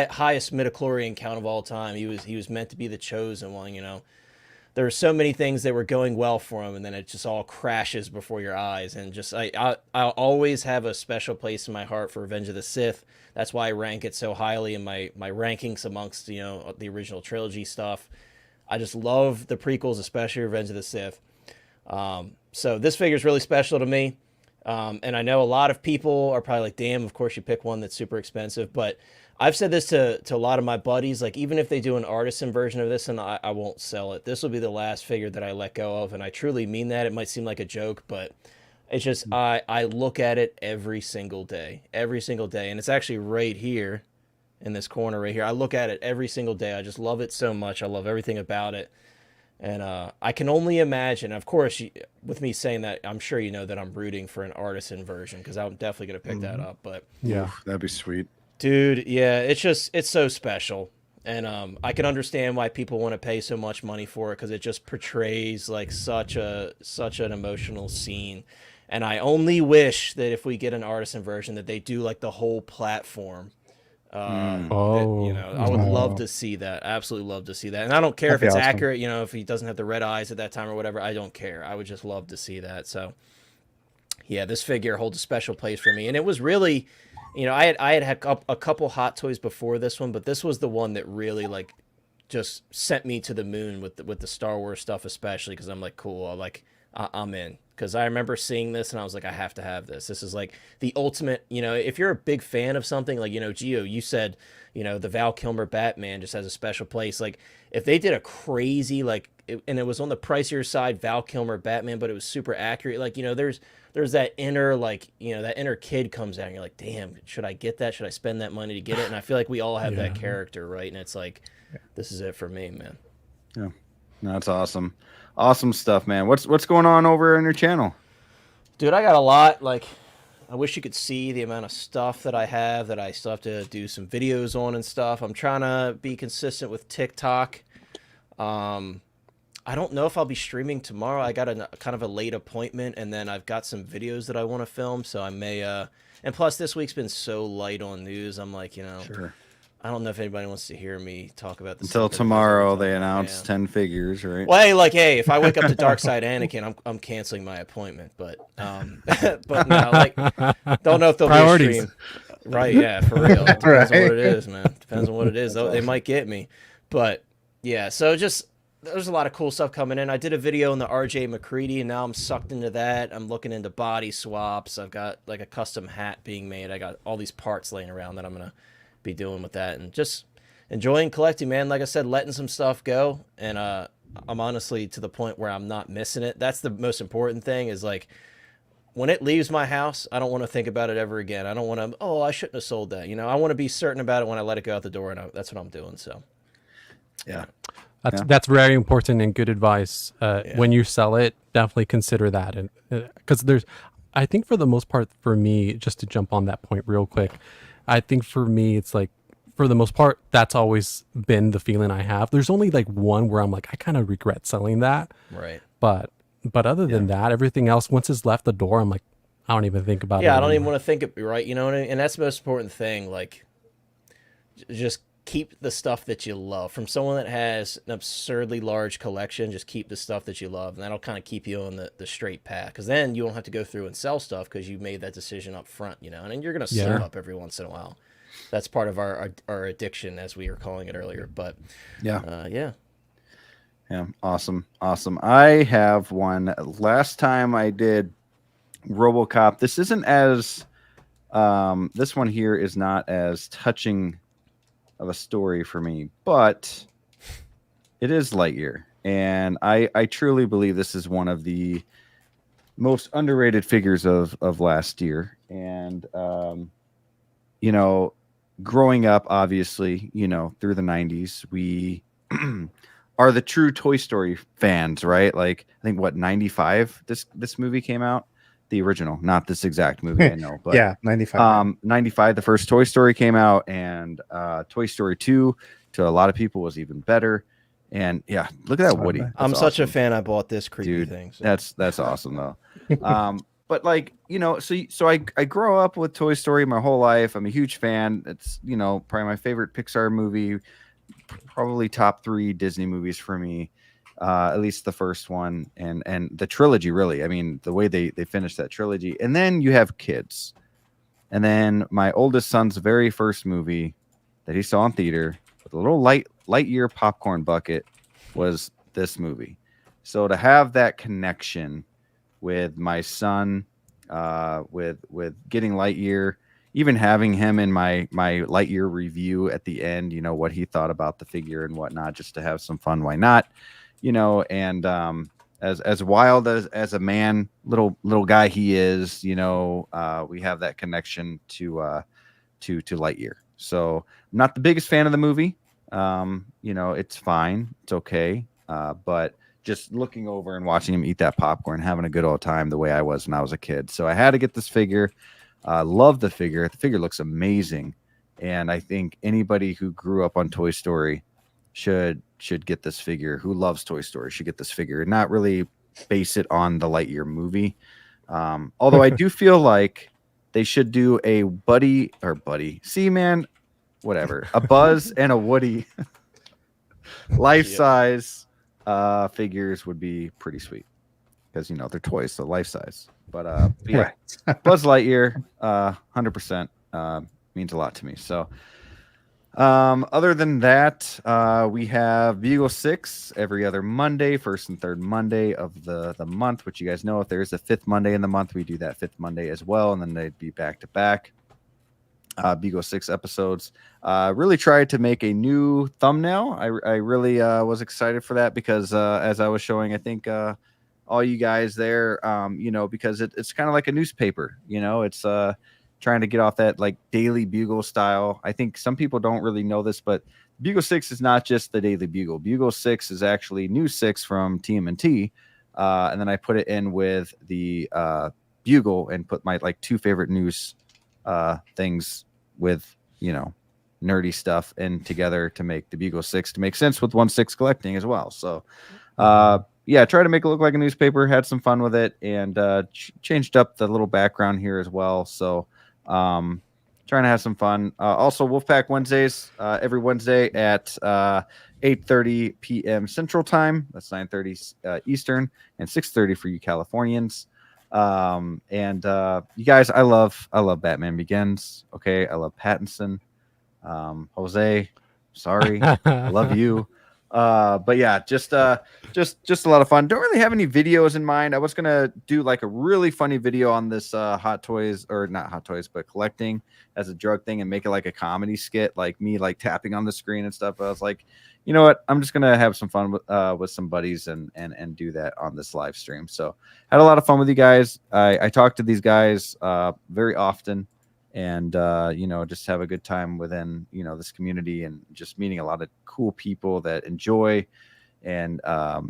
highest midichlorian count of all time. He was meant to be the chosen one. There were so many things that were going well for him, and then it just all crashes before your eyes. And just I'll always have a special place in my heart for Revenge of the Sith. That's why I rank it so highly in my rankings amongst the original trilogy stuff. I just love the prequels, especially Revenge of the Sith. So this figure is really special to me. And I know a lot of people are probably like, damn, of course you pick one that's super expensive. But I've said this to a lot of my buddies, like even if they do an artisan version of this, and I won't sell it, this will be the last figure that I let go of. And I truly mean that. It might seem like a joke, but it's just, I look at it every single day. And it's actually right here in this corner right here. I look at it every single day. I just love it so much. I love everything about it. And I can only imagine, of course, with me saying that, I'm sure you know that I'm rooting for an artisan version because I'm definitely going to pick that up. But Yeah. Oof, that'd be sweet. Dude, yeah, it's so special. And I can understand why people want to pay so much money for it because it just portrays like such an emotional scene. And I only wish that if we get an artisan version that they do like the whole platform. I would love to see that. Absolutely love to see that. And I don't care if it's accurate, if he doesn't have the red eyes at that time or whatever. I don't care. I would just love to see that. So yeah, this figure holds a special place for me. And it was really, I had a couple Hot Toys before this one, but this was the one that really like just sent me to the moon with the Star Wars stuff, especially because I'm like, cool. I'm in. Because I remember seeing this and I was like, I have to have this. This is like the ultimate, if you're a big fan of something, like, Gio, you said, the Val Kilmer Batman just has a special place. Like, if they did a crazy, and it was on the pricier side, Val Kilmer Batman, but it was super accurate. Like, there's that inner, that inner kid comes out and you're like, damn, should I get that? Should I spend that money to get it? And I feel like we all have that character, right? And it's like, this is it for me, man. Yeah. No, that's awesome. Awesome stuff, man. What's going on over on your channel? Dude, I got a lot. Like, I wish you could see the amount of stuff that I have that I still have to do some videos on and stuff. I'm trying to be consistent with TikTok. I I don't know if I'll be streaming tomorrow. I got a kind of a late appointment, and then I've got some videos that I want to film, so I may. And plus, this week's been so light on news. I'm like, Sure. I don't know if anybody wants to hear me talk about this Until tomorrow, they announce 10 figures, right? Well, hey, if I wake up to Dark Side Anakin, I'm canceling my appointment. But but no, like, don't know if there'll be a stream. Right? Yeah, for real. It depends on what it is, man. Depends on what it is. They might get me, but yeah. So just there's a lot of cool stuff coming in. I did a video on the RJ McCready, and now I'm sucked into that. I'm looking into body swaps. I've got like a custom hat being made. I got all these parts laying around that I'm gonna be doing with that, and just enjoying collecting, man. Like I said, letting some stuff go, and I'm honestly to the point where I'm not missing it. That's the most important thing, is like when it leaves my house, I don't want to think about it ever again. I don't want to, I shouldn't have sold that. I want to be certain about it when I let it go out the door, and that's what I'm doing. So yeah. That's very important and good advice. When you sell it, definitely consider that. And because I think for the most part, for me, just to jump on that point real quick, I think for me, it's like, for the most part, that's always been the feeling I have. There's only like one where I'm like, I kind of regret selling that. Right. But other than that, everything else, once it's left the door, I'm like, I don't even think about it. Yeah, I don't even want to think it, right? You know what I mean? And that's the most important thing. Like, just keep the stuff that you love. From someone that has an absurdly large collection, just keep the stuff that you love, and that'll kind of keep you on the straight path. Because then you won't have to go through and sell stuff because you made that decision up front, and then you're going to slip up every once in a while. That's part of our addiction, as we were calling it earlier. But yeah. Awesome. I have one. Last time I did RoboCop. This isn't as this one here is not as touching of a story for me, but it is Lightyear, and I truly believe this is one of the most underrated figures of last year. And growing up, obviously, through the 90s, we are the true Toy Story fans, right? Like, I think 95 this movie came out, the original, not this exact movie, I know, but yeah, 95. 95, the first Toy Story came out, and Toy Story 2 to a lot of people was even better. And yeah, look at that Woody. I'm such a fan. I bought this creepy thing. So. That's awesome though. But like, so I grow up with Toy Story my whole life. I'm a huge fan. It's, probably my favorite Pixar movie, probably top 3 Disney movies for me. At least the first one and the trilogy, really. I mean, the way they finished that trilogy. And then you have kids. And then my oldest son's very first movie that he saw in theater with a little Lightyear popcorn bucket was this movie. So to have that connection with my son, with getting Lightyear, even having him in my Lightyear review at the end, what he thought about the figure and whatnot, just to have some fun, why not? And as wild as a man, little guy he is, we have that connection to Lightyear. So I'm not the biggest fan of the movie. It's fine, it's okay, but just looking over and watching him eat that popcorn, having a good old time the way I was when I was a kid. So I had to get this figure. Love the figure. The figure looks amazing, and I think anybody who grew up on Toy Story should get this figure. Who loves Toy Story should get this figure, and not really base it on the Lightyear movie. Although I do feel like they should do a buddy. See, man, whatever. A Buzz and a Woody life size figures would be pretty sweet, because they're toys, so life size. But yeah, Buzz Lightyear, 100% means a lot to me. So. Other than that, we have Bugle 6 every other Monday, first and third Monday of the month, which you guys know, if there's a 5th Monday in the month, we do that 5th Monday as well, and then they'd be back to back. Bugle 6 episodes. Really tried to make a new thumbnail. I really was excited for that, because as I was showing, I think all you guys there, because it's kind of like a newspaper, it's trying to get off that like Daily Bugle style. I think some people don't really know this, but Bugle 6 is not just the Daily Bugle. Bugle 6 is actually News 6 from TMNT. And then I put it in with the Bugle and put my like 2 favorite news things with, nerdy stuff in together to make the Bugle 6 to make sense with 1/6 collecting as well. So Yeah, try to make it look like a newspaper. Had some fun with it, and changed up the little background here as well. So trying to have some fun. Also, Wolfpack Wednesdays, every Wednesday at 8:30 p.m. Central Time. That's 9:30 Eastern and 6:30 for you Californians. And you guys, I love Batman Begins. Okay, I love Pattinson. Jose, sorry, I love you. But yeah, just a lot of fun. Don't really have any videos in mind. I was gonna do like a really funny video on this Hot Toys, or not Hot Toys, but collecting as a drug thing, and make it like a comedy skit, like me like tapping on the screen and stuff. But I was like, you know what? I'm just gonna have some fun with some buddies and do that on this live stream. So had a lot of fun with you guys. I talk to these guys very often, and you know, just have a good time within, you know, this community, and just meeting a lot of cool people that enjoy and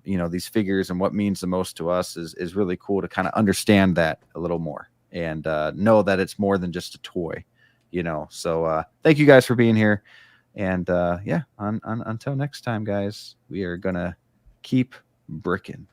you know, these figures and what means the most to us is really cool to kind of understand that a little more, and know that it's more than just a toy, you know. So thank you guys for being here, and yeah, until next time, guys, we are gonna keep bricking.